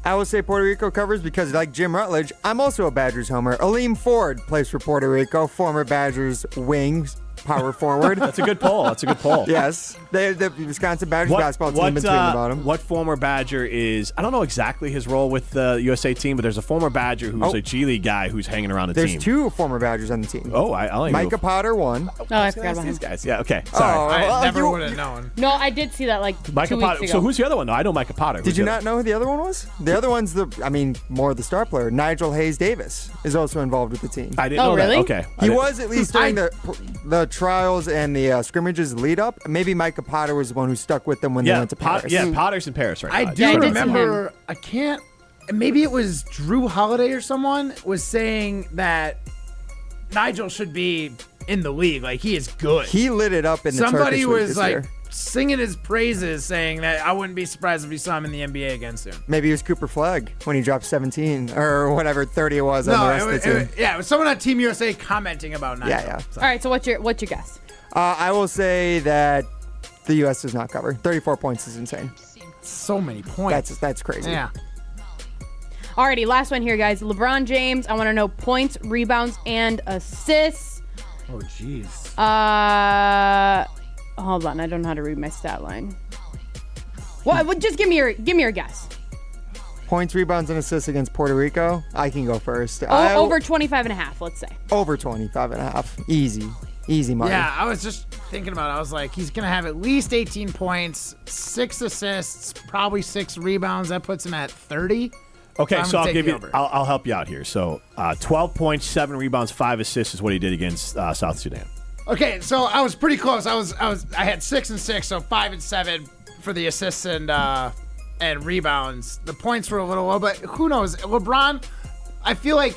I will say Puerto Rico covers because, like Jim Rutledge, I'm also a Badgers homer. Aleem Ford plays for Puerto Rico, former Badgers wings, power forward. That's a good poll. Yes. The Wisconsin Badgers basketball team been tweeting about him. What former Badger is, I don't know exactly his role with the USA team, but there's a former Badger who's a G League guy who's hanging around the team. There's two former Badgers on the team. Oh, I Micah Potter, one. Oh, I forgot about these him. guys. Yeah, okay. Sorry. I never would have known. No, I did see that like Micah 2 Potter. weeks So ago. who's the other one? No, I know Micah Potter. Did you not know who the other one was? The other one's more the star player. Nigel Hayes Davis is also involved with the team. I didn't know really? that. Okay. He was at least during the trials and the scrimmages lead up. Maybe Micah Potter was the one who stuck with them when they went to Paris. Potter's in Paris right I now. do remember, I can't, maybe it was Drew Holiday or someone was saying that Nigel should be in the league. Like, he is good. He lit it up in the Somebody Turkish league was this like year. singing his praises, saying that I wouldn't be surprised if we saw him in the NBA again soon. Maybe it was Cooper Flagg when he dropped 17 or whatever 30 it was on the rest of the team. It was someone on Team USA commenting about Nigel. Yeah. All right, so what's your guess? I will say that the U.S. does not cover. 34 points is insane. So many points. That's crazy. Yeah. Alrighty, last one here, guys. LeBron James. I want to know points, rebounds, and assists. Oh, jeez. Hold on. I don't know how to read my stat line. Well, just give me your guess. Points, rebounds, and assists against Puerto Rico. I can go first. Over 25.5, let's say. Over 25.5. Easy money. Yeah, I was just thinking about it. I was like, he's going to have at least 18 points, 6 assists, probably 6 rebounds. That puts him at 30. Okay, so I'll give you. Over. I'll help you out here. So, 12 points, 7 rebounds, 5 assists is what he did against South Sudan. Okay, so I was pretty close. I had 6 and 6, so 5 and 7 for the assists and rebounds. The points were a little low, but who knows? LeBron, I feel like,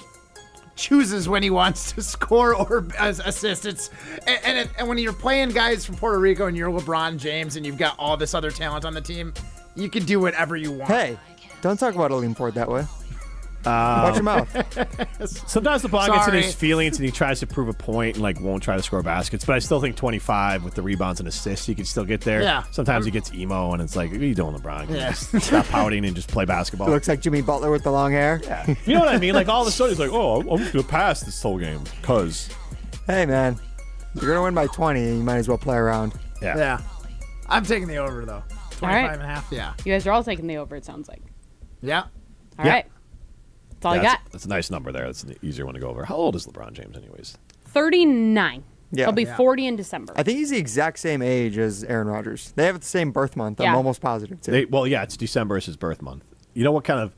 chooses when he wants to score or assist. And when you're playing guys from Puerto Rico and you're LeBron James and you've got all this other talent on the team, you can do whatever you want. Hey, don't talk about Aleem Ford that way. Watch your mouth. Sometimes LeBron gets in his feelings and he tries to prove a point and won't try to score baskets. But I still think 25 with the rebounds and assists, he can still get there. Yeah. Sometimes he gets emo and it's like, what are you doing, LeBron? Can you just stop pouting and just play basketball? He looks like Jimmy Butler with the long hair. Yeah. You know what I mean? Like all of a sudden he's like, oh, I'm just gonna pass this whole game because. Hey man, you're gonna win by 20. You might as well play around. Yeah. I'm taking the over though. 25.5. Yeah. You guys are all taking the over, it sounds like. Yeah. All right. That's all I got. That's a nice number there. That's an easier one to go over. How old is LeBron James, anyways? 39. Yeah. He'll be 40 in December. I think he's the exact same age as Aaron Rodgers. They have the same birth month. I'm Yeah. almost positive too. It's December is his birth month. You know what kind of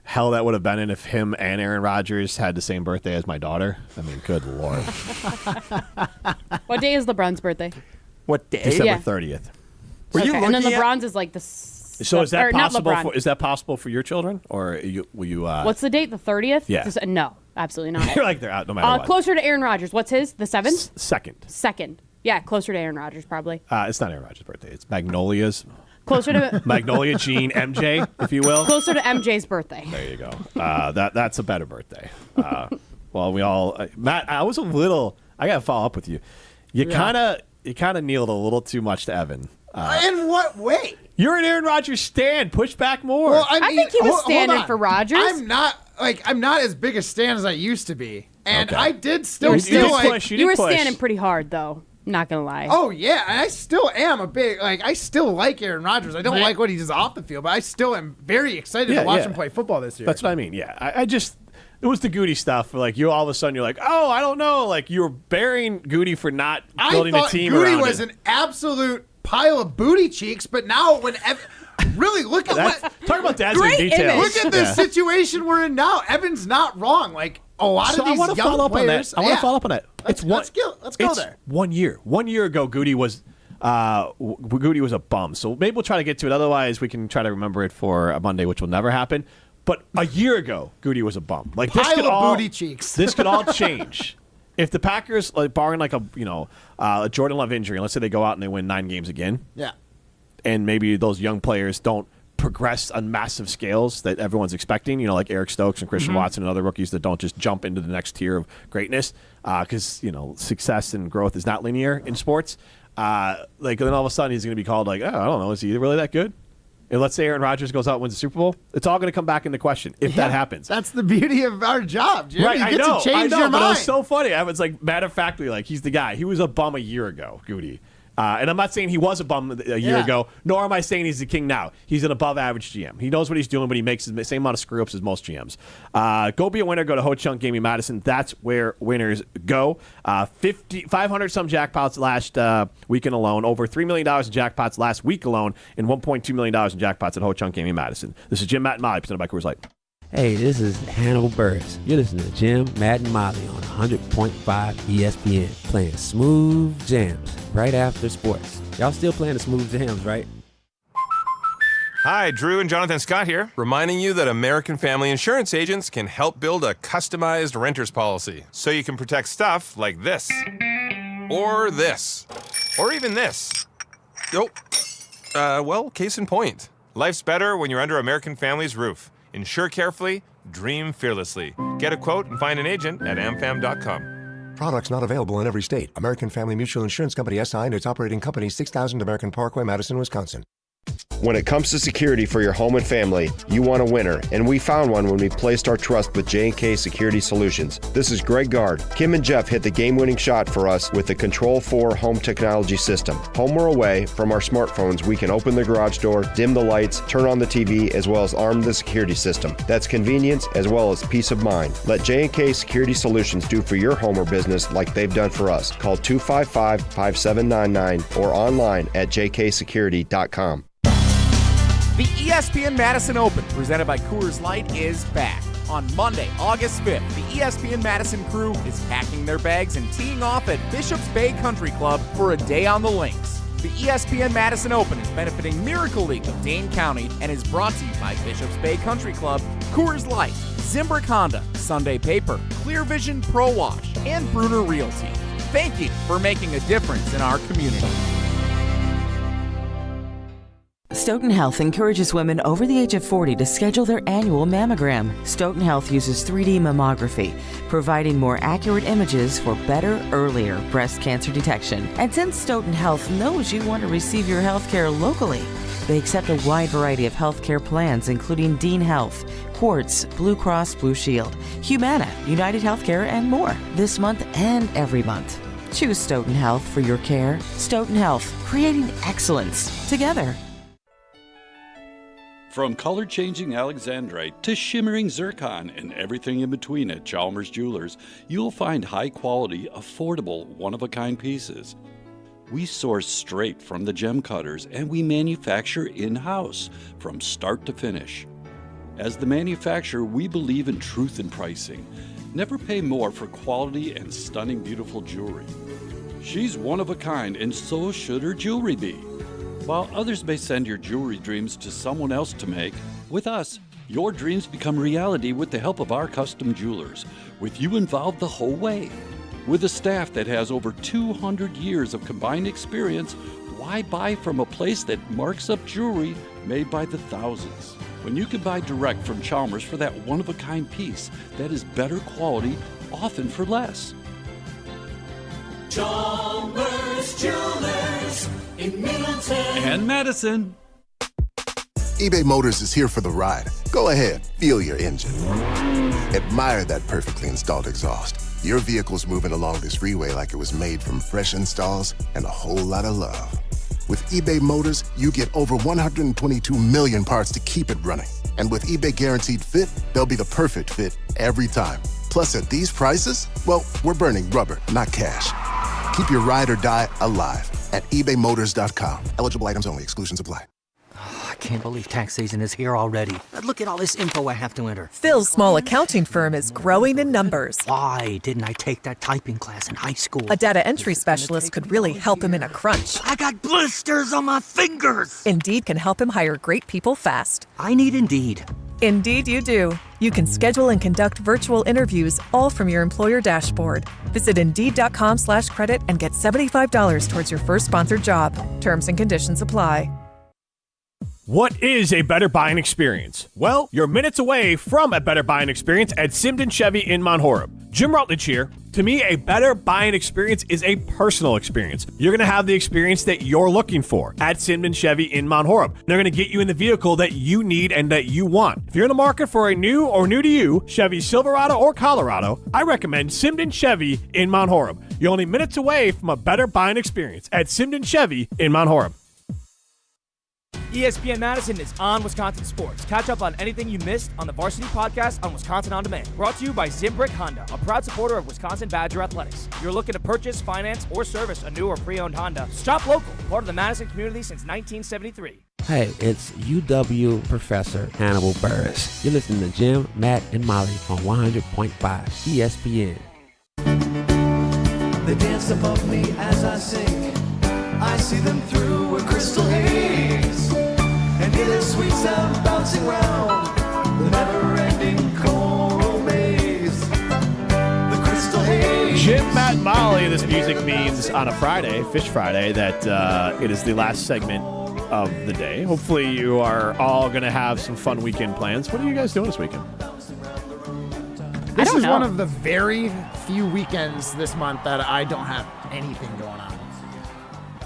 hell that would have been in if him and Aaron Rodgers had the same birthday as my daughter? I mean, good Lord. What day is LeBron's birthday? What day? December 30th. Okay, and then LeBron's is like the. So is that or not possible? LeBron. Is that possible for your children, or will you? What's the date? The 30th? Yeah. No. Absolutely not. You're like, they're out no matter what. Closer to Aaron Rodgers. What's his? The 7th? Second. Yeah, closer to Aaron Rodgers, probably. It's not Aaron Rodgers' birthday. It's Magnolia's. Closer to Magnolia Jean MJ, if you will. Closer to MJ's birthday. There you go. That's a better birthday. Well, we all Matt. I was a little. I got to follow up with you. You kind of kneeled a little too much to Evan. In what way? You're an Aaron Rodgers stan. Push back more. Well, I think he was standing for Rodgers. I'm not as big a stan as I used to be, and Okay. I did still You feel did like push. You You were did push. standing pretty hard, though. Not gonna lie. Oh yeah, and I still am a big I still like Aaron Rodgers. I don't like what he does off the field, but I still am very excited to watch him play football this year. That's what I mean. Yeah, I just it was the Goody stuff. Like you, all of a sudden, you're like, oh, I don't know. Like you were burying Goody for not building a team Goody around was it. an absolute pile of booty cheeks, but now when really look at what talk about dazzling details. Look at the situation we're in now. Evan's not wrong. Like a lot of these young players. I want to follow up on that. Let's go there. 1 year. 1 year ago, Goody was a bum. So maybe we'll try to get to it. Otherwise, we can try to remember it for a Monday, which will never happen. But a year ago, Goody was a bum. Like this Pile could of all booty cheeks. This could all change. If the Packers, like barring like a Jordan Love injury, and let's say they go out and they win 9 games again, Yeah. and maybe those young players don't progress on massive scales that everyone's expecting, like Eric Stokes and Christian Watson and other rookies that don't just jump into the next tier of greatness because, success and growth is not linear in sports. Like then all of a sudden he's going to be called like, oh, I don't know, is he really that good? And let's say Aaron Rodgers goes out and wins the Super Bowl. It's all going to come back into question if that happens. That's the beauty of our job, Jim. Right, You get to change your but mind. it was so funny. I was like, matter of factly, like he's the guy. He was a bum a year ago, Goody. And I'm not saying he was a bum a year ago, nor am I saying he's the king now. He's an above-average GM. He knows what he's doing, but he makes the same amount of screw-ups as most GMs. Go be a winner. Go to Ho Chunk Gaming Madison. That's where winners go. 500-some jackpots last weekend alone. Over $3 million in jackpots last week alone, and $1.2 million in jackpots at Ho Chunk Gaming Madison. This is Jim, Matt, and Molly, presented by Coors Light. Hey, this is Hannibal Burris. You're listening to Jim, Matt, and Molly on 100.5 ESPN, playing smooth jams right after sports. Y'all still playing the smooth jams, right? Hi, Drew and Jonathan Scott here, reminding you that American Family Insurance agents can help build a customized renter's policy so you can protect stuff like this, or this, or even this. Well, case in point. Life's better when you're under American Family's roof. Insure carefully, dream fearlessly. Get a quote and find an agent at amfam.com. Products not available in every state. American Family Mutual Insurance Company SI and its operating company, 6000 American Parkway, Madison, Wisconsin. When it comes to security for your home and family, you want a winner, and we found one when we placed our trust with J&K Security Solutions. This is Greg Gard. Kim and Jeff hit the game-winning shot for us with the Control 4 home technology system. Home or away, from our smartphones, we can open the garage door, dim the lights, turn on the TV, as well as arm the security system. That's convenience as well as peace of mind. Let J&K Security Solutions do for your home or business like they've done for us. Call 255-5799 or online at jksecurity.com. The ESPN Madison Open, presented by Coors Light, is back. On Monday, August 5th, the ESPN Madison crew is packing their bags and teeing off at Bishop's Bay Country Club for a day on the links. The ESPN Madison Open is benefiting Miracle League of Dane County and is brought to you by Bishop's Bay Country Club, Coors Light, Zimbrick Honda, Sunday Paper, Clear Vision Pro Wash, and Bruner Realty. Thank you for making a difference in our community. Stoughton Health encourages women over the age of 40 to schedule their annual mammogram. Stoughton Health uses 3D mammography, providing more accurate images for better, earlier breast cancer detection. And since Stoughton Health knows you want to receive your health care locally, they accept a wide variety of health care plans, including Dean Health, Quartz, Blue Cross Blue Shield, Humana, United Healthcare, and more, this month and every month. Choose Stoughton Health for your care. Stoughton Health, creating excellence together. From color-changing alexandrite to shimmering zircon and everything in between at Chalmers Jewelers, you'll find high-quality, affordable, one-of-a-kind pieces. We source straight from the gem cutters, and we manufacture in-house from start to finish. As the manufacturer, we believe in truth in pricing. Never pay more for quality and stunning, beautiful jewelry. She's one of a kind, and so should her jewelry be. While others may send your jewelry dreams to someone else to make, with us, Your dreams become reality with the help of our custom jewelers, with you involved the whole way. With a staff that has over 200 years of combined experience, why buy from a place that marks up jewelry made by the thousands? When you can buy direct from Chalmers for that one-of-a-kind piece that is better quality, often for less. Chalmers Jewelers in Middleton And Madison. eBay Motors is here for the ride. Go ahead, feel your engine. Admire that perfectly installed exhaust. Your vehicle's moving along this freeway like it was made from fresh installs and a whole lot of love. With eBay Motors, you get over 122 million parts to keep it running. And with eBay Guaranteed Fit, they'll be the perfect fit every time. Plus, at these prices, well, we're burning rubber, not cash. Keep your ride or die alive at ebaymotors.com. Eligible items only. Exclusions apply. I can't believe tax season is here already. Look at all this info I have to enter. Phil's small accounting firm is growing in numbers. Why didn't I take that typing class in high school? A data entry specialist could really help him in a crunch. I got blisters on my fingers. Indeed can help him hire great people fast. I need Indeed. Indeed you do. You can schedule and conduct virtual interviews all from your employer dashboard. Visit Indeed.com/credit and get $75 towards your first sponsored job. Terms and conditions apply. What is a better buying experience? Well, you're minutes away from a better buying experience at Simden Chevy in Mount Horeb. Jim Rutledge here. To me, a better buying experience is a personal experience. You're going to have the experience that you're looking for at Simden Chevy in Mount Horeb. They're going to get you in the vehicle that you need and that you want. If you're in the market for a new or new to you Chevy Silverado or Colorado, I recommend Simden Chevy in Mount Horeb. You're only minutes away from a better buying experience at Simden Chevy in Mount Horeb. ESPN Madison is on Wisconsin Sports. Catch up on anything you missed on the Varsity Podcast on Wisconsin On Demand. Brought to you by Zimbrick Honda, a proud supporter of Wisconsin Badger Athletics. If you're looking to purchase, finance, or service a new or pre-owned Honda, shop local, part of the Madison community since 1973. Hey, it's UW Professor Hannibal Burris. You're listening to Jim, Matt, and Molly on 100.5 ESPN. They dance above me as I sing. I see them through a crystal haze. And hear their sweet sound bouncing round the never-ending choral maze. The crystal haze. Jim, Matt, and Molly. This music means on a Friday, Fish Friday, that it is the last segment of the day. Hopefully you are all going to have some fun weekend plans. What are you guys doing this weekend? This is one of the very few weekends this month that I don't have anything going on.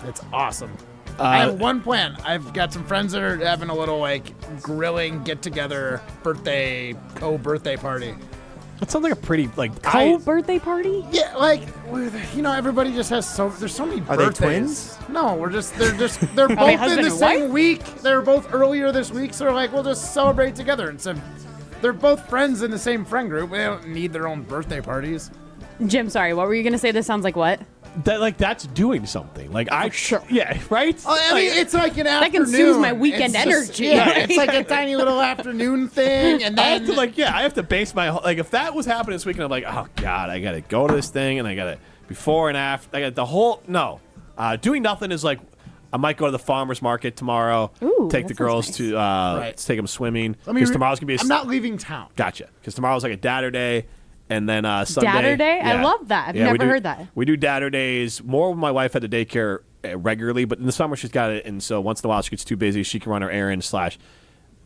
It's awesome. I have one plan. I've got some friends that are having a little grilling get-together co-birthday party. That sounds like a pretty birthday party? Yeah, everybody just has there's so many Are birthdays. they twins? No, they're both in the same week. They're both earlier this week, so they're like, we'll just celebrate together. And so they're both friends in the same friend group. They don't need their own birthday parties. Jim, sorry, what were you going to say? This sounds like what? That's doing something. Sure. Yeah, right? I mean, it's like an afternoon. That consumes my weekend energy. It's like a tiny little afternoon thing, and then I have to base my if that was happening this weekend, I'm like, oh god, I gotta go to this thing, and I gotta before and after. I got the whole doing nothing is like. I might go to the farmer's market tomorrow. Ooh, take the girls to take them swimming because tomorrow's gonna be. I'm not leaving town. Gotcha. Because tomorrow's like a Dadder Day. And then Sunday. Dadder Day? Yeah. I love that. I've never heard that. We do Dadder Days more when my wife had the daycare regularly, but in the summer she's got it. And so once in a while she gets too busy, she can run her errands / the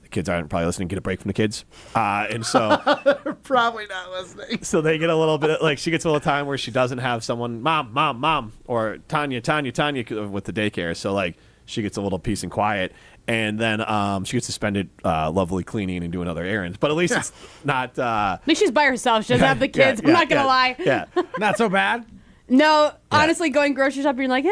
kids aren't probably listening, get a break from the kids. And so. They're probably not listening. So they get a little bit she gets a little time where she doesn't have someone, mom, or Tanya with the daycare. So she gets a little peace and quiet. And then she gets suspended lovely cleaning and doing other errands. But at least it's not... At least she's by herself. She doesn't have the kids. I'm not going to lie. Yeah. Not so bad? No, honestly, going grocery shopping, you're like,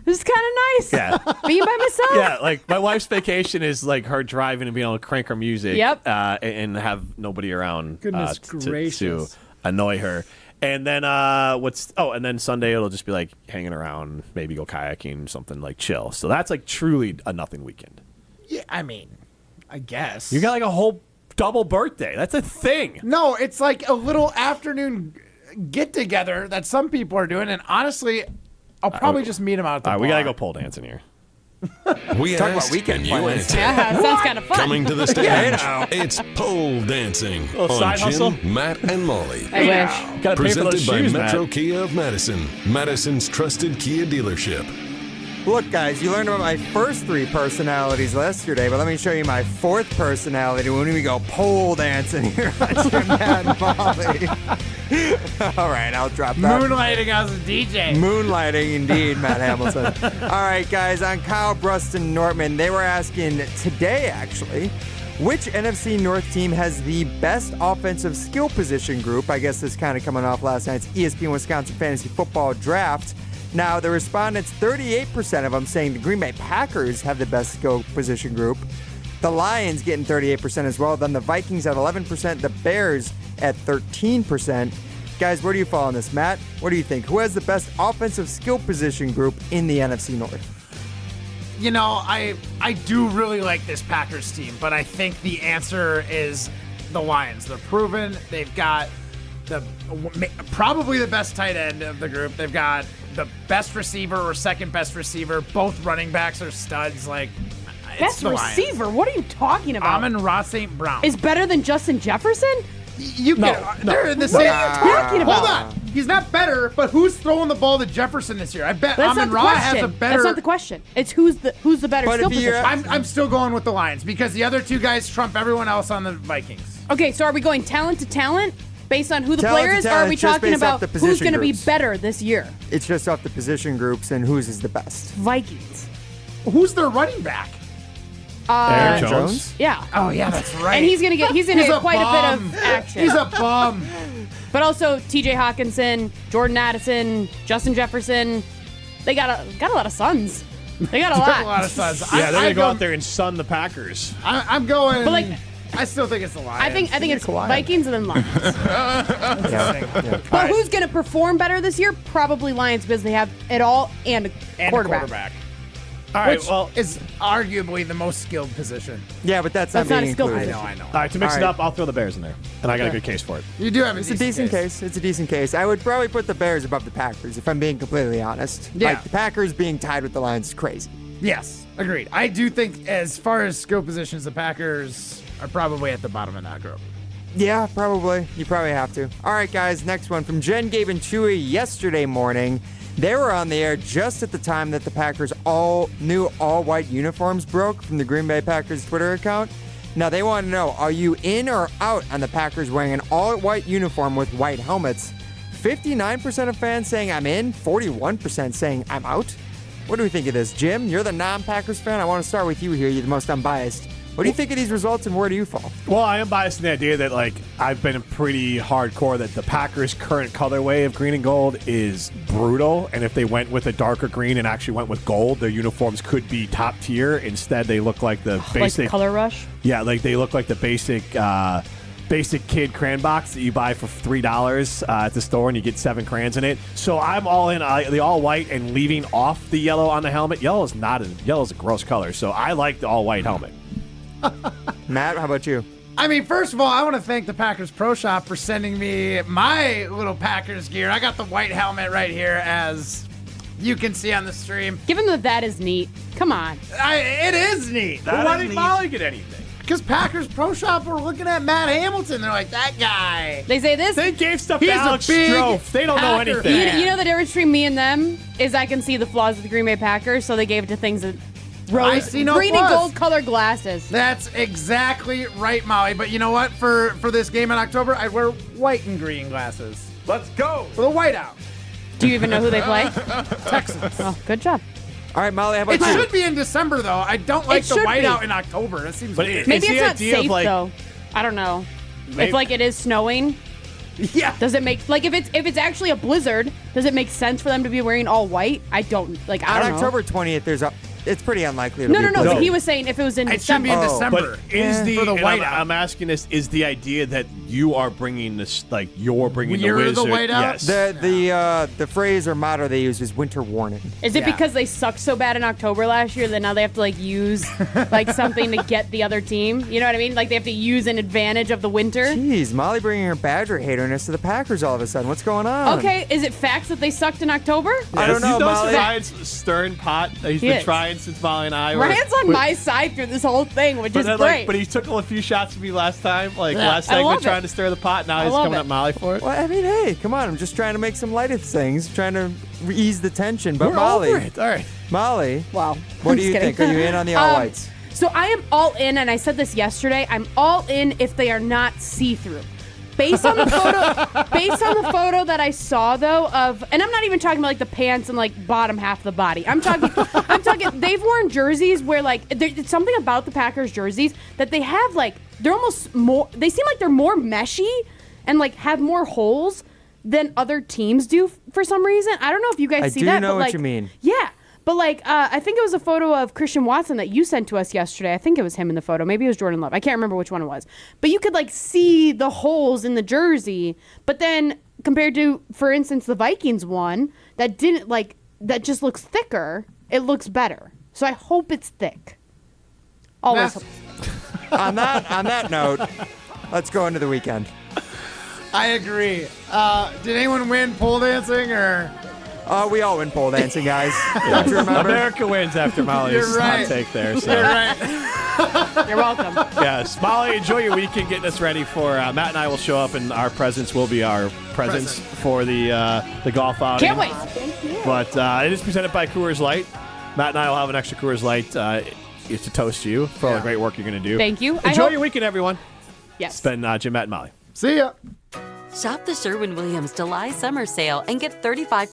this is kind of nice. Yeah. Being by myself. Yeah, my wife's vacation is her driving and being able to crank her music. Yep. And have nobody around Goodness gracious. to annoy her. And then and then Sunday it'll just be hanging around, maybe go kayaking, something chill. So that's truly a nothing weekend. Yeah, I mean, I guess. You got a whole double birthday. That's a thing. No, it's like a little afternoon get-together that some people are doing. And honestly, I'll probably just meet them out at the bar. We got to go pole dancing here. We Talk about asked, weekend and you plans. answered. Yeah, sounds kind of fun. Coming to the stage, Yeah, it's pole dancing Little on side Jim, hustle. Matt, and Molly. I wish. Gotta pay for Presented those by shoes, Metro Matt. Kia of Madison, Madison's trusted Kia dealership. Look, guys, you learned about my first 3 personalities yesterday, but let me show you my 4th personality when we go pole dancing here on Jim, Matt, and Molly. All right, I'll drop that. Moonlighting as a DJ. Moonlighting, indeed, Matt Hamilton. All right, guys, on Kyle Bruston Nortman, they were asking today, actually, which NFC North team has the best offensive skill position group? I guess this kind of coming off last night's ESPN Wisconsin Fantasy Football Draft. Now, the respondents, 38% of them saying the Green Bay Packers have the best skill position group. The Lions getting 38% as well. Then the Vikings at 11%. The Bears at 13%. Guys, where do you fall on this? Matt, what do you think? Who has the best offensive skill position group in the NFC North? You know, I do really like this Packers team, but I think the answer is the Lions. They're proven. They've got probably the best tight end of the group. They've got the best receiver or second best receiver. Both running backs are studs. Like, it's Best the Lions. receiver? What are you talking about? Amon-Ra St. Brown. Is better than Justin Jefferson? You can. They're in the same. What are you talking about? Hold on. He's not better, but who's throwing the ball to Jefferson this year? I bet That's not the Amon-Ra has a question. better. That's not the question. It's who's the better skill position. I'm still going with the Lions because the other 2 guys trump everyone else on the Vikings. Okay, so are we going talent to talent based on who the Talent player to is, or talent, are we just talking based off about the who's position going to be groups. better this year? It's just off the position groups and whose is the best. Vikings. Who's their running back? Aaron Jones? Yeah. Oh yeah, that's right. And he's gonna get He's quite bum. a bit of action. He's a bum. But also T.J. Hawkinson, Jordan Addison, Justin Jefferson. They got a lot of sons. They got a lot. A lot of sons. Yeah, they're gonna go out there and sun the Packers. I'm going. But like, I still think it's the Lions. I think it's Vikings and then Lions. Yeah. But who's going to perform better this year? Probably Lions because they have it all and a quarterback. All right, Which well, is arguably the most skilled position. Yeah, but that's not being a skill included. position. I know. All right, to mix All it right. up, I'll throw the Bears in there, and I got a good case for it. You do have It's a decent case. It's a decent case. I would probably put the Bears above the Packers, if I'm being completely honest. Yeah. Like, the Packers being tied with the Lions is crazy. Yes, agreed. I do think as far as skill positions, the Packers are probably at the bottom of that group. Yeah, probably. You probably have to. All right, guys, next one from Jen, Gabe, and Chewy yesterday morning. They were on the air just at the time that the Packers' new all-white uniforms broke from the Green Bay Packers Twitter account. Now, they want to know, are you in or out on the Packers wearing an all-white uniform with white helmets? 59% of fans saying I'm in, 41% saying I'm out. What do we think of this? Jim, you're the non-Packers fan. I want to start with you here. You're the most unbiased. What do you think of these results, and where do you fall? Well, I am biased in the idea that, like, I've been pretty hardcore that the Packers' current colorway of green and gold is brutal, and if they went with a darker green and actually went with gold, their uniforms could be top tier. Instead, they look like the basic like Color Rush. Yeah, like they look like the basic kid cran box that you buy for $3 at the store, and you get 7 crayons in it. So I'm all in the all white and leaving off the yellow on the helmet. Yellow's a gross color, so I like the all white helmet. Matt, how about you? I mean, first of all, I want to thank the Packers Pro Shop for sending me my little Packers gear. I got the white helmet right here, as you can see on the stream. Given that is neat. Come on. It is neat. But why didn't Molly get anything? Because Packers Pro Shop were looking at Matt Hamilton. They're like, that guy. They say this. They gave stuff He's to a Alex big Strofe. They don't know Packer anything. fan. You know the difference between me and them is I can see the flaws of the Green Bay Packers, so they gave it to things that I see no green and flaws. gold colored glasses. That's exactly right, Molly. But you know what? For this game in October, I'd wear white and green glasses. Let's go. For the whiteout. Do you even know who they play? Texans. Oh, good job. All right, Molly, how about It you? should be in December, though. I don't like the should whiteout be. in October. That seems But weird. Maybe the it's not idea of, safe like- though. I don't know. Maybe- If like it is snowing, Yeah. does it make like if it's actually a blizzard, does it make sense for them to be wearing all white? I don't On know. October 20th, it's pretty unlikely. It'll No. be a blizzard. But he was saying if it was in It should be December. in December. But is the for the and whiteout. I'm asking this: is the idea that you are bringing this, like you're bringing You're the the wizard? whiteout? Yes. The phrase or motto they use is winter warning. Is it Yeah. because they sucked so bad in October last year that now they have to like use like something to get the other team? You know what I mean? Like they have to use an advantage of the winter. Jeez, Molly bringing her Badger haterness to the Packers all of a sudden. What's going on? Okay, is it facts that they sucked in October? I don't know, He knows Molly. Ryan's stern pot that he's He been is. trying Ryan since Molly and I were. Ryan's on my side through this whole thing, which is great. But he took a few shots at me last time, Yeah, last I segment, love trying it. to stir the pot. Now I he's love coming it. at Molly for it. Well, I mean, hey, come on. I'm just trying to make some light of things, trying to ease the tension. But We're Molly, over it. All right. Molly, wow. what I'm do you just think? kidding. Are you in on the all whites? So I am all in, and I said this yesterday. I'm all in if they are not see-through. Based on the photo that I saw though of, and I'm not even talking about like the pants and like bottom half of the body. I'm talking they've worn jerseys where like it's something about the Packers jerseys that they have like they're almost more. They seem like they're more meshy and like have more holes than other teams do for some reason. I don't know if you guys see that. I do know but what like, you mean. Yeah. But, like, I think it was a photo of Christian Watson that you sent to us yesterday. I think it was him in the photo. Maybe it was Jordan Love. I can't remember which one it was. But you could, like, see the holes in the jersey. But then compared to, for instance, the Vikings one, that didn't, like, that just looks thicker, it looks better. So I hope it's thick. Always. On that note, let's go into the weekend. I agree. Did anyone win pole dancing or? We all win pole dancing, guys. Don't you remember? America wins after Molly's hot take there. So. You're right. You're welcome. Yes, Molly, enjoy your weekend getting us ready for Matt and I will show up, and our presents will be our presents for the golf outing. Can't wait. Thank you. But it is presented by Coors Light. Matt and I will have an extra Coors Light. It's to toast to you for all the great work you're going to do. Thank you. Enjoy your weekend, everyone. Yes. It's been Jim, Matt, and Molly. See ya. Shop the Sherwin-Williams July summer sale and get 35%